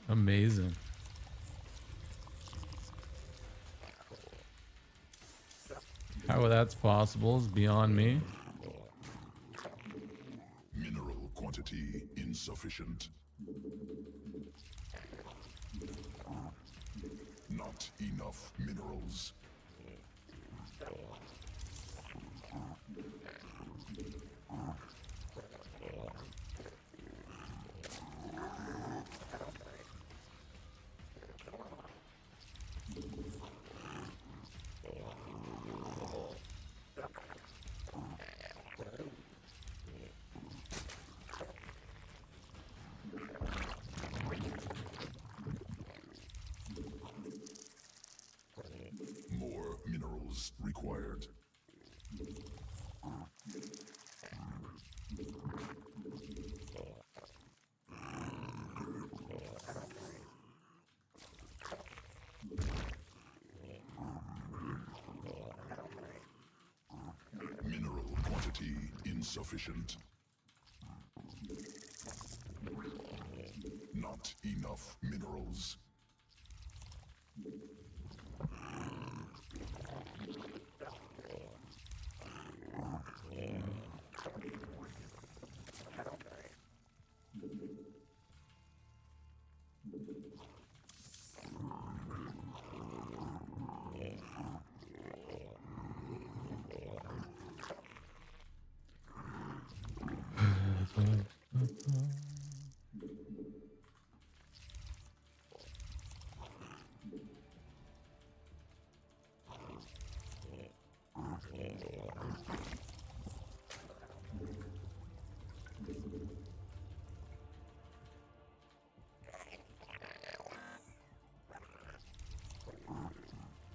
Amazing. How that's possible is beyond me. Mineral quantity insufficient. Not enough minerals. More minerals required. Mineral quantity insufficient. Not enough minerals.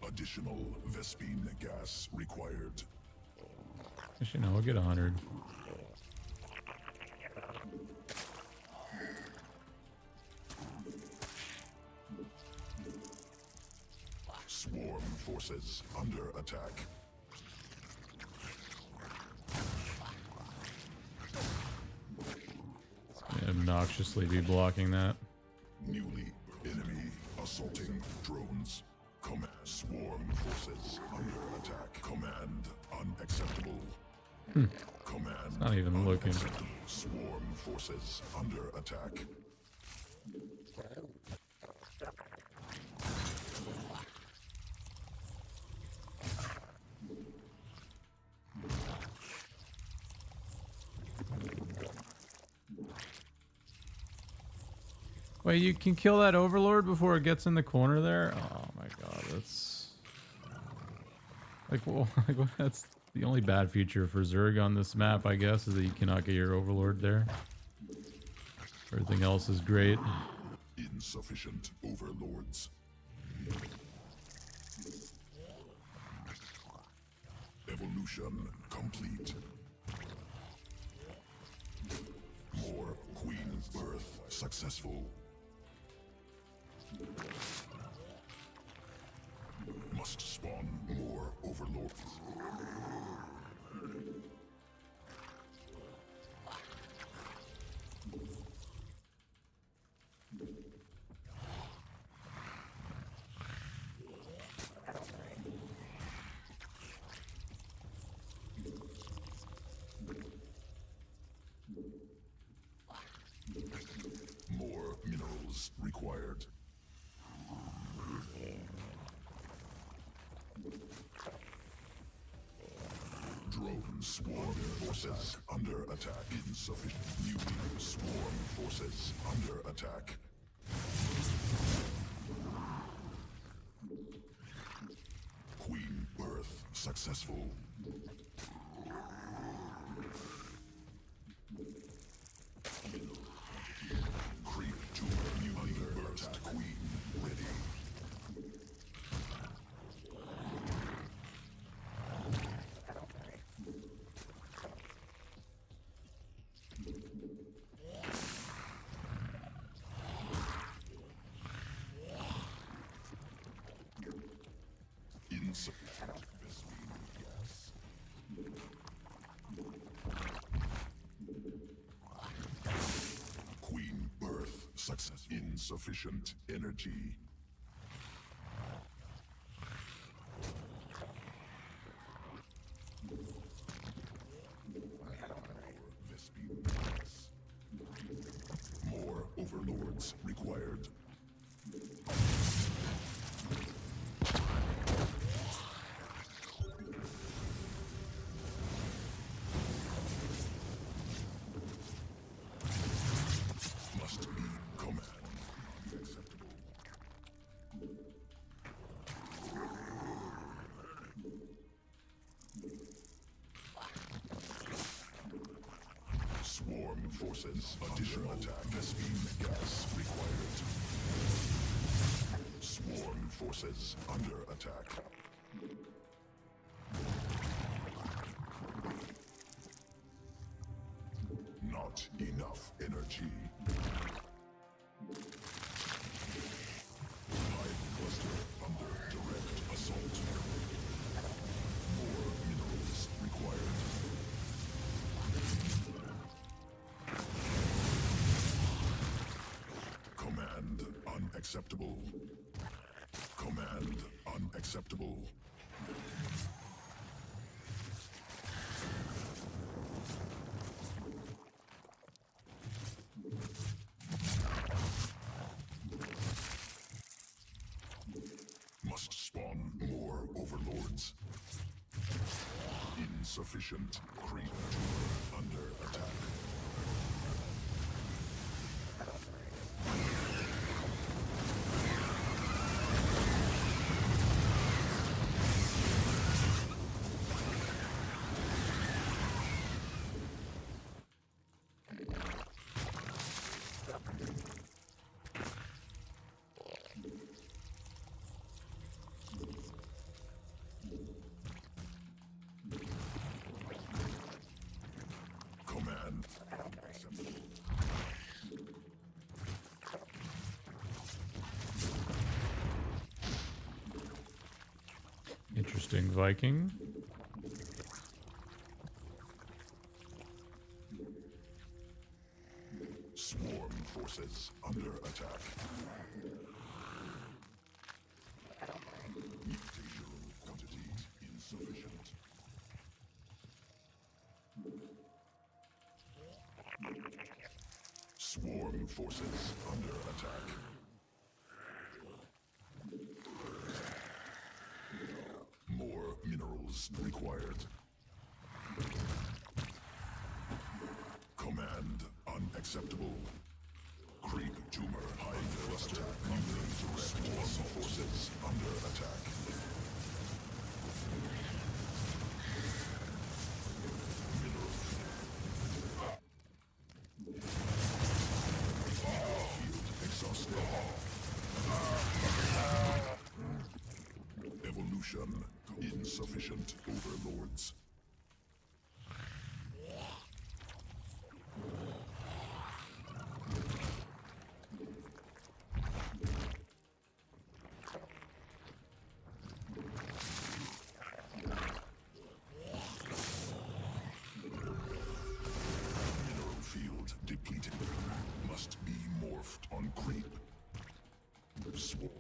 Additional Vespine gas required. Actually, no, we'll get 100. Swarm forces under attack. Obnoxiously be blocking that. Newly enemy assaulting drones. Command swarm forces under attack. Command unacceptable. Command Not even looking. unacceptable. Swarm forces under attack. Wait, you can kill that overlord before it gets in the corner there? Oh my god, that's... Like, well, that's the only bad feature for Zerg on this map, I guess, is that you cannot get your overlord there. Everything else is great. Insufficient overlords. Evolution complete. More queen birth successful. Must spawn more overlords. More minerals required. Drone swarm forces under attack. Insufficient. Newly swarm forces under attack. Queen birth successful. Creep to new birthed queen ready. Insufficient Vespine gas. Insufficient energy. Vespene mass. More overlords required. Must be command. Unacceptable. Swarm forces. Additional attack. Vespene gas required. Swarm forces under attack. Not enough energy. Hive cluster under direct assault. More minerals required. Command unacceptable. Command unacceptable. Must spawn more overlords. Insufficient creep tumor under attack. Command acceptable. Interesting, Viking. Swarm forces under attack. Mutational quantities insufficient. Swarm forces under attack. More minerals required. Command unacceptable. Creep tumor hive cluster under direct assault. Forces under attack. Mineral field exhausted. Evolution insufficient overlords. Mineral field depleted. Must be morphed on creep. Swarm.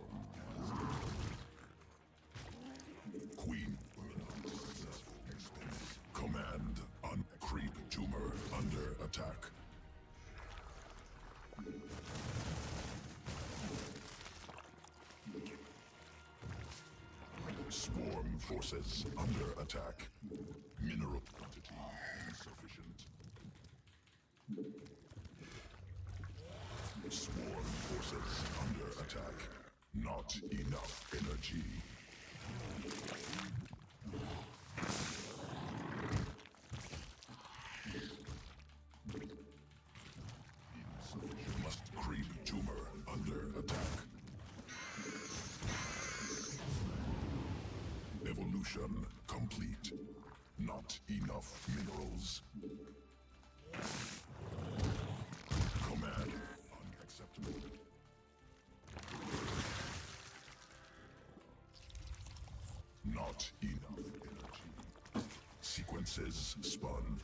Queen. Command on creep tumor under attack. Swarm forces under attack. Mineral quantity insufficient. Swarm forces under attack. Not enough energy. Insufficient. Must creep tumor under attack. Evolution complete. Not enough minerals. Command unacceptable. Not enough energy. Sequences spun.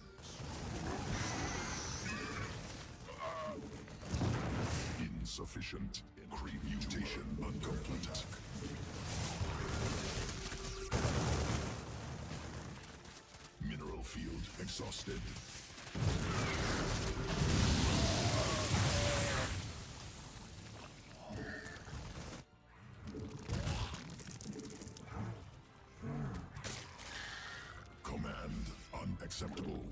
insufficient. Creep mutation incomplete. Mineral field exhausted. Command unacceptable.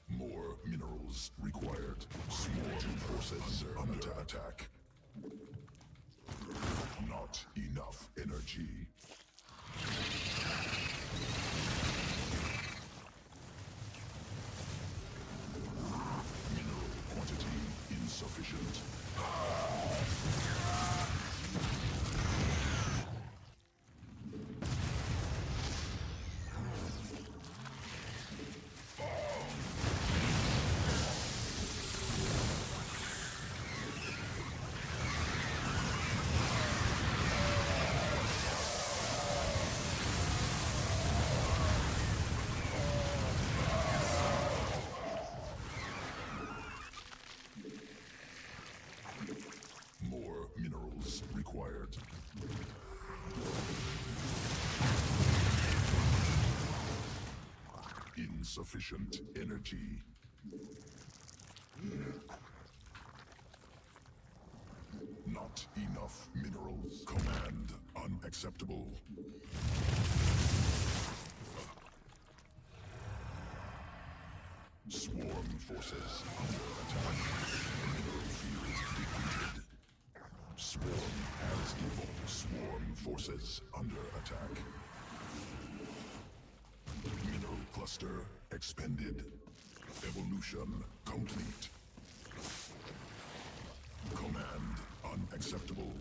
More minerals required. Sworn forces under attack. Not enough energy. Mineral quantity insufficient. More minerals required. Insufficient energy. Not enough minerals. Command unacceptable. Swarm forces under attack. Mineral field depleted. Swarm has evil. Swarm forces under attack. Mineral cluster expended. Evolution complete. Command unacceptable.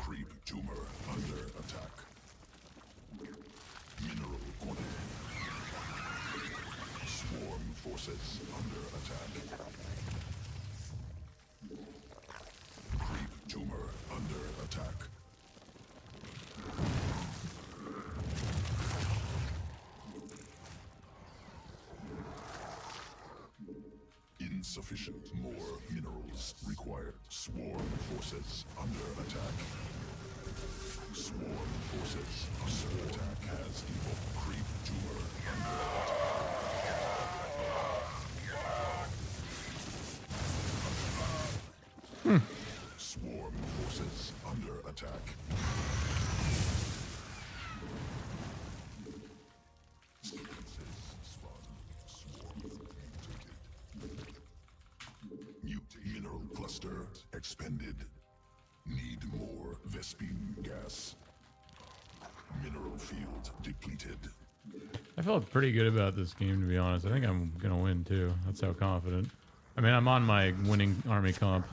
Creep tumor under attack. Mineral quantity. Swarm forces under attack. Creep tumor under attack. Insufficient. More minerals required. Swarm forces under attack. Swarm forces under attack. Has evil. Creep tumor under attack. Swarm forces under attack. Mineral cluster expended. Need more Vespine gas. Mineral field depleted. I felt pretty good about this game, to be honest. I think I'm gonna win too. That's how confident. I mean, I'm on my winning army comp.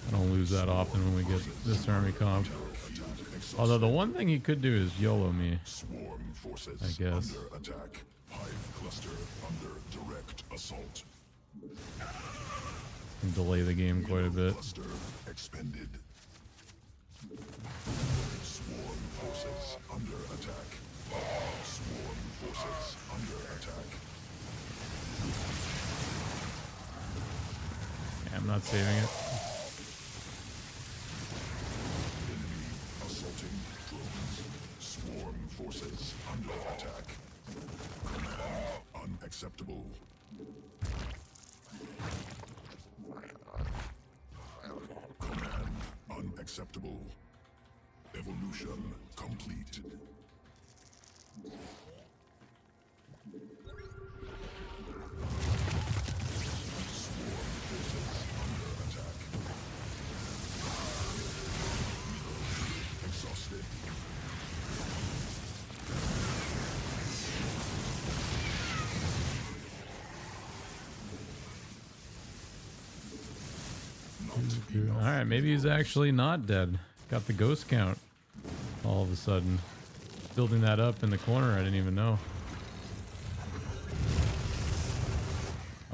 I don't lose that often when we get this army comp. Although the one thing he could do is YOLO me. Swarm forces I guess. under attack. Hive cluster under direct assault. Can delay the game quite a bit. Cluster expended. Swarm forces under attack. Swarm forces under attack. Yeah, I'm not saving it. Enemy assaulting drones. Swarm forces under attack. Command unacceptable. Command unacceptable. Evolution complete. Swarm forces under attack. Exhausted. Alright, maybe he's actually not dead. Got the ghost count all of a sudden. Building that up in the corner, I didn't even know.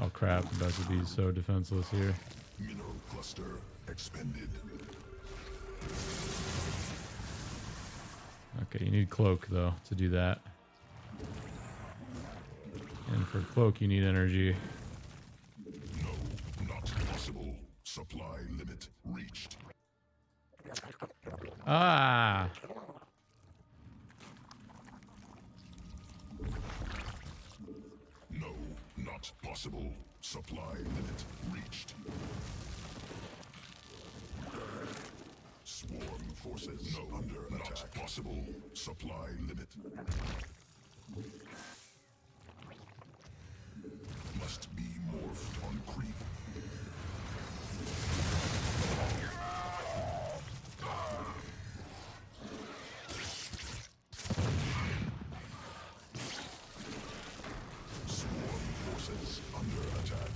Oh crap, I'm about to be so defenseless here. Mineral cluster expended. Okay, you need cloak though to do that. And for cloak, you need energy. No, not possible. Supply limit reached. Ah! No, not possible. Supply limit reached. Swarm forces under attack. Not possible. Supply limit. Must be morphed on creep. Swarm forces under attack.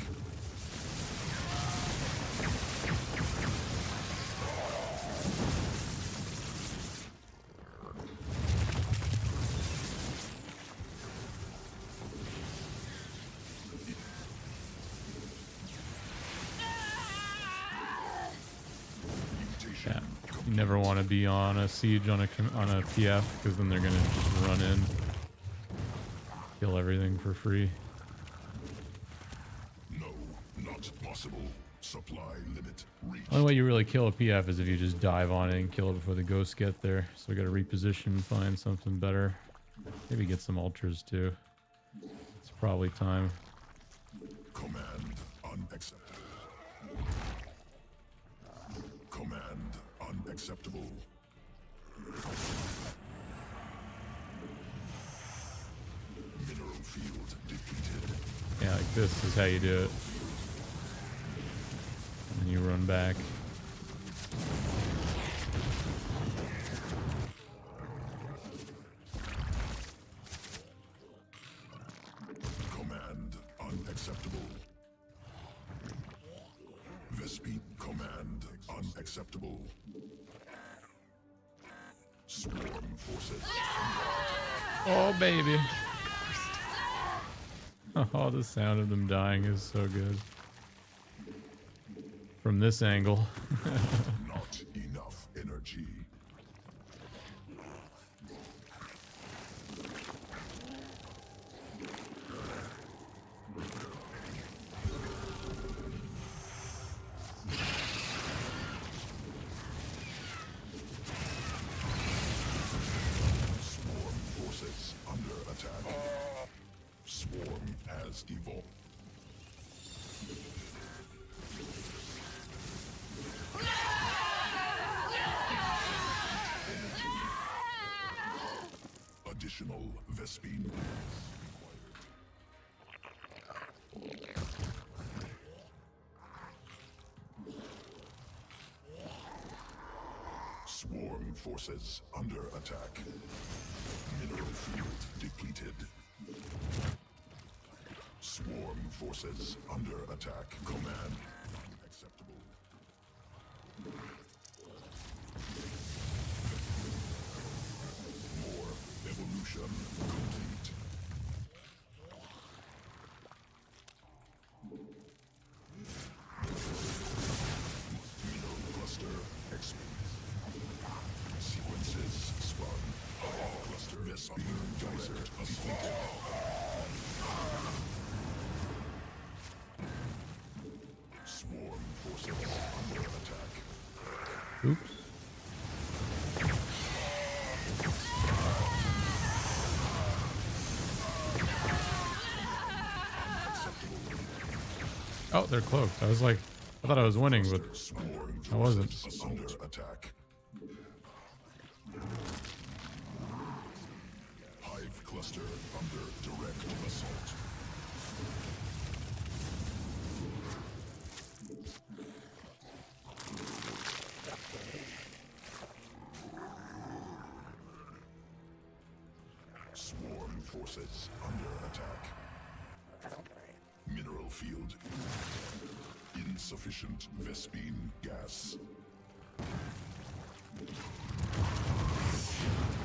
Yeah. You never want to be on a siege on a PF because then they're gonna just run in, kill everything for free. No, not possible. Supply limit reached. Only way you really kill a PF is if you just dive on it and kill it before the ghosts get there. So we gotta reposition, find something better. Maybe get some ultras too. It's probably time. Command unacceptable. Command unacceptable. Mineral field depleted. Yeah, like this is how you do it. And then you run back. Command unacceptable. Vespine command unacceptable. Swarm forces. Oh, baby. Oh, the sound of them dying is so good. From this angle. Not enough energy. Swarm forces under attack. Swarm has evolved. Additional Vespine required. Swarm forces under attack. Mineral field depleted. Swarm forces under attack. Command acceptable. More evolution complete. Mineral cluster exposed. Sequences spun. Cluster Vespine direct assault. Swarm forces under attack. Oops. Oh, they're cloaked. I was like, I thought I was winning, but Swarm I wasn't. forces under attack. Hive cluster under direct assault. Swarm forces under attack. Mineral field. Insufficient Vespine gas.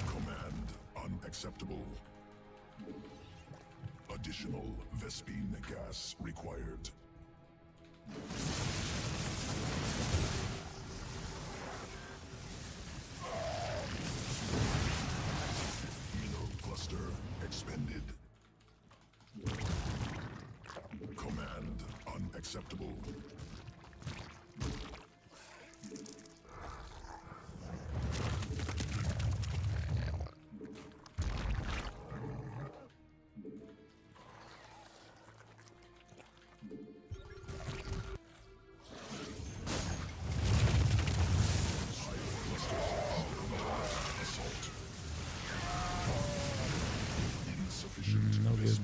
Command unacceptable. Additional Vespine gas required.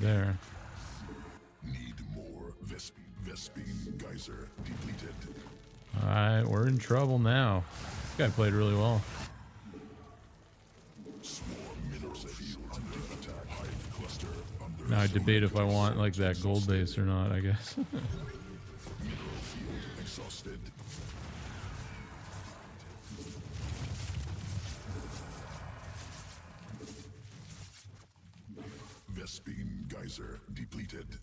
there. Need more Vespine geyser depleted. Alright, we're in trouble now. This guy played really well. Swarm mineral field under attack. Hive cluster under Now I debate if I want like that gold base or not, I guess. mineral field exhausted. Vespine geyser depleted.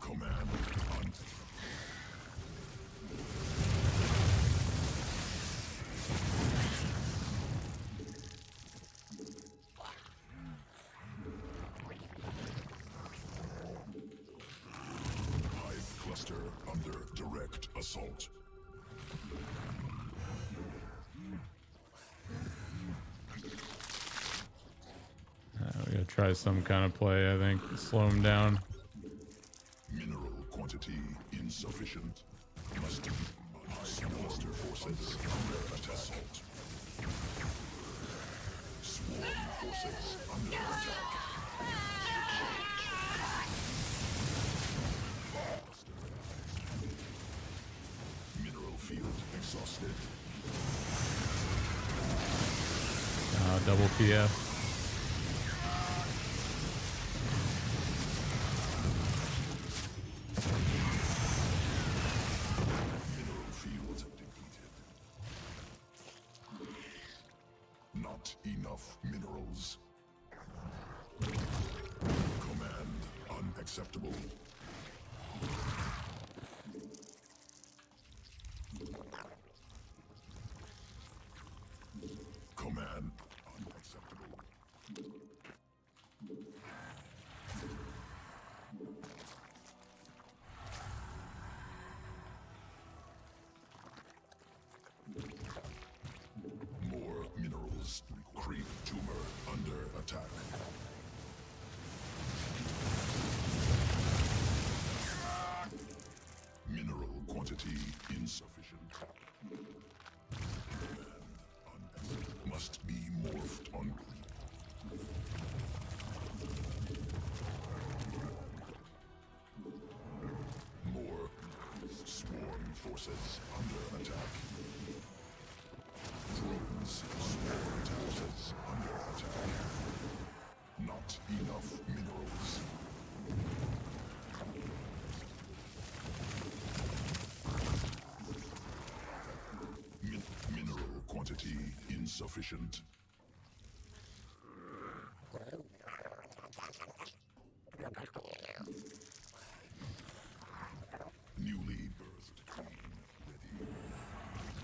Command on. Hive cluster under direct assault. We gotta try some kind of play, I think. Slow him down. Mineral quantity insufficient. Must be hive cluster forces under assault. Swarm forces under attack. Mineral field exhausted. Double PF. Mineral field depleted. Not enough minerals. Command unacceptable. Command unacceptable. More minerals. Creep tumor under attack. Mineral quantity insufficient. Must be morphed on. More swarm forces under attack. Drones, swarm forces under attack. Not enough minerals. Mineral quantity insufficient. Newly birthed queen ready.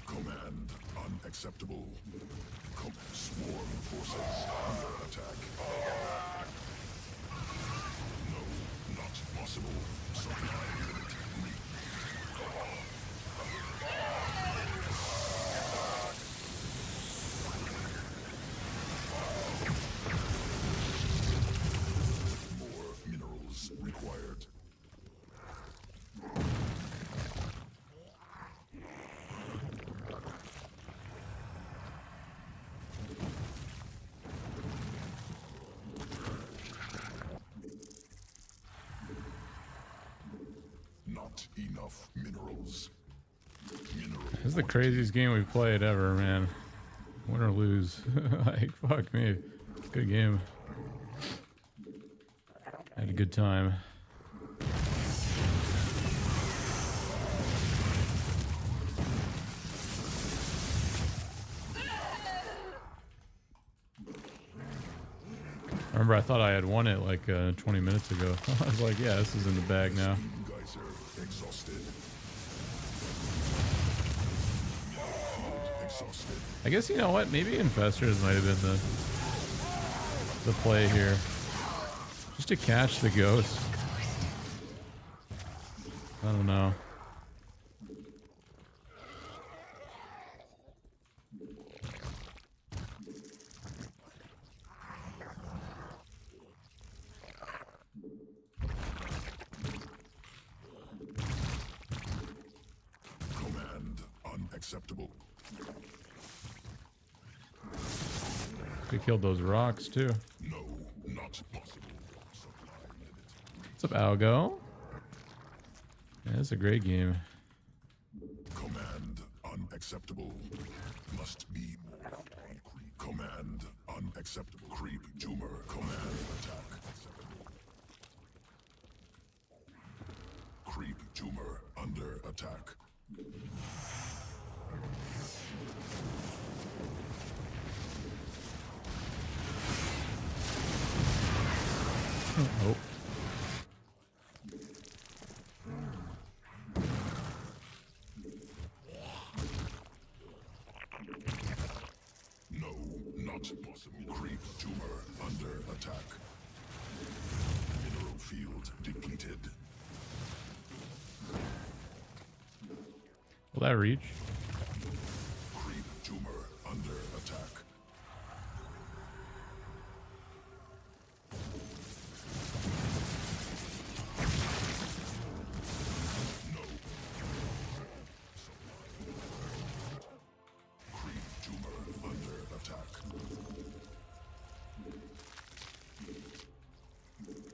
Command unacceptable. Swarm forces under attack. No, not possible. Supply unit more minerals required. Not enough minerals. This is the craziest game we've played ever, man. Win or lose. Like, fuck me. Good game. Had a good time. Remember, I thought I had won it like 20 minutes ago. I was like, yeah, this is in the bag now. Geyser exhausted. Exhausted. I guess, you know what? Maybe Infestors might have been the play here. Just to catch the ghost. I don't know. Command unacceptable. We killed those rocks too. No, not possible. Supply limit. What's up, Algo? Yeah, it's a great game. Command unacceptable. Must be more on creep. Command unacceptable. Creep tumor. Command attack acceptable. Creep tumor under attack. Oh. No, not possible. Creep tumor under attack. Mineral field depleted. Will that reach? Creep tumor under attack. No. Creep tumor under attack.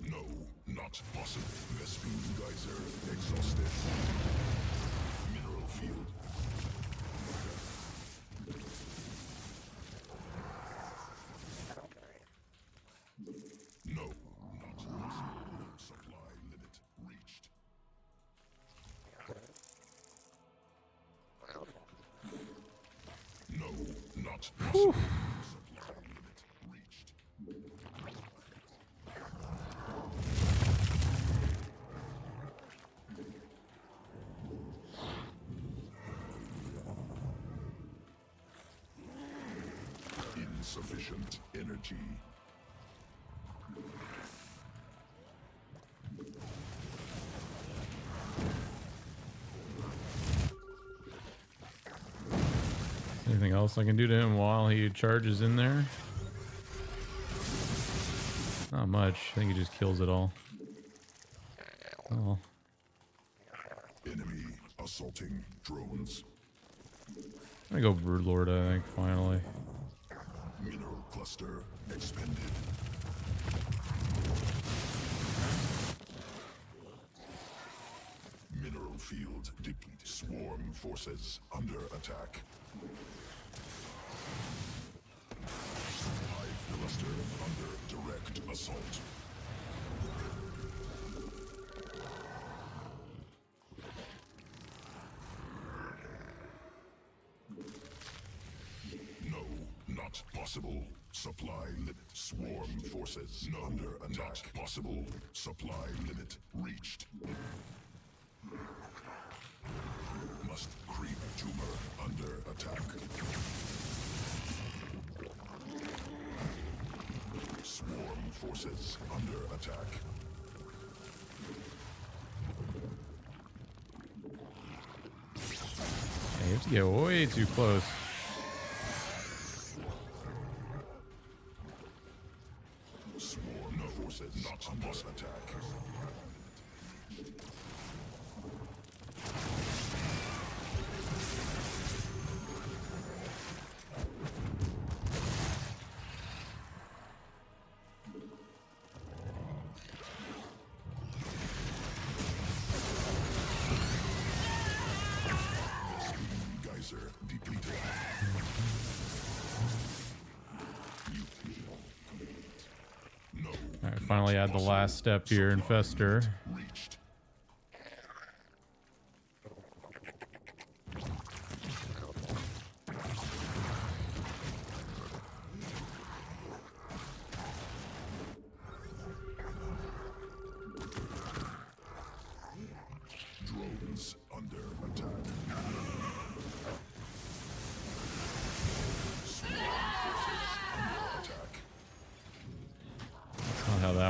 No, not possible. Vespine geyser exhausted. Mineral field. No, not possible. Supply limit reached. No, not possible. Supply limit reached. Insufficient energy. Anything else I can do to him while he charges in there? Not much. I think he just kills it all. Oh. Enemy assaulting drones. I'm gonna go Broodlord, I think, finally. Mineral cluster expended. Mineral field depleted. Swarm forces under attack. Hive cluster under direct assault. No, not possible. Supply limit. Swarm forces under attack. Not possible. Supply limit reached. Must creep tumor under attack. Swarm forces under attack. Yeah, you have to get way too close. Swarm forces not under attack. Geyser depleted. No. Alright, finally add the last step here, Infestor. Reached.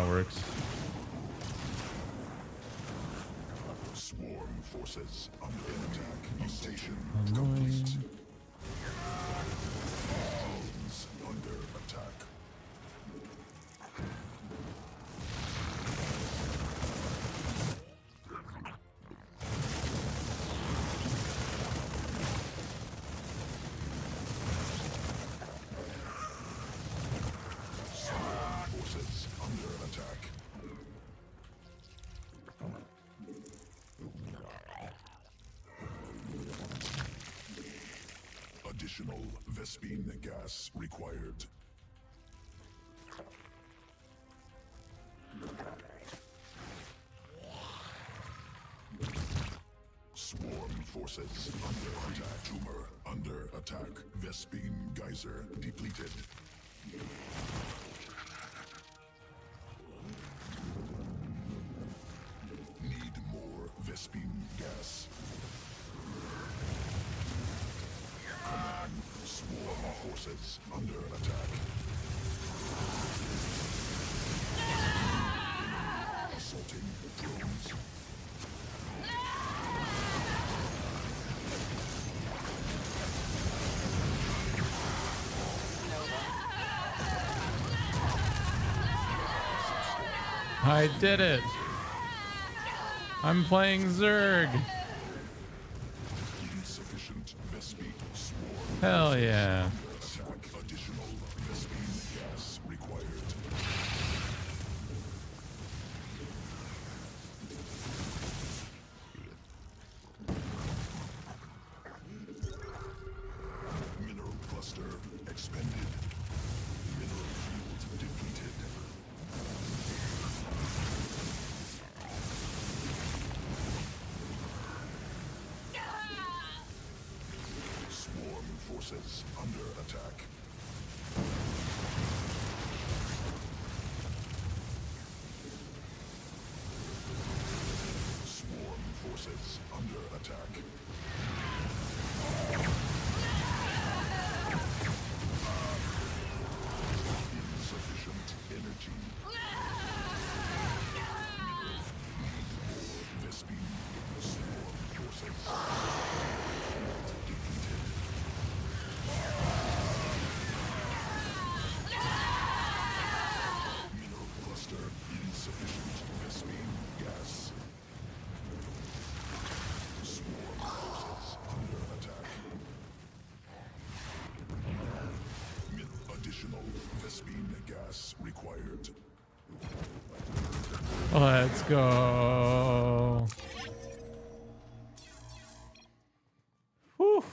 that works. Swarm forces under attack. Mutation Annoying. complete. Drones under attack. Swarm forces under attack. Additional Vespine gas required. Swarm forces under attack. Tumor under attack. Vespine geyser depleted. Need more Vespine gas. Swarm forces under attack. Assaulting drones. I did it. I'm playing Zerg. Insufficient Vespine swarm Hell yeah. attack. Additional Vespine gas required. Mineral cluster expended. Mineral field depleted. Swarm forces under attack. Swarm forces under attack. Insufficient energy. Vespine swarm forces. Depleted. Mineral cluster insufficient. Vespine gas. Swarm forces under attack. Additional Vespine gas required. Let's go. Whew.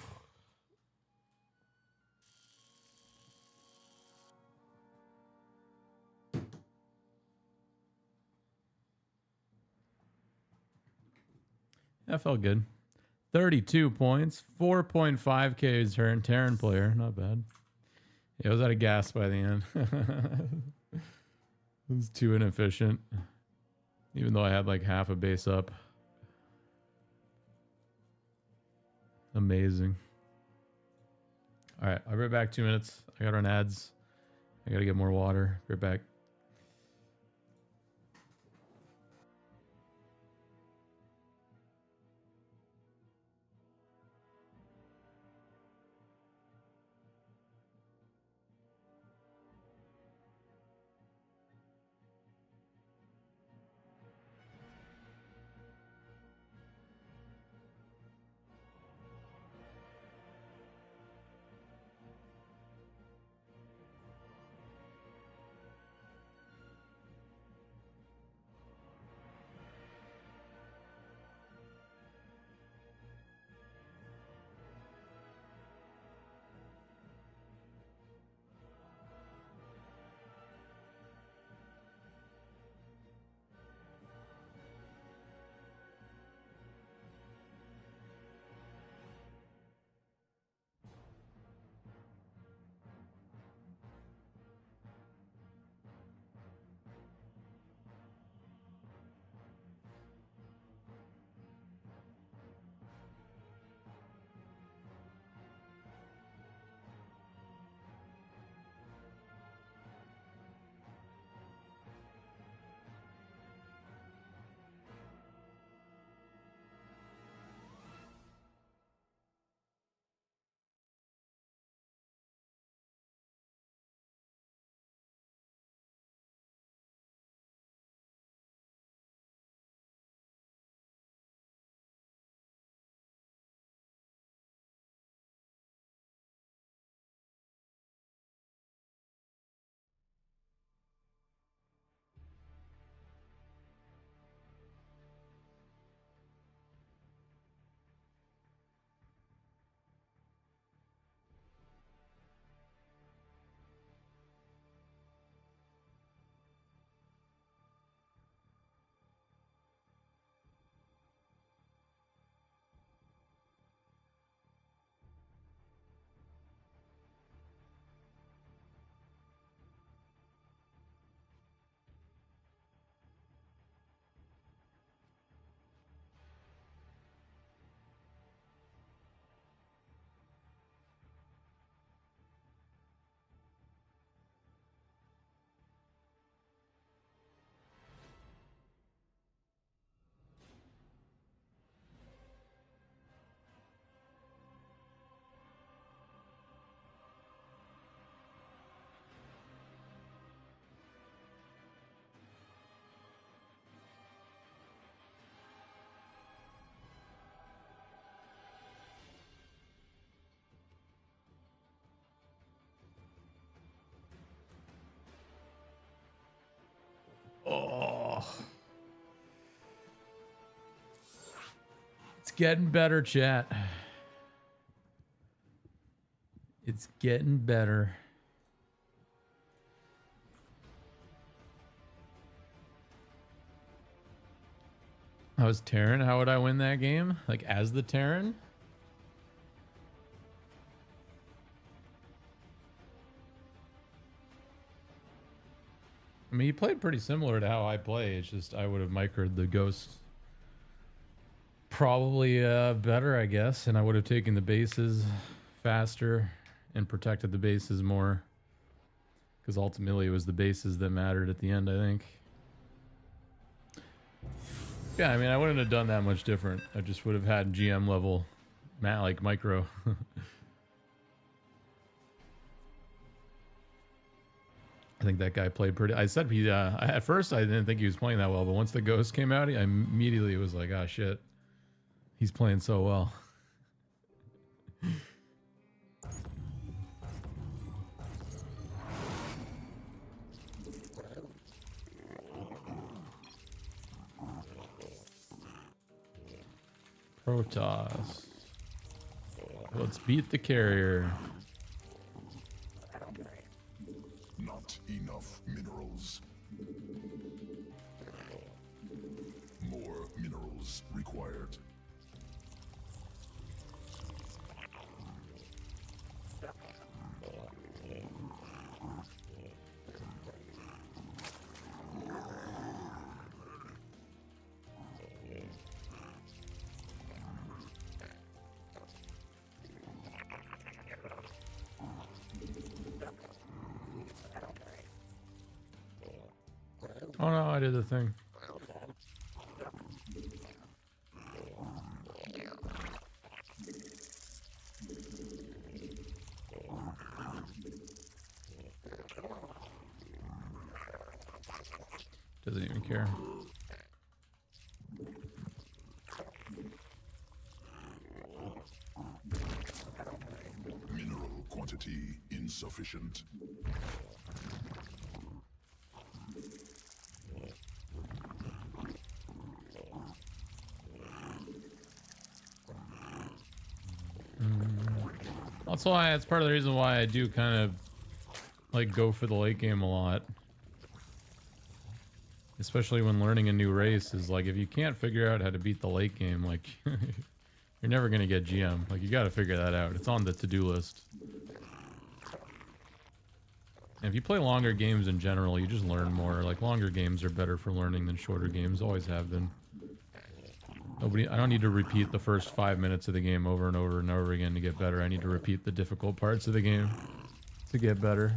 That felt good. 32 points, 4.5k Terran player. Not bad. Yeah, I was out of gas by the end. It was too inefficient. Even though I had like half a base up. Amazing. All right, I'll be right back. 2 minutes. I gotta run ads. I gotta get more water. Be right back. getting better, chat. It's getting better. I was Terran. How would I win that game? Like as the Terran? I mean, he played pretty similar to how I play. It's just I would have microed the ghost probably better, I guess, and I would have taken the bases faster and protected the bases more. Because ultimately it was the bases that mattered at the end, I think. Yeah, I mean, I wouldn't have done that much different. I just would have had GM level, like micro. I think that guy played pretty. I said he. At first, I didn't think he was playing that well, but once the ghost came out, I immediately was like, "Ah, shit, he's playing so well." Protoss. Let's beat the carrier. Not enough minerals. More minerals required. Oh no, I did the thing. Doesn't even care. Mineral quantity insufficient. That's why. That's part of the reason why I do kind of like go for the late game a lot. Especially when learning a new race is like, if you can't figure out how to beat the late game, like you're never gonna get GM. Like you got to figure that out. It's on the to-do list. And if you play longer games in general, you just learn more. Like longer games are better for learning than shorter games. Always have been. I don't need to repeat the first 5 minutes of the game over and over and over again to get better. I need to repeat the difficult parts of the game to get better.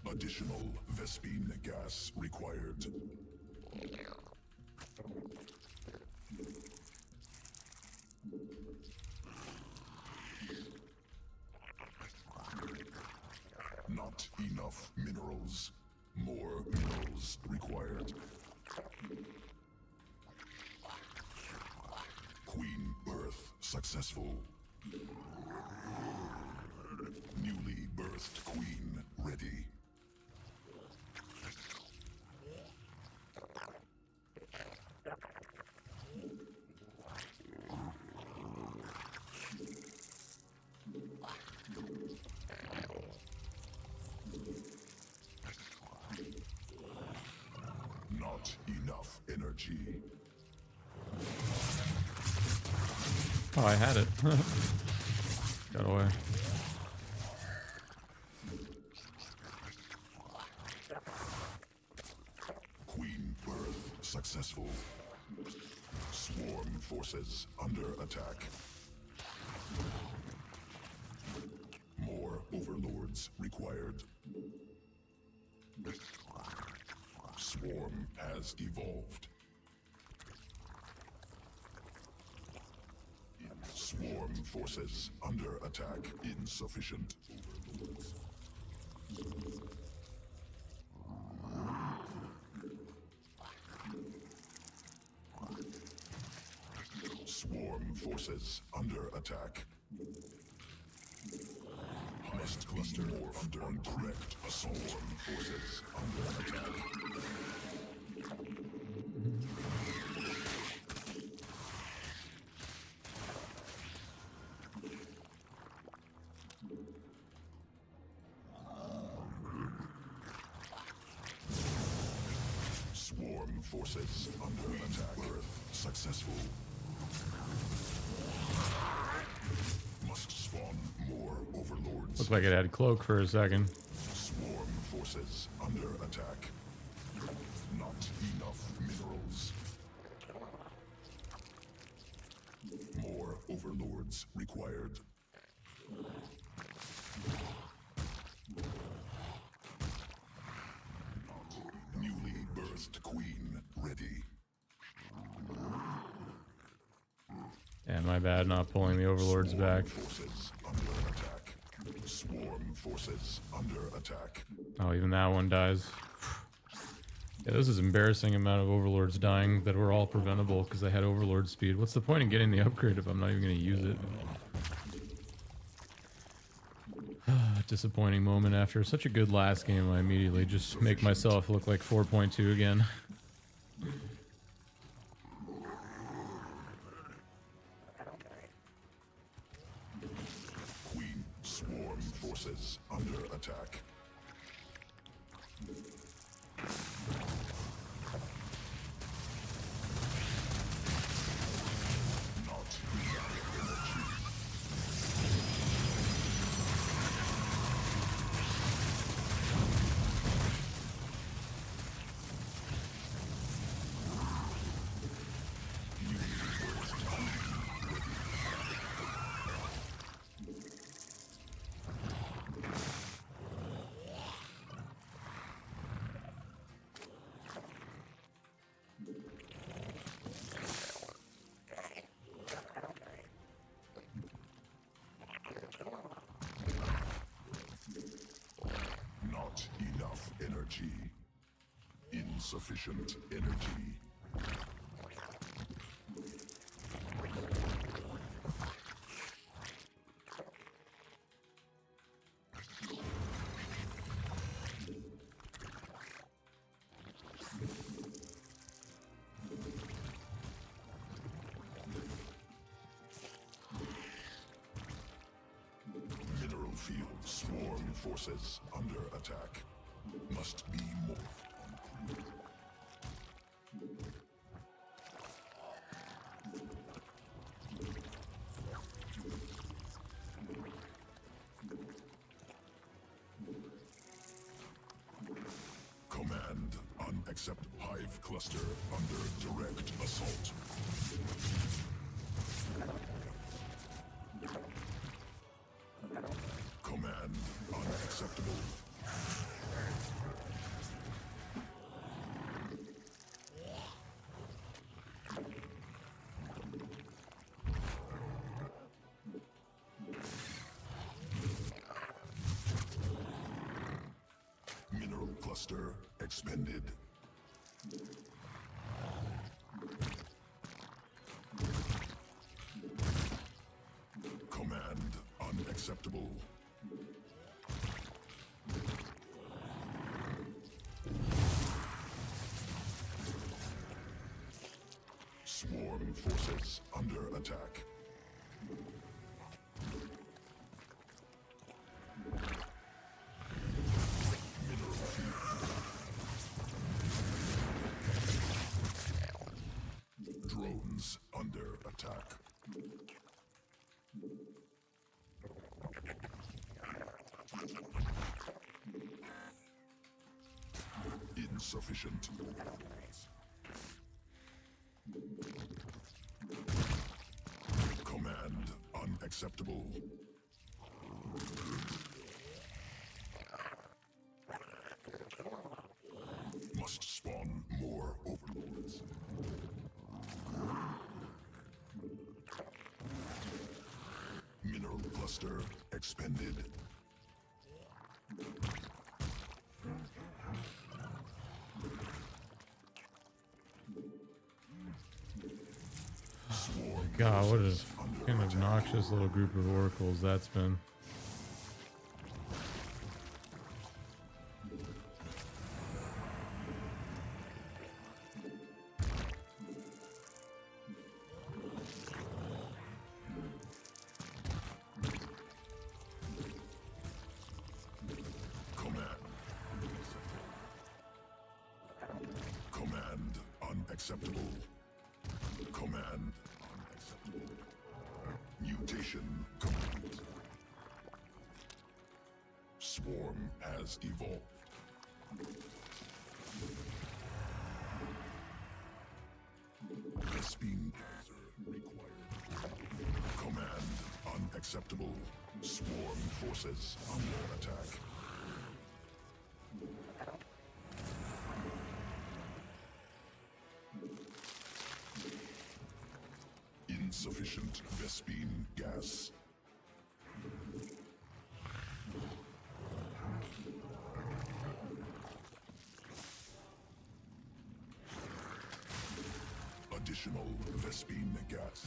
Additional Vespine gas required. Not enough minerals. More minerals required. Queen birth successful. Newly birthed queen ready. Not enough energy. Oh, I had it. Got away. Queen birth successful. Swarm forces under attack. More overlords required. Swarm has evolved. Swarm forces under attack. Insufficient overlords. forces under attack. Must cluster morphed on correct assault. Forces under attack. Swarm forces under attack. Birth successful. Must spawn more overlords. Looked like it had cloak for a second. Swarm forces under attack. Not enough minerals. More overlords required. Newly birthed queen ready. And my bad not pulling the overlords back. Forces under attack. Swarm forces under attack. Oh, even that one dies. Yeah, this is embarrassing amount of overlords dying that were all preventable because I had overlord speed. What's the point in getting the upgrade if I'm not even going to use it? Disappointing moment after such a good last game. I immediately just make myself look like 4.2 again. Queen swarm forces under attack. Not enough energy. Not enough energy. Insufficient energy. Mineral field swarm forces under attack. Must be morphed on creep. Command unaccept hive cluster under direct assault. Command unacceptable. Mineral cluster expended. Command unacceptable. Swarm forces under attack. Mineral field. Drones under attack. Insufficient. Command unacceptable. Must spawn more overlords. Mineral cluster expended. God, what is An obnoxious little group of oracles that's been. Command unacceptable. Command unacceptable. Mutation complete. Swarm has evolved. Vespene geyser required. Command unacceptable. Swarm forces under attack. Insufficient Vespene gas. Additional Vespene gas.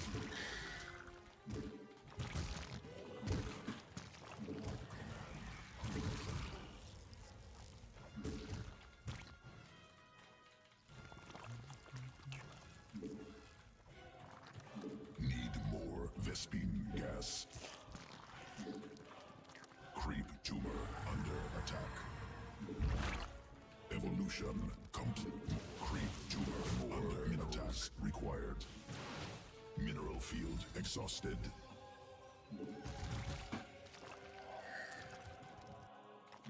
Need more Vespene gas. Creep tumor under attack. Evolution complete. Creep tumor under attack required. Mineral field exhausted.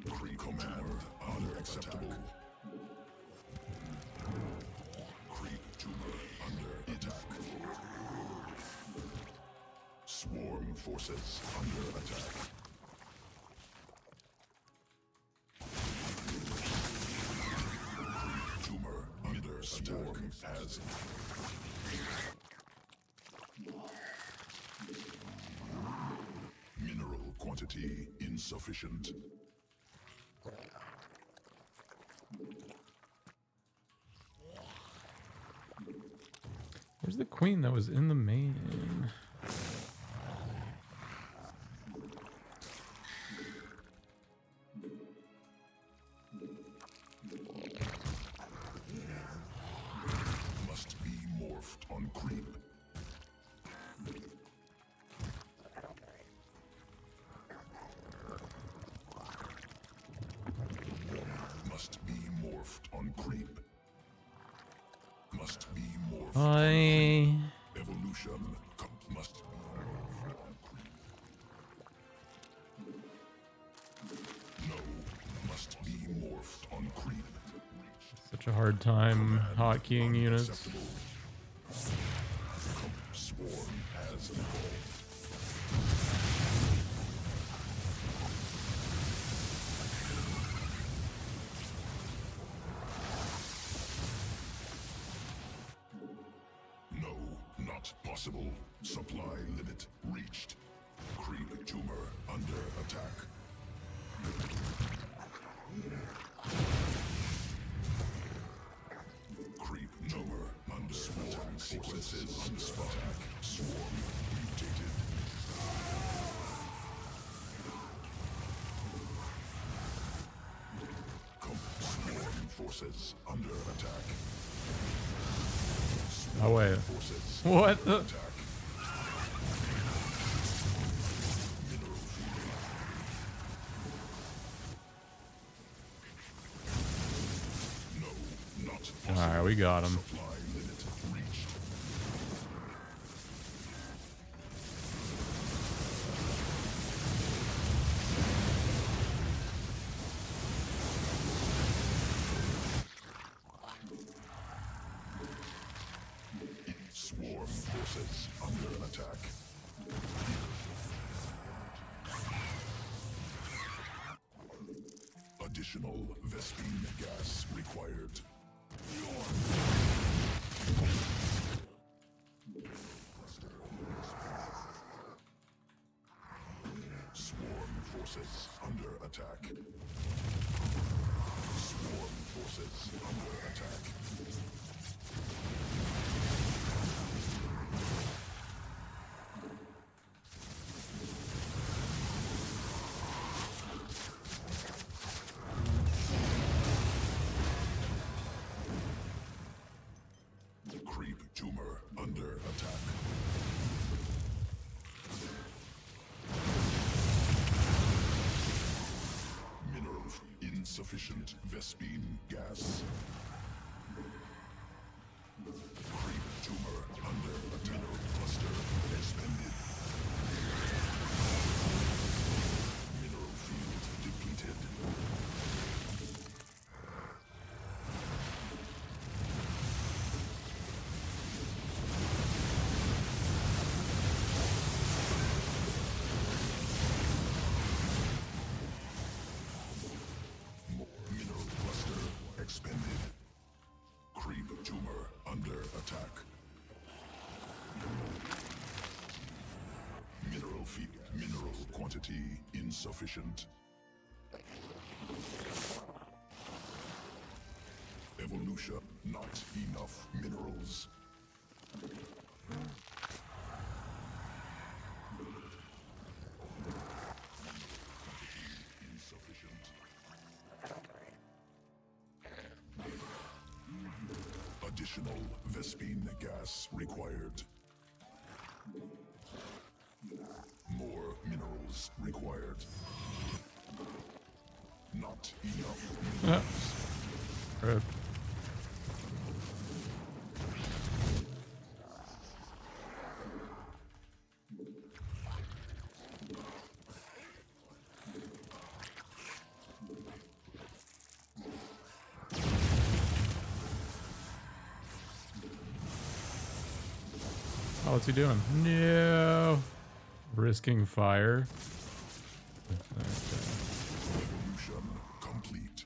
Creep command unacceptable. Creep tumor under attack. Swarm forces under attack. Creep tumor under attack as mineral quantity insufficient. Where's the queen that was in the main? Must be morphed on creep. Must be morphed on creep. Must be morphed I evolution must be morphed on creep. No, must be morphed on creep. such a hard time hotkeying units. Unacceptable. Swarm has evolved. No, not possible. Supply limit reached. Creep tumor under attack. Creep tumor under attack. Sequences under attack. Swarm mutated. Swarm forces under attack. Oh wait, Forces what the? attack. Mineral field. No, not possible. All right, we got him. Supply limit reached. Swarm forces under attack. Additional Vespene gas required. Swarm forces under attack. Swarm forces under attack. Insufficient Vespine gas. Creep tumor under attack. Cluster expended. Mineral field depleted. Mineral cluster expended. Creep tumor under attack. Mineral feed. Mineral quantity insufficient. Evolution. Not enough minerals. Insufficient. Additional Vespine gas required. More minerals required. Not enough minerals. Rip. Oh, what's he doing? No. Risking fire. Evolution complete.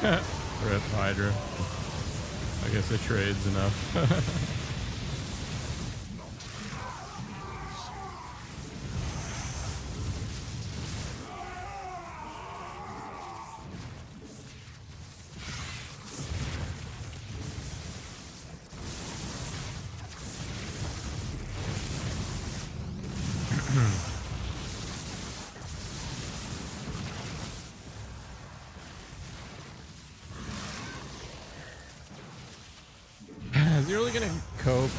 Rip Hydra. I guess it trades enough. Is he really gonna cope?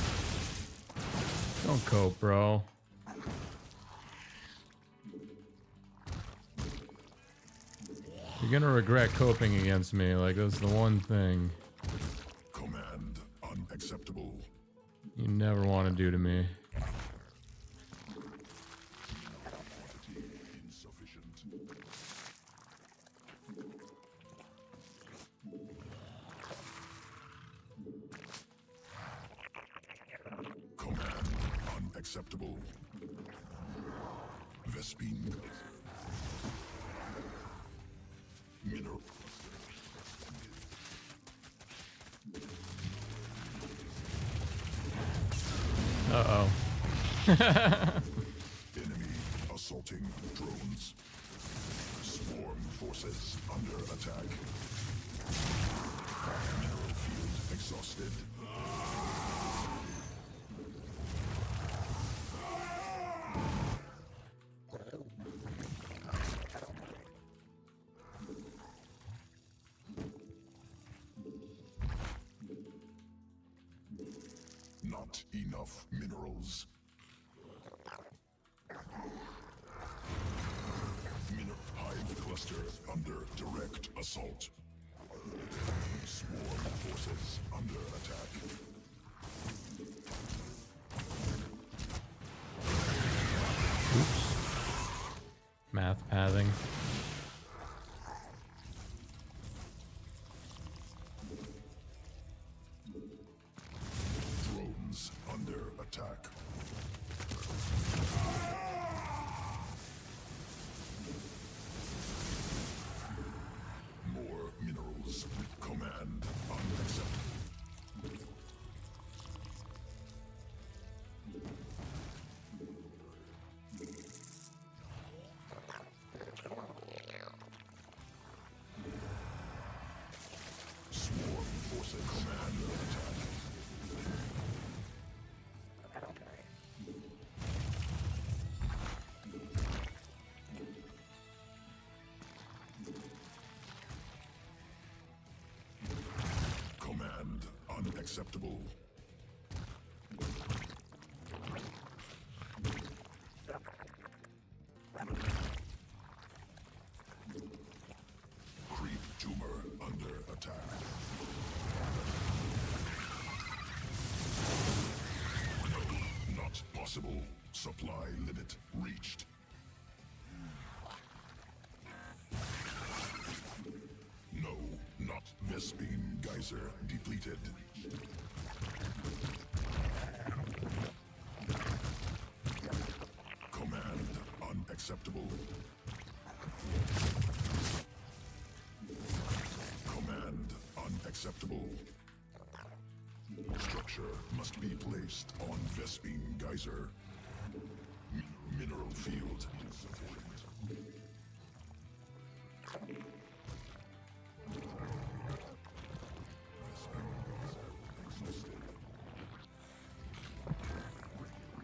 Don't cope, bro. You're gonna regret coping against me. Like, that's the one thing Command unacceptable. you never want to do to me. Insufficient. Command unacceptable. Vespine. Mineral. Uh-oh. Enemy assaulting drones. Swarm forces under attack. Mineral field exhausted. Not enough minerals. Hive cluster under direct assault. Swarm forces under attack. Oops. Math pathing. Drones under attack. More unacceptable. Creep tumor under attack. No, not possible. Supply limit reached. No, not Vespine geyser depleted. Command unacceptable. Command unacceptable. Structure must be placed on Vespine geyser. Mineral field insufficient.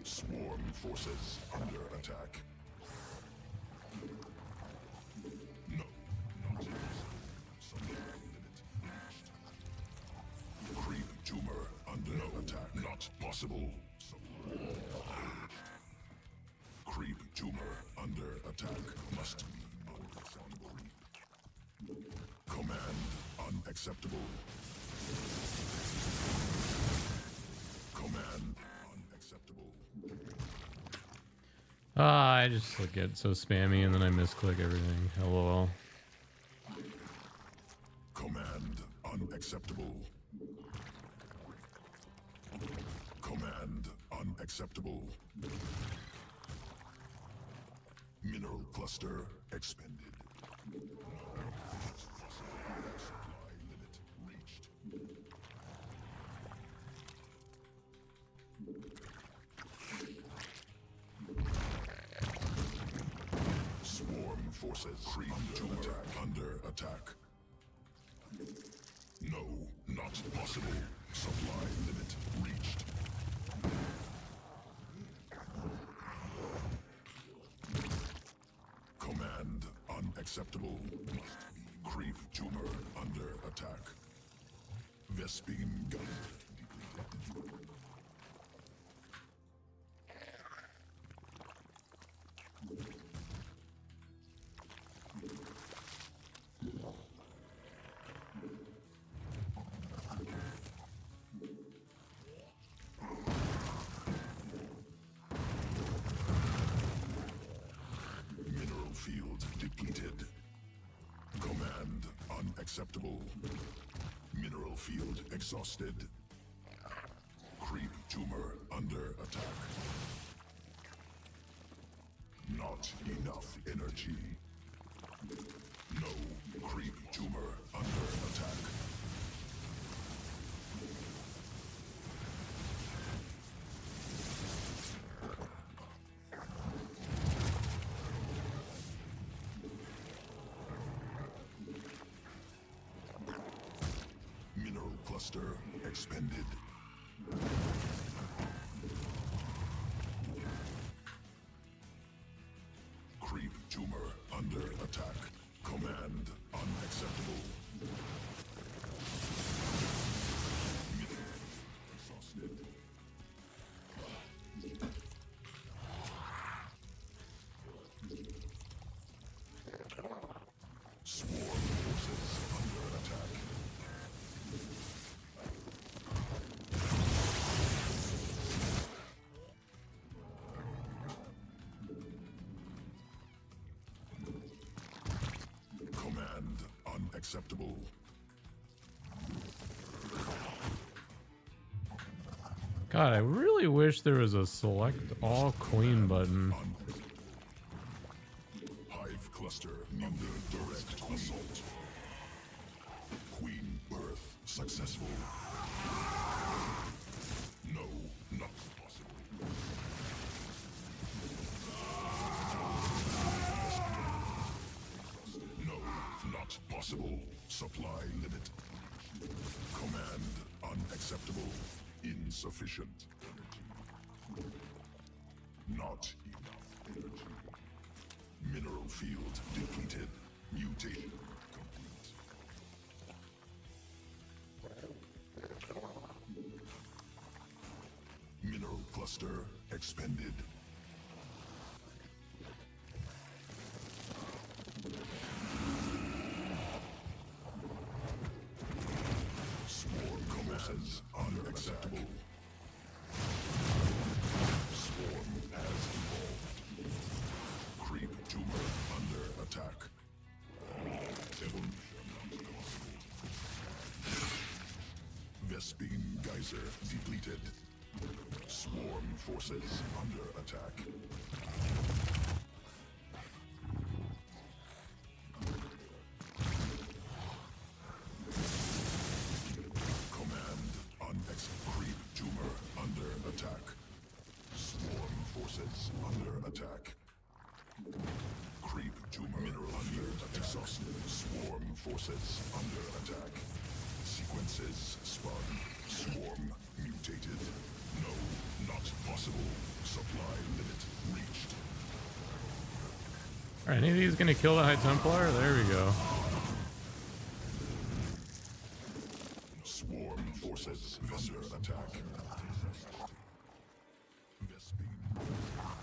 Swarm forces under attack. No, not supply limit reached. Creep tumor under attack. Not possible. Creep tumor under attack. Must be unacceptable. Command unacceptable. Command unacceptable. I just like get so spammy and then I misclick everything. LOL. Command unacceptable. Command unacceptable. Mineral cluster expended. Supply limit reached. Swarm forces under attack. No, not possible. Supply limit reached. Command unacceptable. Must be creep tumor under attack. Vespine gun depleted. Mineral field depleted. Command unacceptable. Mineral field exhausted. Creep tumor under attack. Not enough energy. No, creep tumor under attack. Mineral cluster expended. Creep tumor under attack. Command unacceptable. Exhausted. Swarm forces under attack. Command unacceptable. God, I really wish there was a select all queen button. Hive cluster under direct assault. Queen birth successful. No, not possible. No, not possible. Supply limit. Command unacceptable. Insufficient energy. Not enough energy. Mineral field depleted. Mutation complete. cluster expended. Swarm commands unacceptable. Swarm has evolved. Creep tumor under attack. Evolution possible. Vespine geyser depleted. Swarm forces under attack. Command creep tumor under attack. Swarm forces under attack. Creep tumor under exhausted. Swarm forces under attack. Sequences spun. Swarm mutated. No, not possible. Supply limit reached. Are any of these gonna kill the High Templar? There we go. Swarm forces under attack. Vespine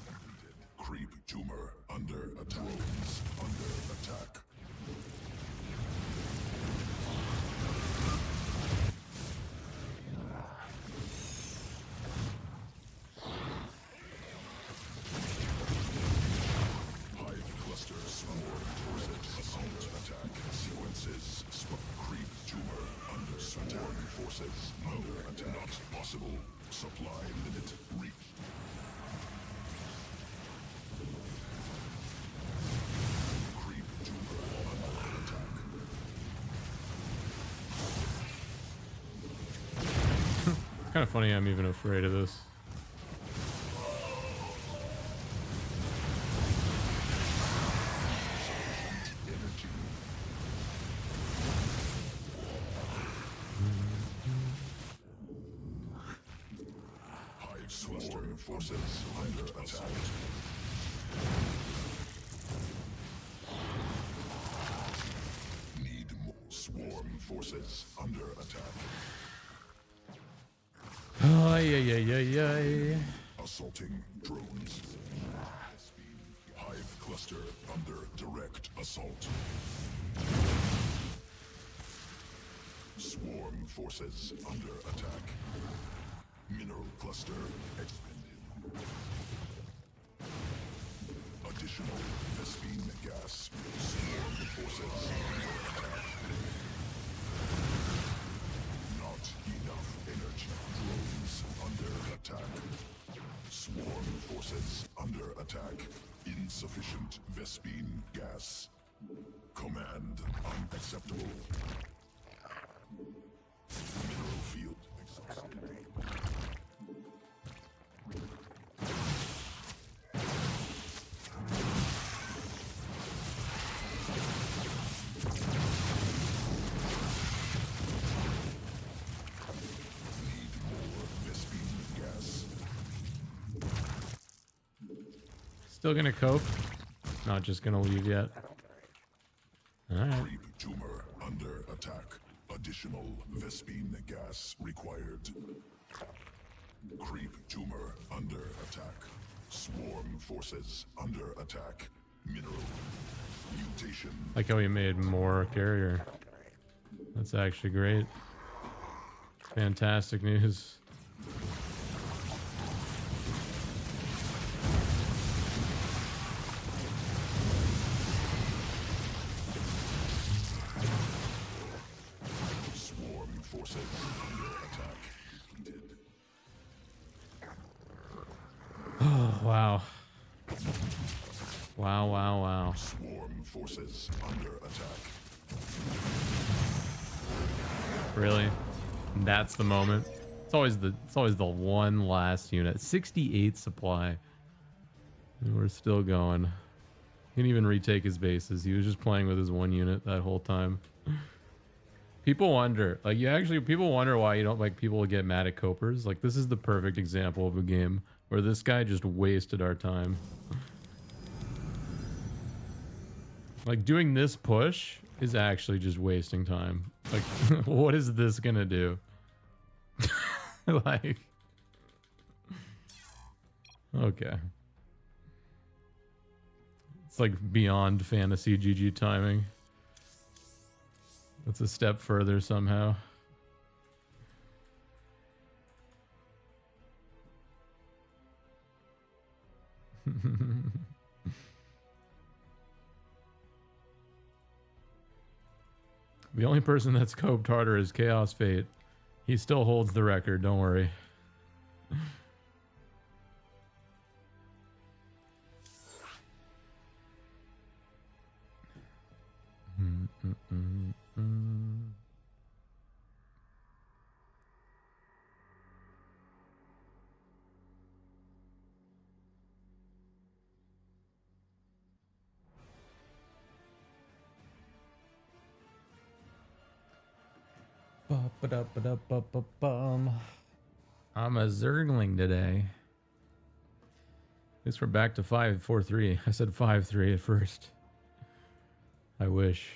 completed. Creep tumor under attack. Drones under attack. Hive cluster swarm forces assault attack. Sequences creep tumor under swarm forces under attack. Not possible. Supply limit reached. Creep tumor under attack. It's kind of funny I'm even afraid of this. Energy. Hive cluster forces under attack. Need more swarm forces under attack. Ay, ay, ay, ay, ay. Assaulting drones. Hive cluster under direct assault. Swarm forces under attack. Mineral cluster expended. Additional Vespine gas. Swarm forces under attack. Not enough energy. Drones under attack. Swarm forces under attack. Insufficient Vespine gas. Command unacceptable. Mineral field exhausted. Need more Vespine gas. Still gonna cope. Not just gonna leave yet. Alright. Creep tumor under attack. Additional Vespine gas required. Creep tumor under attack. Swarm forces under attack. Mineral mutation. Like how he made more carrier. That's actually great. Fantastic news. Swarm forces under attack. Depleted. Oh, wow. Wow, wow, wow. Swarm forces under attack. Really? That's the moment. It's always the one last unit. 68 supply. And we're still going. He didn't even retake his bases. He was just playing with his one unit that whole time. People wonder, like people wonder why you don't like people get mad at copers. Like this is the perfect example of a game where this guy just wasted our time. Like doing this push is actually just wasting time. Like what is this gonna do? Like Okay. It's like beyond fantasy GG timing. That's a step further somehow. The only person that's coped harder is Chaos Fate. He still holds the record, don't worry. Ba-ba-da-ba-da-ba-ba-bum. I'm a Zergling today. At least we're back to 5-4-3. I said 5-3 at first. I wish.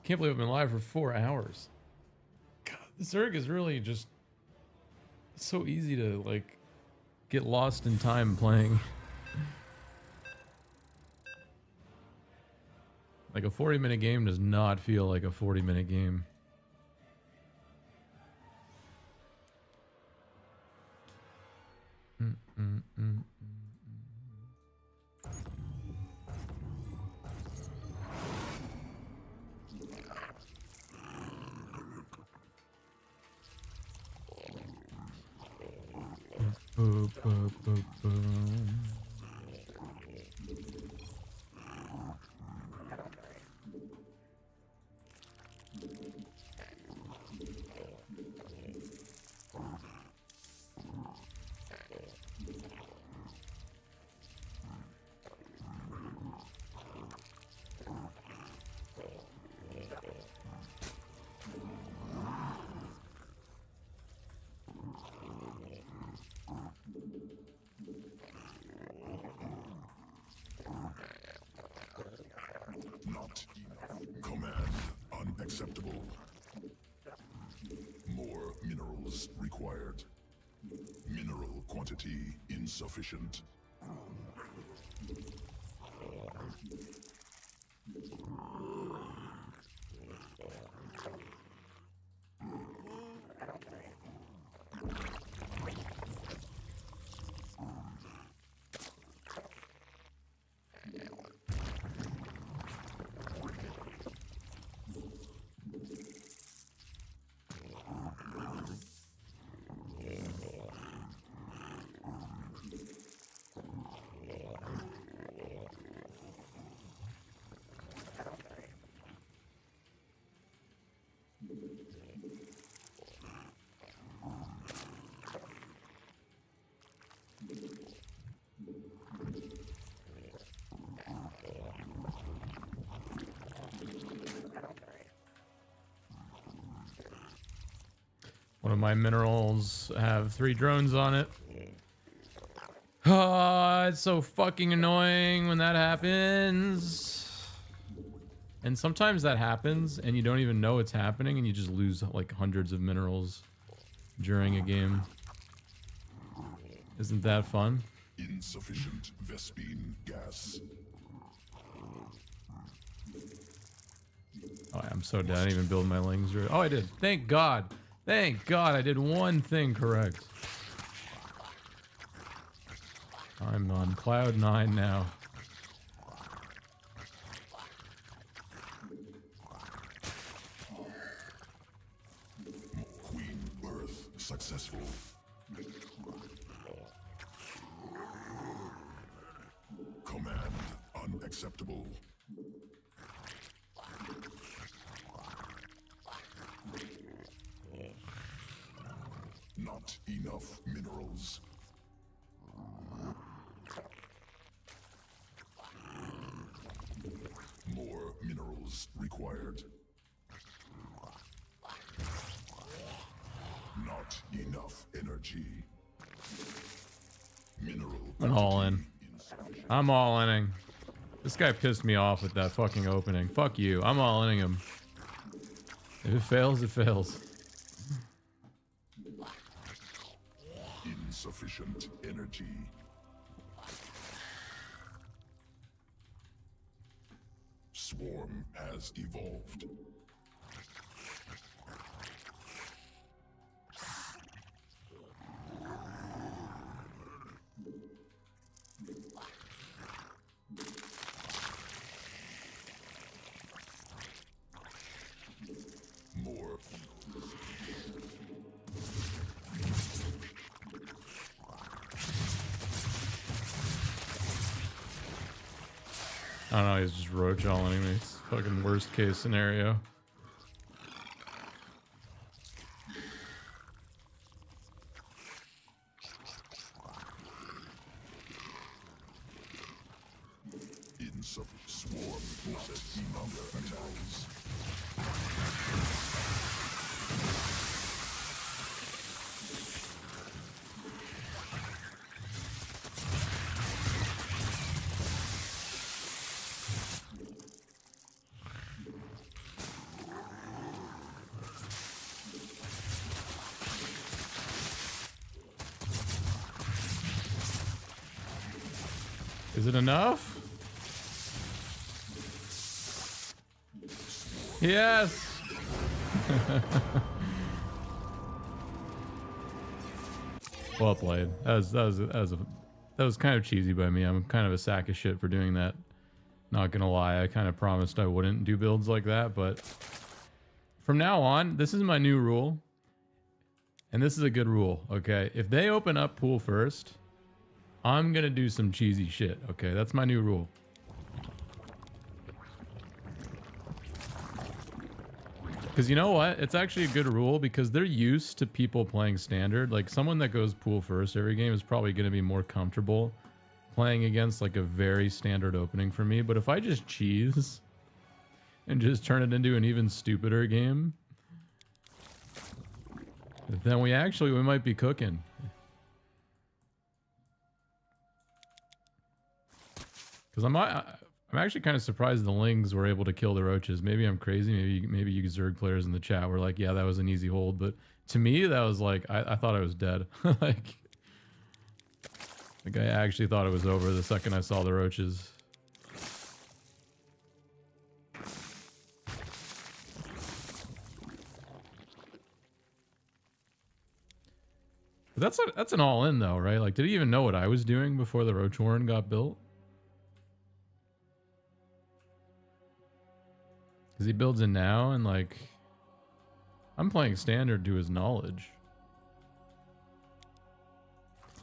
Can't believe I've been live for 4 hours. God, the Zerg is really just so easy to like get lost in time playing. Like a 40-minute game does not feel like a 40-minute game. Not enough. Command unacceptable. More minerals required. Mineral quantity insufficient. One of my minerals have 3 drones on it. Oh, it's so fucking annoying when that happens. And sometimes that happens and you don't even know it's happening and you just lose like hundreds of minerals during a game. Isn't that fun? Insufficient Vespine gas. Oh, I'm so dead. I didn't even build my lings. Oh, I did. Thank God. Thank God I did one thing correct. I'm on cloud 9 now. Queen Earth successful. Command unacceptable. Not enough minerals. More minerals required. Not enough energy. Mineral. I'm all in. I'm all inning. This guy pissed me off with that fucking opening. Fuck you. I'm all inning him. If it fails, it fails. Insufficient. ability. Swarm has evolved. More. I don't know, he's just roach alling me. It's fucking worst case scenario. Swarm forces under attacks. Is it enough? Yes. Well played. That was kind of cheesy by me. I'm kind of a sack of shit for doing that. Not gonna lie, I kind of promised I wouldn't do builds like that, but from now on, this is my new rule. And this is a good rule, okay? If they open up pool first, I'm gonna do some cheesy shit, okay? That's my new rule. Because you know what? It's actually a good rule because they're used to people playing standard. Like someone that goes pool first every game is probably going to be more comfortable playing against like a very standard opening for me. But if I just cheese and just turn it into an even stupider game, then we might be cooking. Because I'm actually kind of surprised the Lings were able to kill the roaches. Maybe I'm crazy. Maybe you Zerg players in the chat were like, yeah, that was an easy hold. But to me, that was like, I thought I was dead. Like I actually thought it was over the second I saw the roaches. But that's an all-in though, right? Like, did he even know what I was doing before the roach warren got built? Because he builds in now, and like, I'm playing standard to his knowledge,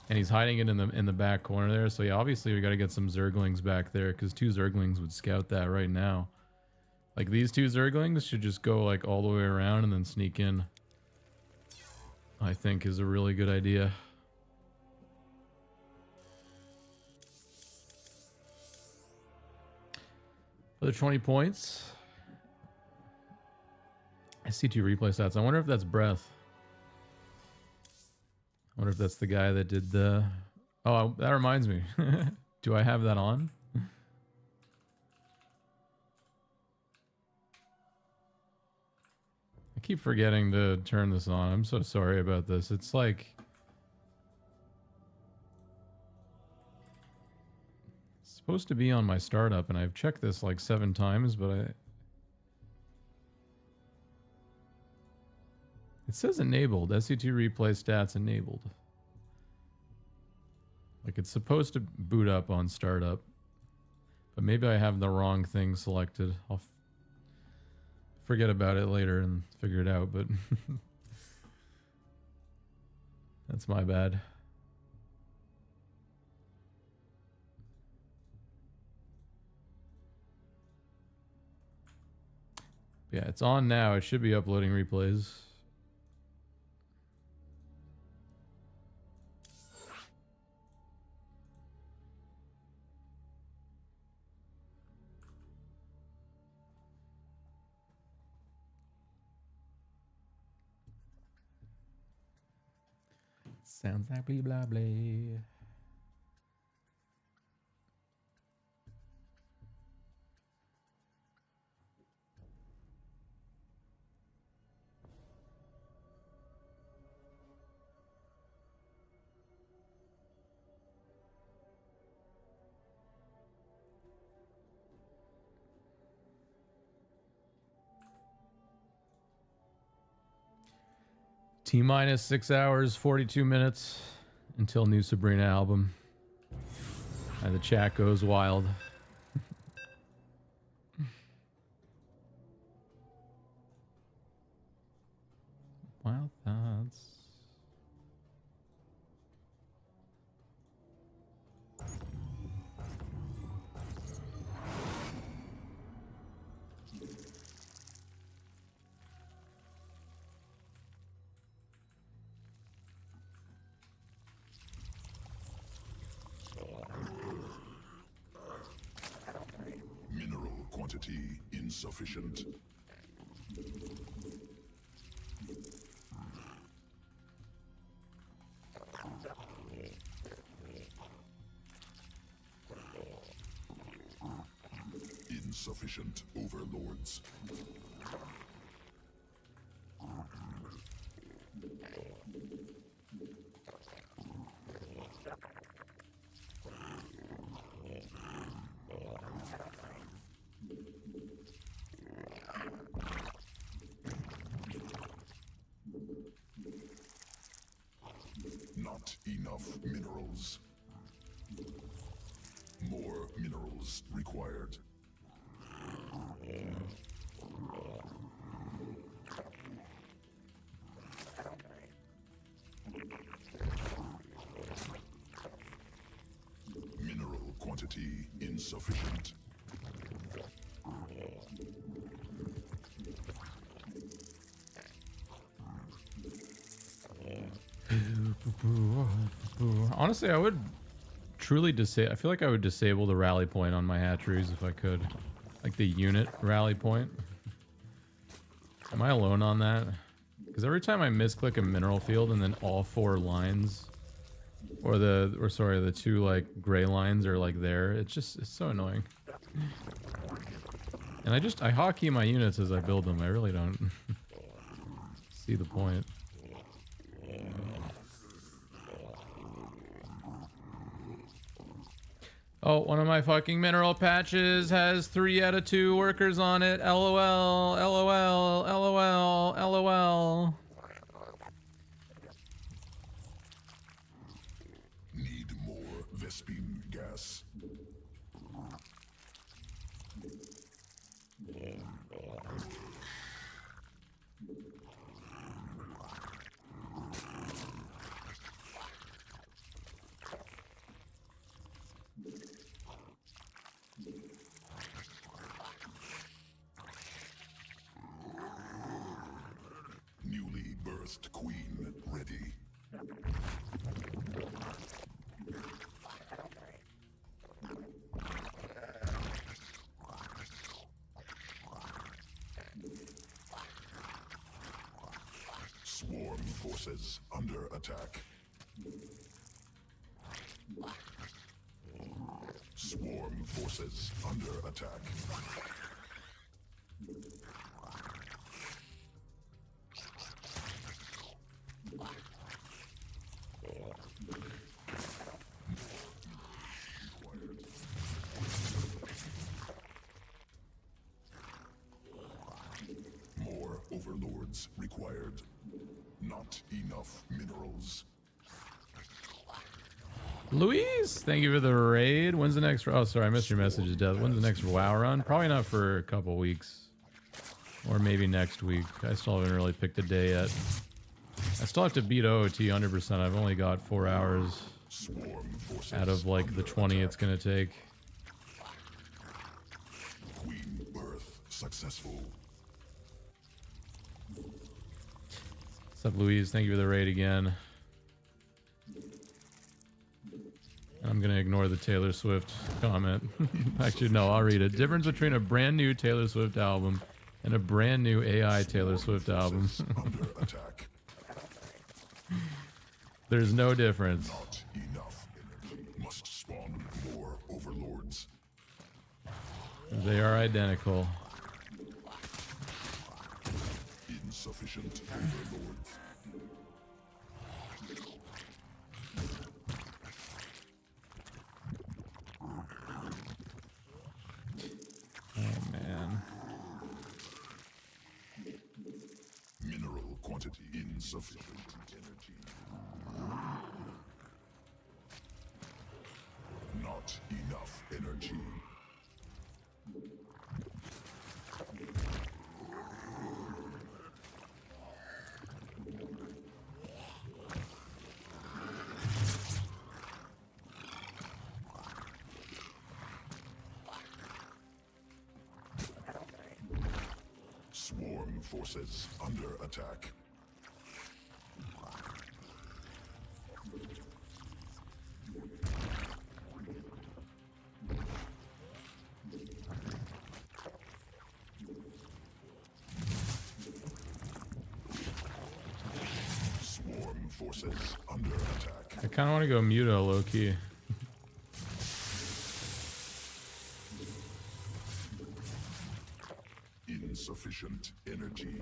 and he's hiding it in the back corner there. So yeah, obviously we got to get some Zerglings back there because 2 Zerglings would scout that right now. Like these 2 Zerglings should just go like all the way around and then sneak in. I think is a really good idea. Another 20 points. I see 2 replay stats. I wonder if that's Breath. I wonder if that's the guy that did the... Oh, that reminds me. Do I have that on? I keep forgetting to turn this on. I'm so sorry about this. It's like... It's supposed to be on my startup, and I've checked this like 7 times, but it says enabled. SC2 replay stats enabled. Like it's supposed to boot up on startup. But maybe I have the wrong thing selected. I'll forget about it later and figure it out, but that's my bad. Yeah, it's on now. It should be uploading replays. Sounds like blah blah blah. T-minus 6 hours, 42 minutes until new Sabrina album. And the chat goes wild. Wild thoughts. Mineral quantity insufficient. Insufficient overlords. Not enough minerals. More minerals required. Mineral quantity insufficient. Honestly, I would truly disable. I feel like I would disable the rally point on my hatcheries if I could, like the unit rally point. Am I alone on that? Because every time I misclick a mineral field and then all 4 lines, or the 2 like gray lines are like there, it's so annoying. And I hotkey my units as I build them. I really don't see the point. Oh, one of my fucking mineral patches has 3 out of 2 workers on it. LOL, LOL, LOL, LOL. Need more Vespine gas. Newly birthed queen ready. Swarm forces under attack. Swarm forces under attack. More overlords required. Not enough minerals. Louise, thank you for the raid. When's the next? Oh, sorry, I missed your message, Death. When's the next WoW run? Probably not for a couple weeks, or maybe next week. I still haven't really picked a day yet. I still have to beat OOT 100%. I've only got 4 hours out of like the 20 it's gonna take. Queen birth successful. What's up, Louise? Thank you for the raid again. I'm gonna ignore the Taylor Swift comment. Actually, no, I'll read it. Difference between a brand new Taylor Swift album and a brand new AI Taylor Swift album. Under attack. There's no difference. Not enough energy. Must spawn more overlords. They are identical. Insufficient overlords. Oh man. Mineral quantity Insufficient energy. Not enough energy. Swarm forces under attack. Swarm forces under attack. I kind of want to go Muto low key. Insufficient energy.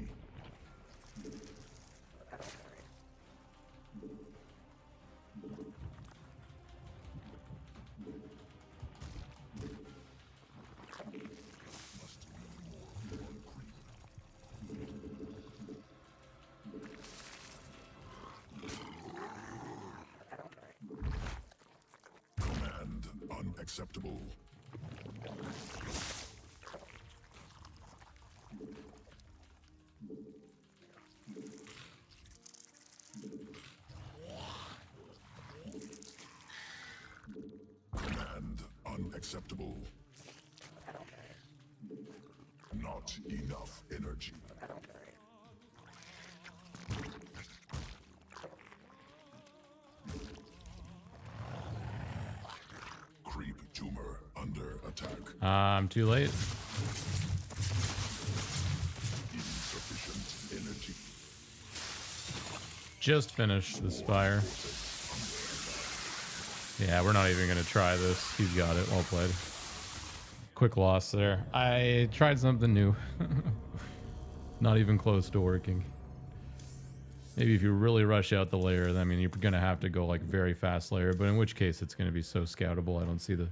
Command unacceptable. Command unacceptable. Not enough energy. Creep tumor under attack. I'm too late. Insufficient energy. Just finished the spire. Yeah, we're not even going to try this. He's got it. Well played. Quick loss there. I tried something new. Not even close to working. Maybe if you really rush out the layer, I mean, you're going to have to go like very fast layer, but in which case it's going to be so scoutable. I don't see the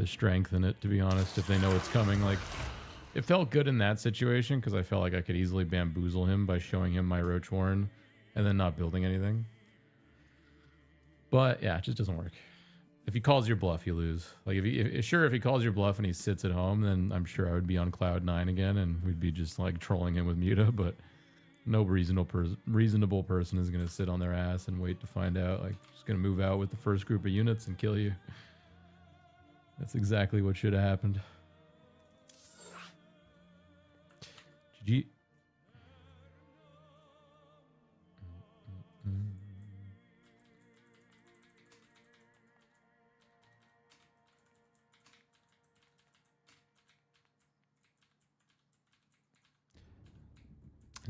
strength in it, to be honest, if they know it's coming. Like, it felt good in that situation because I felt like I could easily bamboozle him by showing him my Roach Warren and then not building anything. But yeah, it just doesn't work. If he calls your bluff, you lose. Like, if he calls your bluff and he sits at home, then I'm sure I would be on cloud 9 again and we'd be just like trolling him with Muta, but no reasonable person is going to sit on their ass and wait to find out. Like, just going to move out with the first group of units and kill you. That's exactly what should have happened. GG.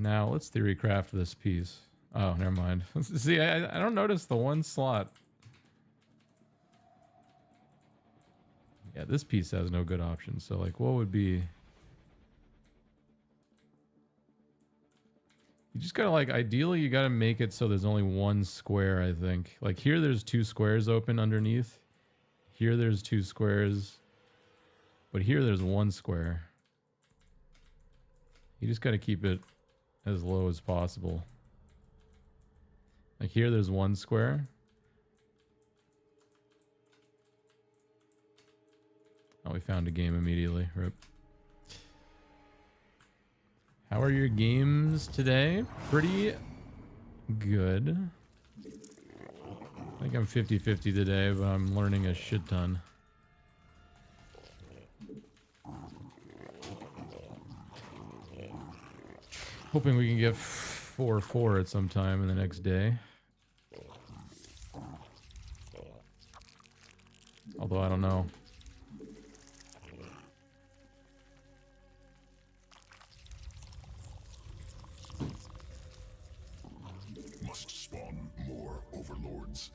Now let's theorycraft this piece. Oh, never mind. See, I don't notice the one slot. Yeah, this piece has no good options. So, like, what would be... You just gotta, like, ideally, you gotta make it so there's only one square, I think. Like, here there's 2 squares open underneath. Here there's 2 squares. But here there's 1 square. You just gotta keep it as low as possible. Like, here there's 1 square. Oh, we found a game immediately. Rip. How are your games today? Pretty good. I think I'm 50-50 today, but I'm learning a shit ton. Hoping we can get 4-4 at some time in the next day. Although I don't know. Must spawn more overlords.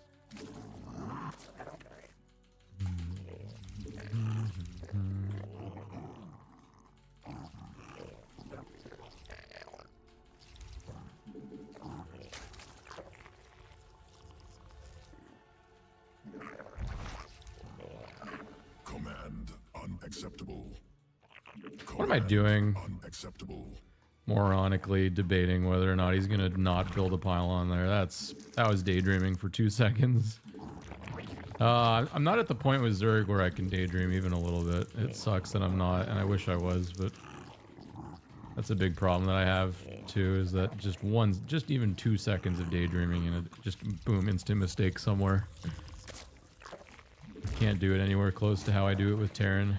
Command unacceptable. What am I doing? Unacceptable. moronically debating whether or not he's gonna not build a pylon there. That was daydreaming for 2 seconds. I'm not at the point with Zerg where I can daydream even a little bit. It sucks that I'm not, and I wish I was, but that's a big problem that I have too, is that just even 2 seconds of daydreaming and it just boom, instant mistake somewhere. Can't do it anywhere close to how I do it with Terran.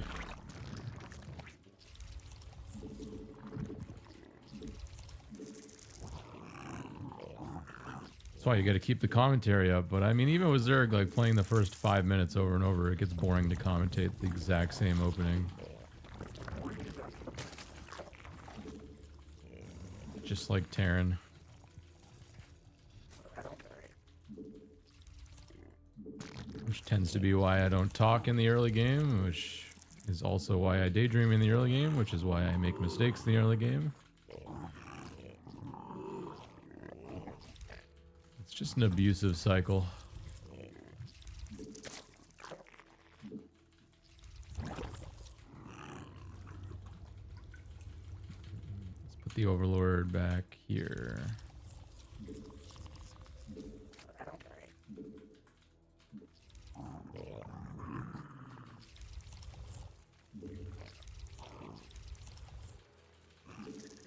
That's why you gotta keep the commentary up, but I mean, even with Zerg, like playing the first 5 minutes over and over, it gets boring to commentate the exact same opening. Just like Terran. Which tends to be why I don't talk in the early game, which is also why I daydream in the early game, which is why I make mistakes in the early game. It's just an abusive cycle. Let's put the Overlord back here.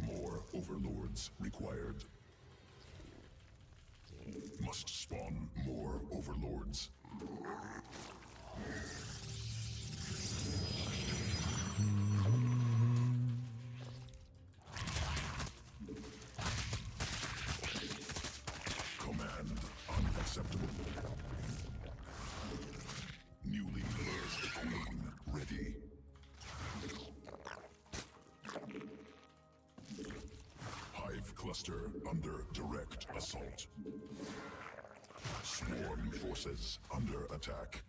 More overlords required. Must spawn more overlords. Command unacceptable. Newly birthed queen ready. Hive cluster under direct assault. Swarm forces under attack.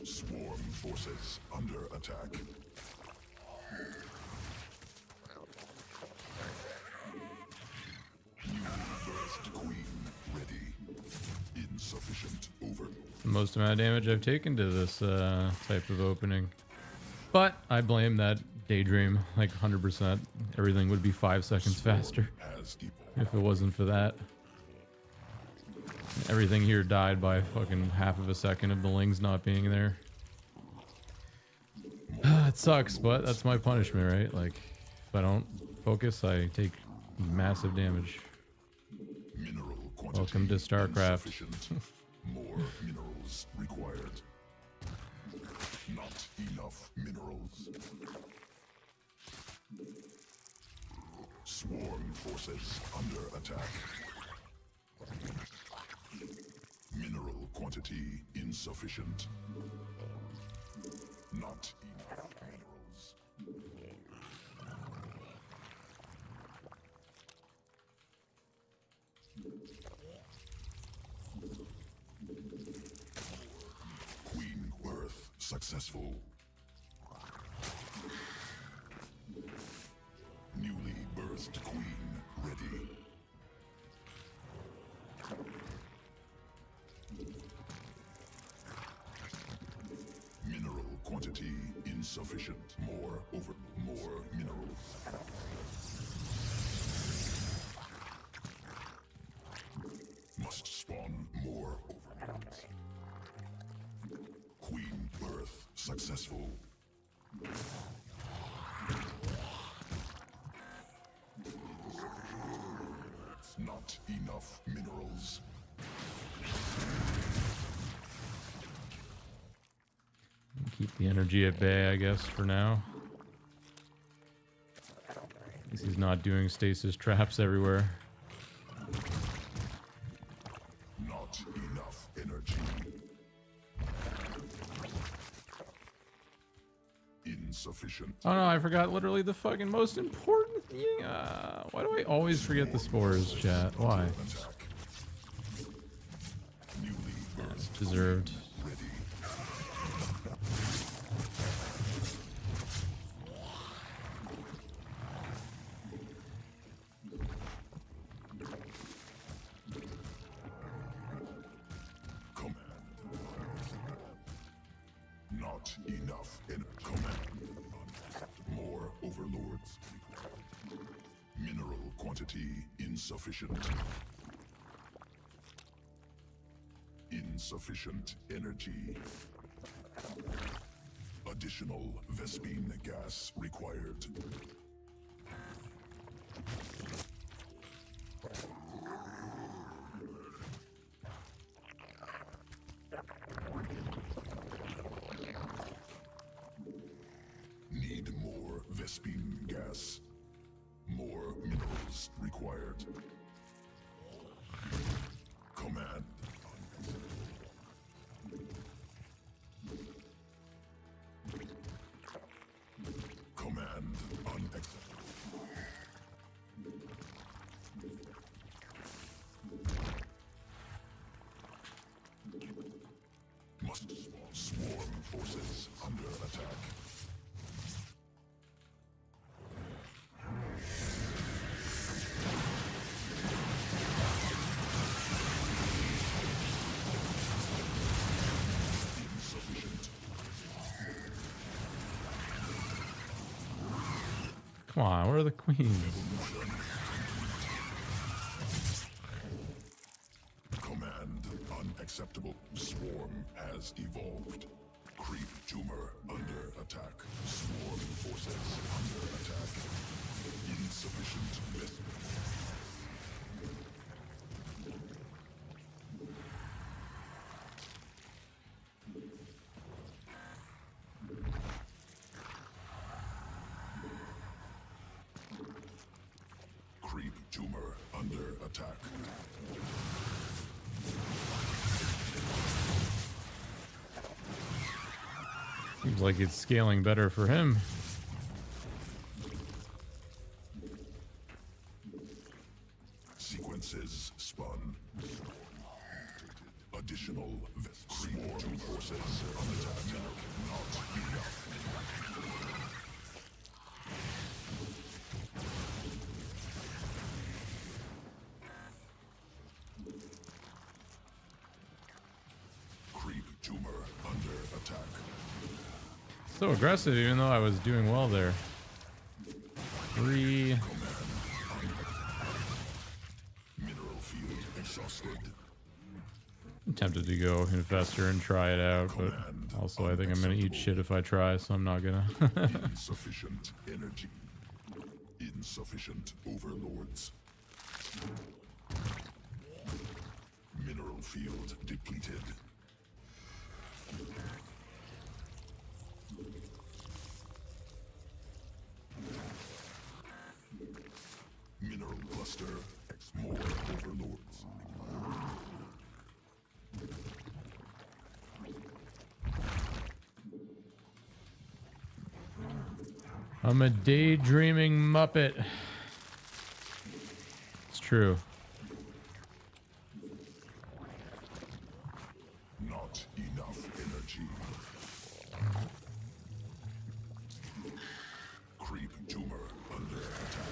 Swarm forces under attack. Insufficient over. The most amount of damage I've taken to this type of opening. But I blame that daydream, like 100%. Everything would be 5 seconds faster if it wasn't for that. Everything here died by fucking half of a second of the lings not being there. It sucks, but that's my punishment, right? Like, if I don't focus, I take massive damage. Welcome to StarCraft. More minerals required. Not enough minerals. Swarm forces under attack. Mineral quantity insufficient. Not enough minerals. Queen birth successful. Newly birthed queen ready. Mineral quantity insufficient. More minerals. Must spawn more overlords. Queen birth successful. Not enough minerals. Keep the energy at bay, I guess, for now. At least he's not doing stasis traps everywhere. Not enough energy. Insufficient. Oh no, I forgot literally the fucking most important thing. Why do I always forget the spores, chat? Why? Attack. Newly It's birthed deserved. ready. overlords required. Mineral quantity insufficient. Insufficient energy. Additional Vespine gas required. Need more Vespine gas. More minerals required. Command. Command unacceptable. Must swarm forces under attack. Insufficient. Come on, where are the queens? Command unacceptable. Swarm has evolved. Creep tumor under attack. Swarm forces under attack. Insufficient vessel. Creep tumor under attack. Seems like it's scaling better for him. Sequences spun. Additional swarm forces on attack. Not enough. Creep tumor under attack. So aggressive, even though I was doing well there. 3. Mineral field exhausted. I'm tempted to go Infestor and try it out, but also I think I'm gonna eat shit if I try, so I'm not gonna. Insufficient energy. Insufficient overlords. Mineral field depleted. Mineral cluster. More overlords. I'm a daydreaming Muppet. It's true. Not enough energy. Creep tumor under attack.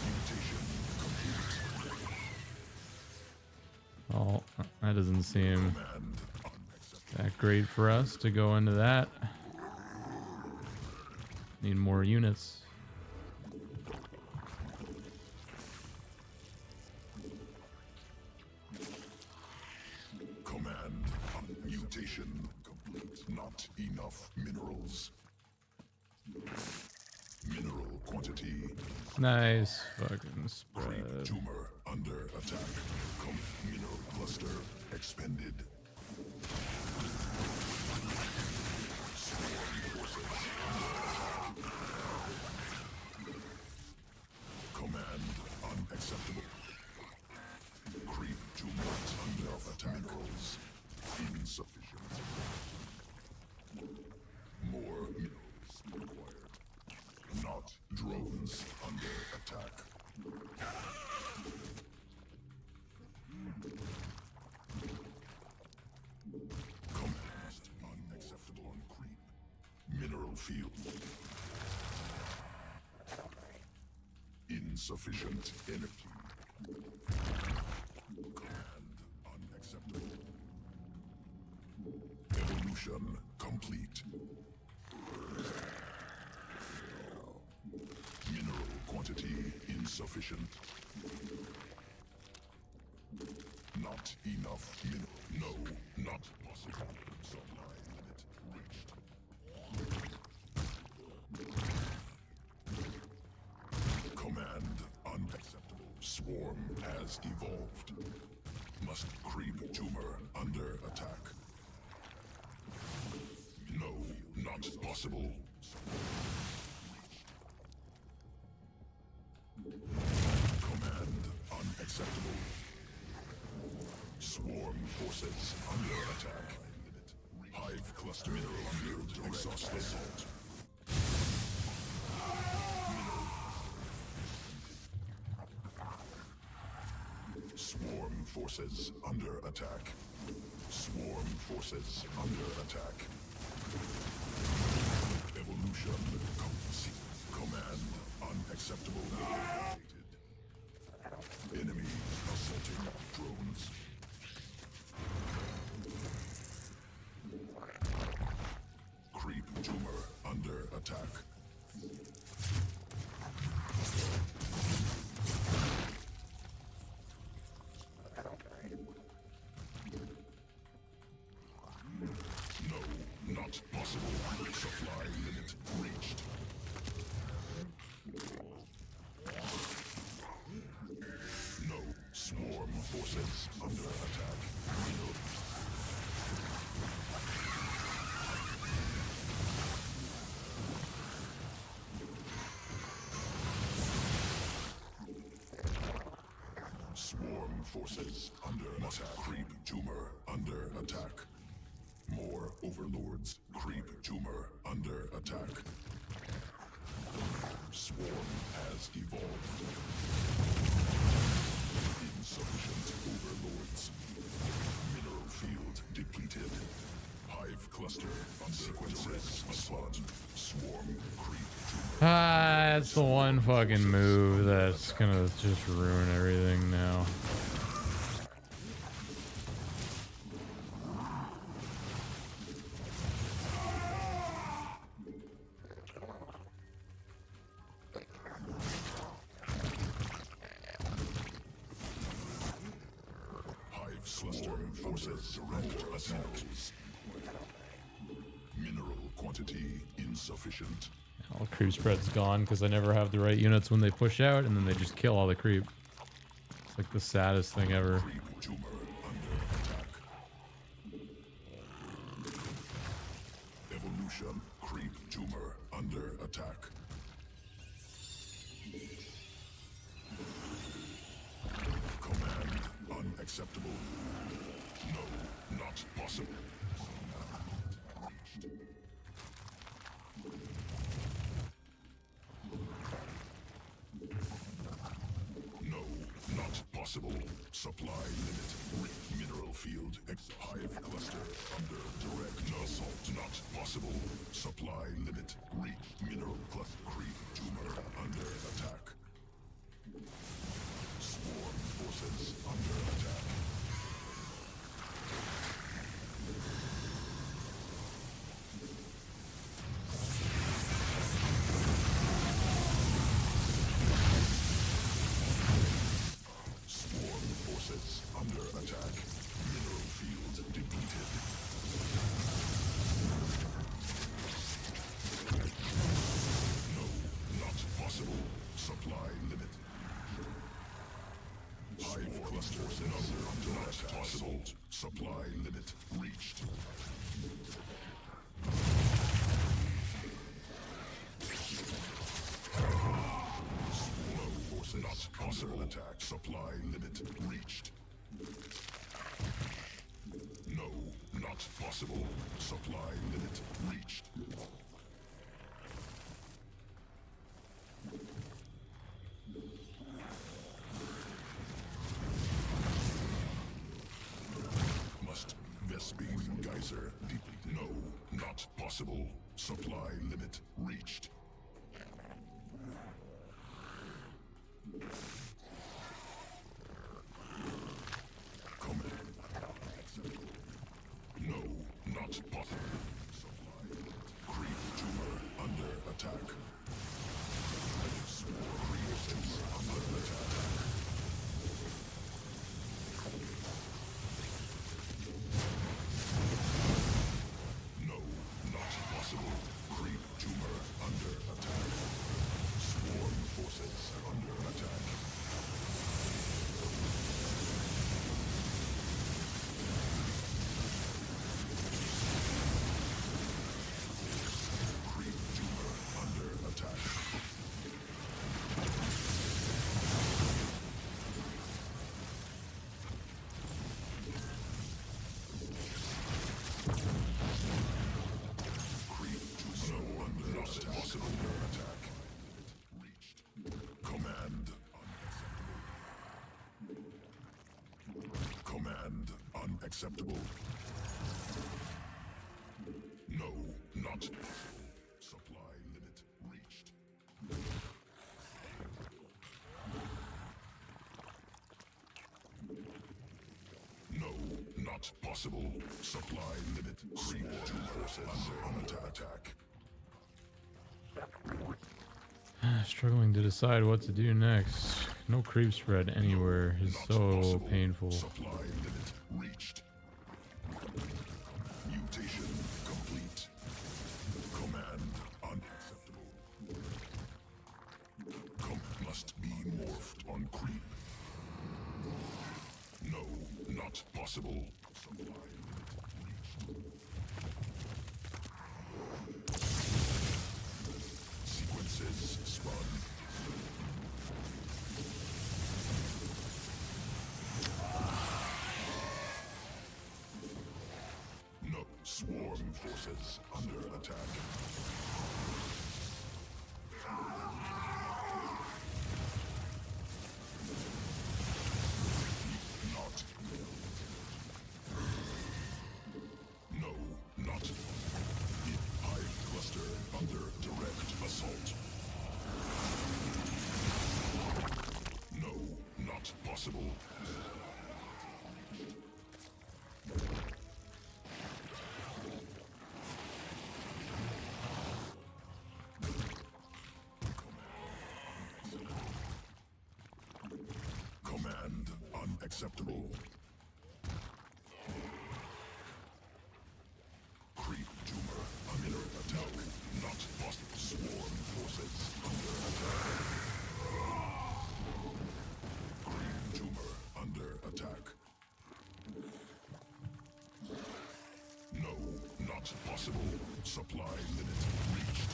Mutation complete. Oh, that doesn't seem Command unacceptable. that great for us to go into that. Need more units. Command mutation complete. Not enough minerals. Mineral quantity. Nice fucking Creep spread. tumor under attack. Mineral cluster expended. Command unacceptable. Creep tumors under attack. Minerals insufficient. More minerals required. Not drones under attack. Command unacceptable on creep. Mineral field. Insufficient energy. Command unacceptable. Evolution complete. Mineral quantity insufficient. Not enough mineral. No, not possible. Supply limit reached. Command unacceptable. Swarm has evolved. Must creep tumor under attack. No, not possible. Command unacceptable. Swarm forces under attack. Hive cluster mineral field exhausted. Assault. Swarm forces under attack. Swarm forces under attack. Evolution command unacceptable. Enemy assaulting drones. Creep tumor under attack. No, not possible. Supply limit reached. No, swarm forces under attack. Swarm forces under attack. Creep tumor under attack. More overlords. Creep tumor under attack. Swarm has evolved. Insufficient overlords. Mineral field depleted. Hive cluster sequences assault. Swarm creep tumor. That's the one fucking move that's gonna just ruin everything now. Hive cluster forces direct attacks. Mineral quantity insufficient. All creep spread's gone because I never have the right units when they push out, and then they just kill all the creep. It's like the saddest thing ever. Creep tumor under attack. Evolution creep tumor under attack. Command unacceptable. No, not possible. No, not possible. Supply limit. Mineral field. Hive cluster under direct assault. Not possible. Supply limit. Mineral cluster. Creep tumor under attack. Swarm forces under attack. Swarm forces under attack. Mineral field depleted. No, not possible. Supply limit. Hive clusters under attack. Possible. Supply limit reached. Slow forces not possible. Attack. Supply limit reached. No, not possible. Supply limit reached. Must Vespine geyser deeply. No, not possible. Supply limit reached. Command. No, not possible. not possible. Supply limit. Creep two forces under attack. Struggling to decide what to do next. No creep spread anywhere is Not so possible. painful. Supply limit reached. Mutation complete. Command unacceptable. Must be morphed on creep. No, not possible. Supply limit reached. Sequences spun. No, swarm forces under attack. Not. No, not. Hive cluster under direct assault. No, not possible. Command unacceptable. Creep tumor under attack. Not possible. Swarm forces under attack. Creep tumor under attack. No, not possible. Supply limit reached.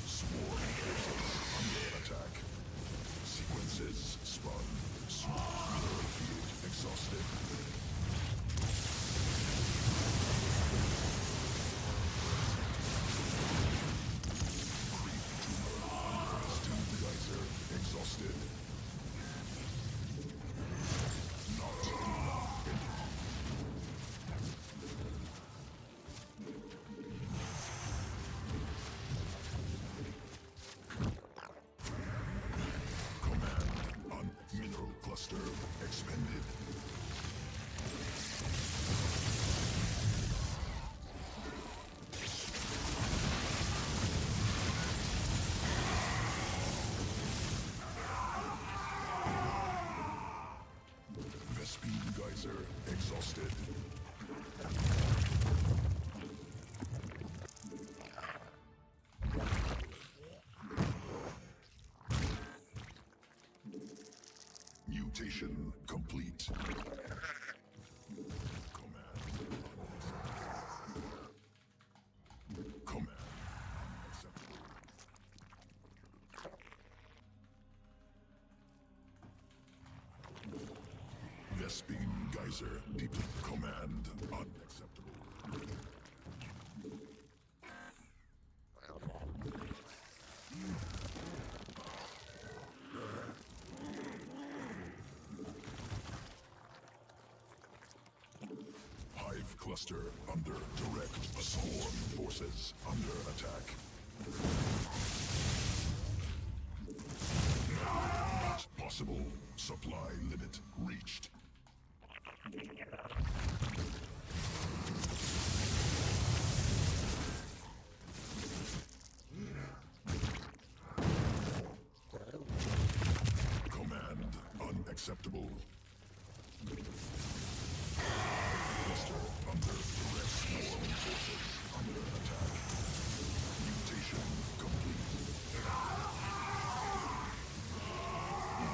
Swarm forces under attack. Sequences spun. Mineral field exhausted. Creep tumor under steam geyser exhausted. Not enough. Command on mineral cluster expended. Vespine geyser exhausted. Mutation complete. Command unacceptable. Vespine geyser deeply. Command unacceptable. Hive cluster under direct assault. Forces under attack. Not possible. Supply limit reached. Command unacceptable. Cluster under direct swarm forces under attack. Mutation complete.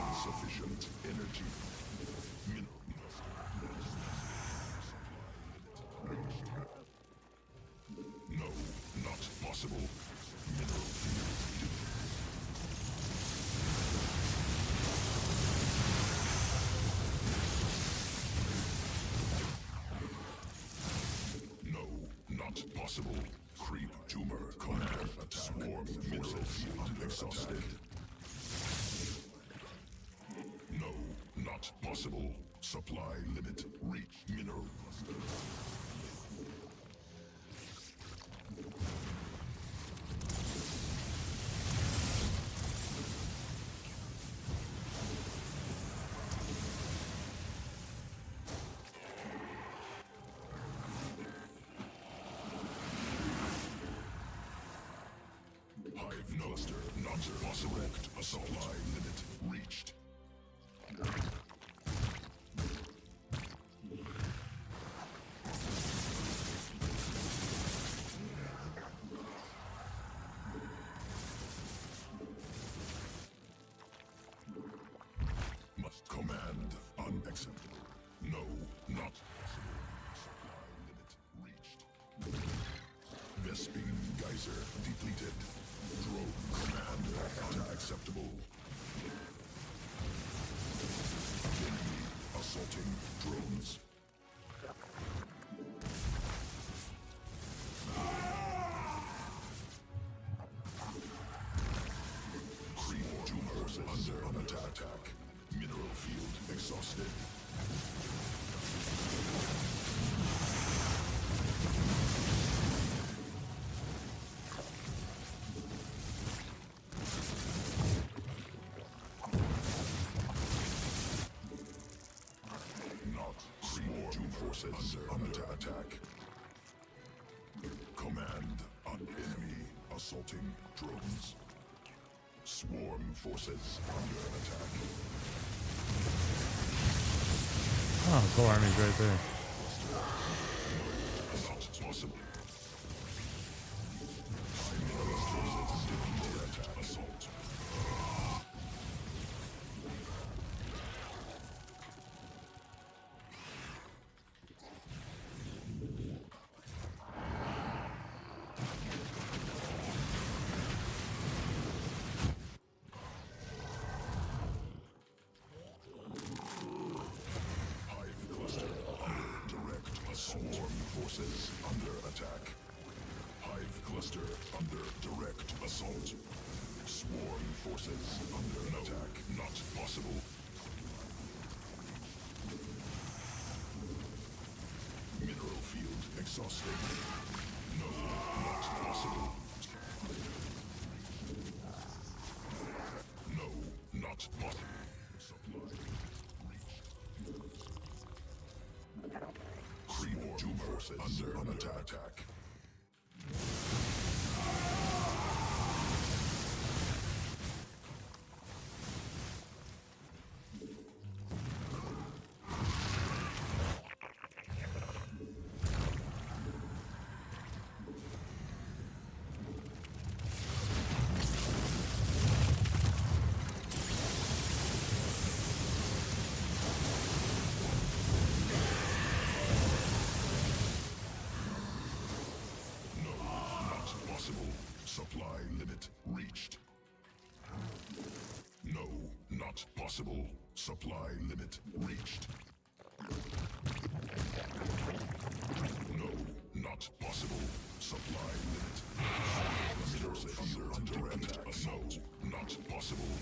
Insufficient energy. No, not possible. Mineral field. No, not possible. Creep tumor command attack. Swarm mineral field exhausted. No, not possible. Supply limit reach. Mineral cluster. Hive cluster not possible. A supply limit reached. Must command unacceptable. No, not possible. Supply limit reached. Vespine geyser depleted. Drone command unacceptable. Enemy assaulting drones. Creep tumors under attack. Mineral field exhausted. Not swarm forces under attack. Command on enemy assaulting drones. Swarm forces under attack. Oh, the whole army's right there. Not possible. Mineral forces defeated attack assault. Hive cluster under direct assault. Swarm forces under attack. Hive cluster under direct assault. Swarm forces under attack. Not possible. Mineral field exhausted. No, not possible. No, not possible. Supply reached. Creep tumors under attack. Not possible. Supply limit reached. No, not possible. Supply limit reached. No, not possible. Supply limit. Mineral field under attack. No, not possible.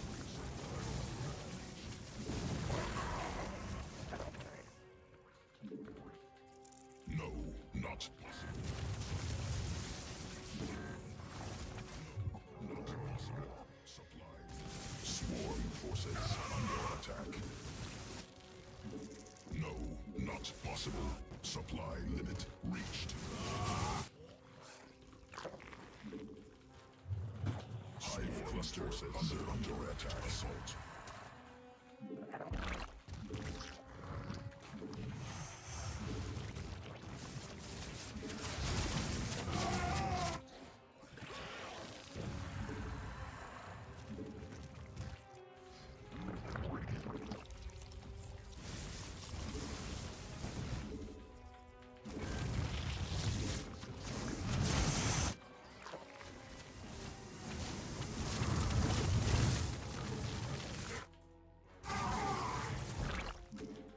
No, not possible. Not possible. Supply. Swarm forces under attack. No, not possible. Supply limit reached. Hive clusters under attack. Assault.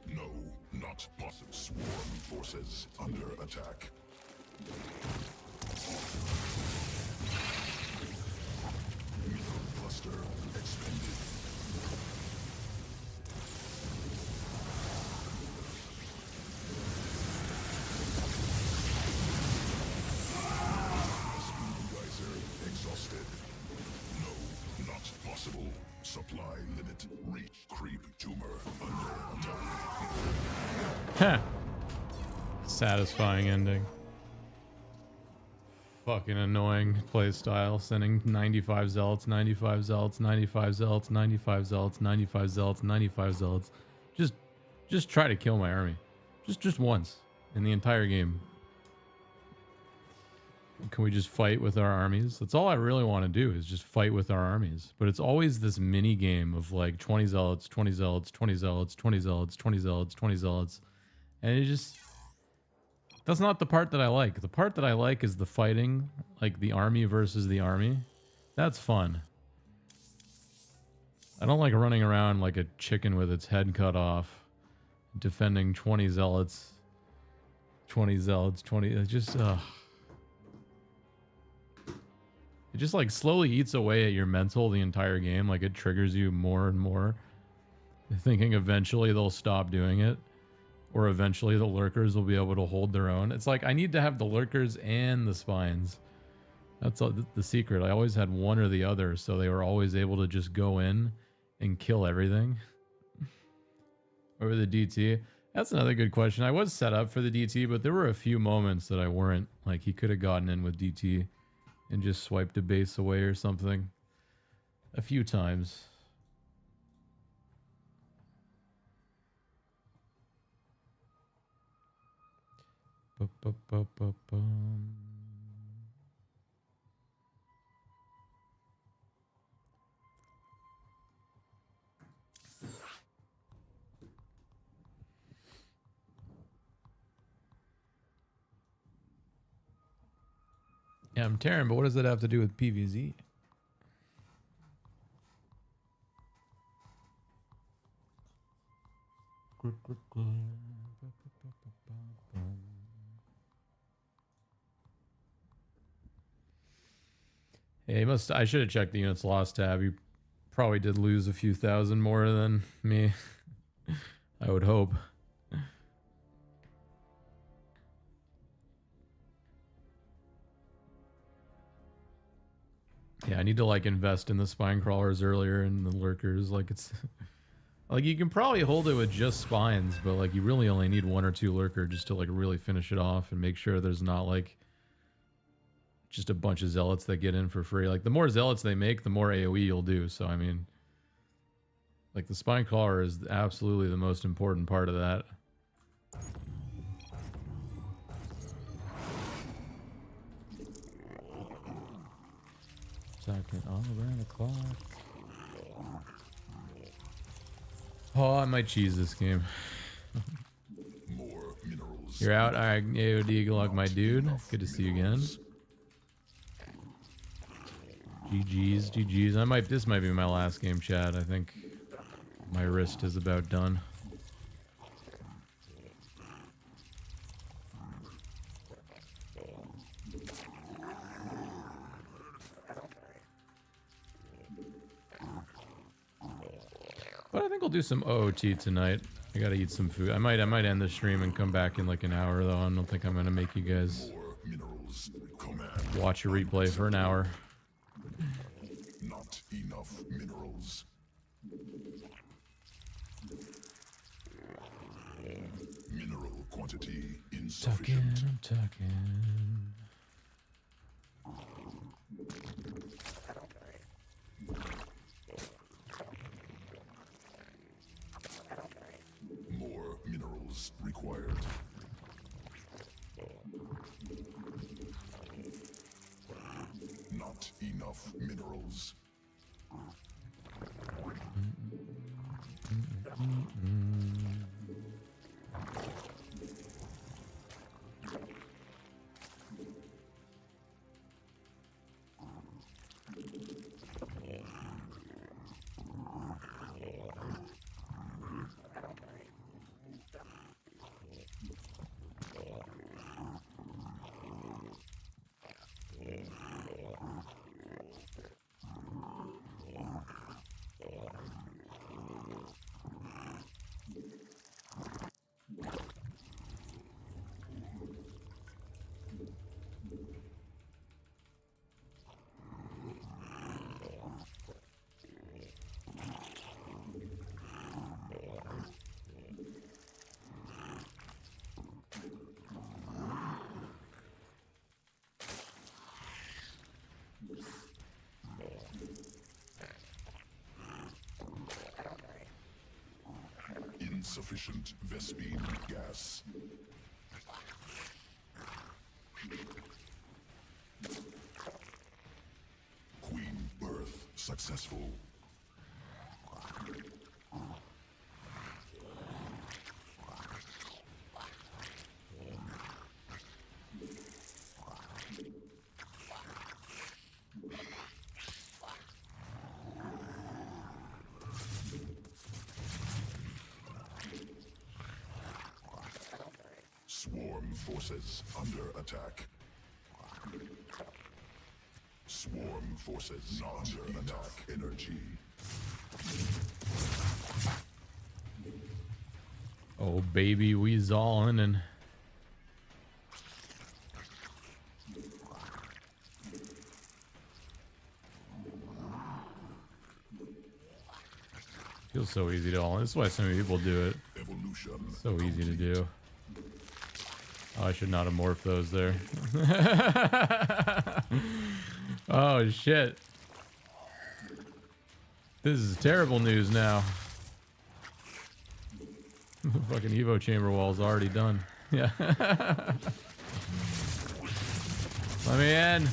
No, not possible. Swarm forces under attack. Mineral cluster expended. Heh. Satisfying ending. Fucking annoying playstyle. Sending 95 zealots, 95 zealots, 95 zealots, 95 zealots, 95 zealots, 95 zealots. Just try to kill my army. Just once in the entire game. Can we just fight with our armies? That's all I really want to do is just fight with our armies. But it's always this mini game of like 20 zealots, 20 zealots, 20 zealots, 20 zealots, 20 zealots, 20 zealots. And it just... That's not the part that I like. The part that I like is the fighting, like the army versus the army. That's fun. I don't like running around like a chicken with its head cut off, defending 20 zealots. 20 zealots, 20... It's just... It just like slowly eats away at your mental the entire game. Like it triggers you more and more. Thinking eventually they'll stop doing it. Or eventually the lurkers will be able to hold their own. It's like I need to have the lurkers and the spines. That's the secret. I always had one or the other, so they were always able to just go in and kill everything. Over the DT. That's another good question. I was set up for the DT, but there were a few moments that I weren't. Like he could have gotten in with DT and just swiped a base away or something. A few times. Yeah, I'm Terran, but what does that have to do with PVZ? Yeah, he must. I should have checked the units lost tab. You probably did lose a few thousand more than me. I would hope. Yeah, I need to like invest in the spine crawlers earlier and the lurkers. Like it's like you can probably hold it with just spines, but like you really only need one or two lurker just to like really finish it off and make sure there's not like just a bunch of zealots that get in for free. Like the more zealots they make, the more AoE you'll do. So I mean, like the spine crawler is absolutely the most important part of that. Talking all around the clock. Oh, I might cheese this game. More minerals. You're out. All right, AOD, good luck, my dude. Good to see you again. GG's, GG's. This might be my last game, chat. I think my wrist is about done. But I think we'll do some OOT tonight. I gotta eat some food. I might end the stream and come back in like an hour though. I don't think I'm gonna make you guys watch a replay for an hour. Not enough minerals. Mineral quantity insufficient. I'm talking. More minerals required. Not enough minerals. insufficient Vespine gas. Queen birth successful. Swarm forces under attack. Swarm forces under attack. Energy. Oh baby, we zallin' and feels so easy to all. This is why so many people do it. Evolution. So easy to do. Oh, I should not have morphed those there. Oh shit. This is terrible news now. The fucking Evo chamber wall's already done. Yeah. Let me in.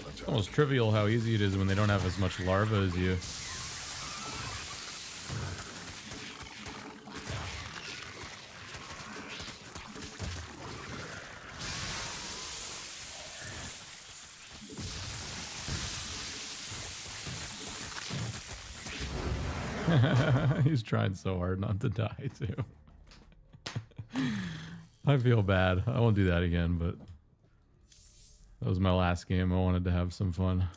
It's almost trivial how easy it is when they don't have as much larva as you. He's trying so hard not to die too. I feel bad. I won't do that again, but that was my last game. I wanted to have some fun.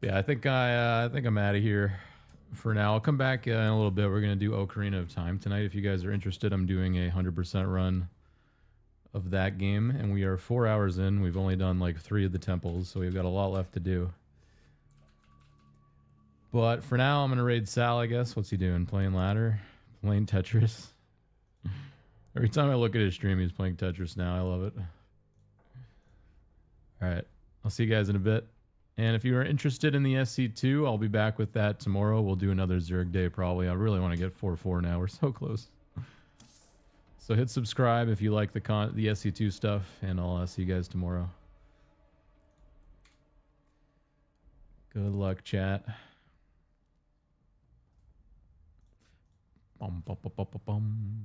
Yeah, I think I'm out of here for now. I'll come back in a little bit. We're gonna do Ocarina of Time tonight. If you guys are interested, I'm doing a 100% run of that game, and we are 4 hours in. We've only done like 3 of the temples, so we've got a lot left to do. But for now, I'm gonna raid Sal, I guess. What's he doing? Playing ladder? Playing Tetris? Every time I look at his stream, he's playing Tetris now. I love it. Alright, I'll see you guys in a bit. And if you are interested in the SC2, I'll be back with that tomorrow. We'll do another Zerg day probably. I really want to get 4-4 now. We're so close. So hit subscribe if you like the SC2 stuff, and I'll see you guys tomorrow. Good luck, chat. Bum, bum, bum, bum, bum.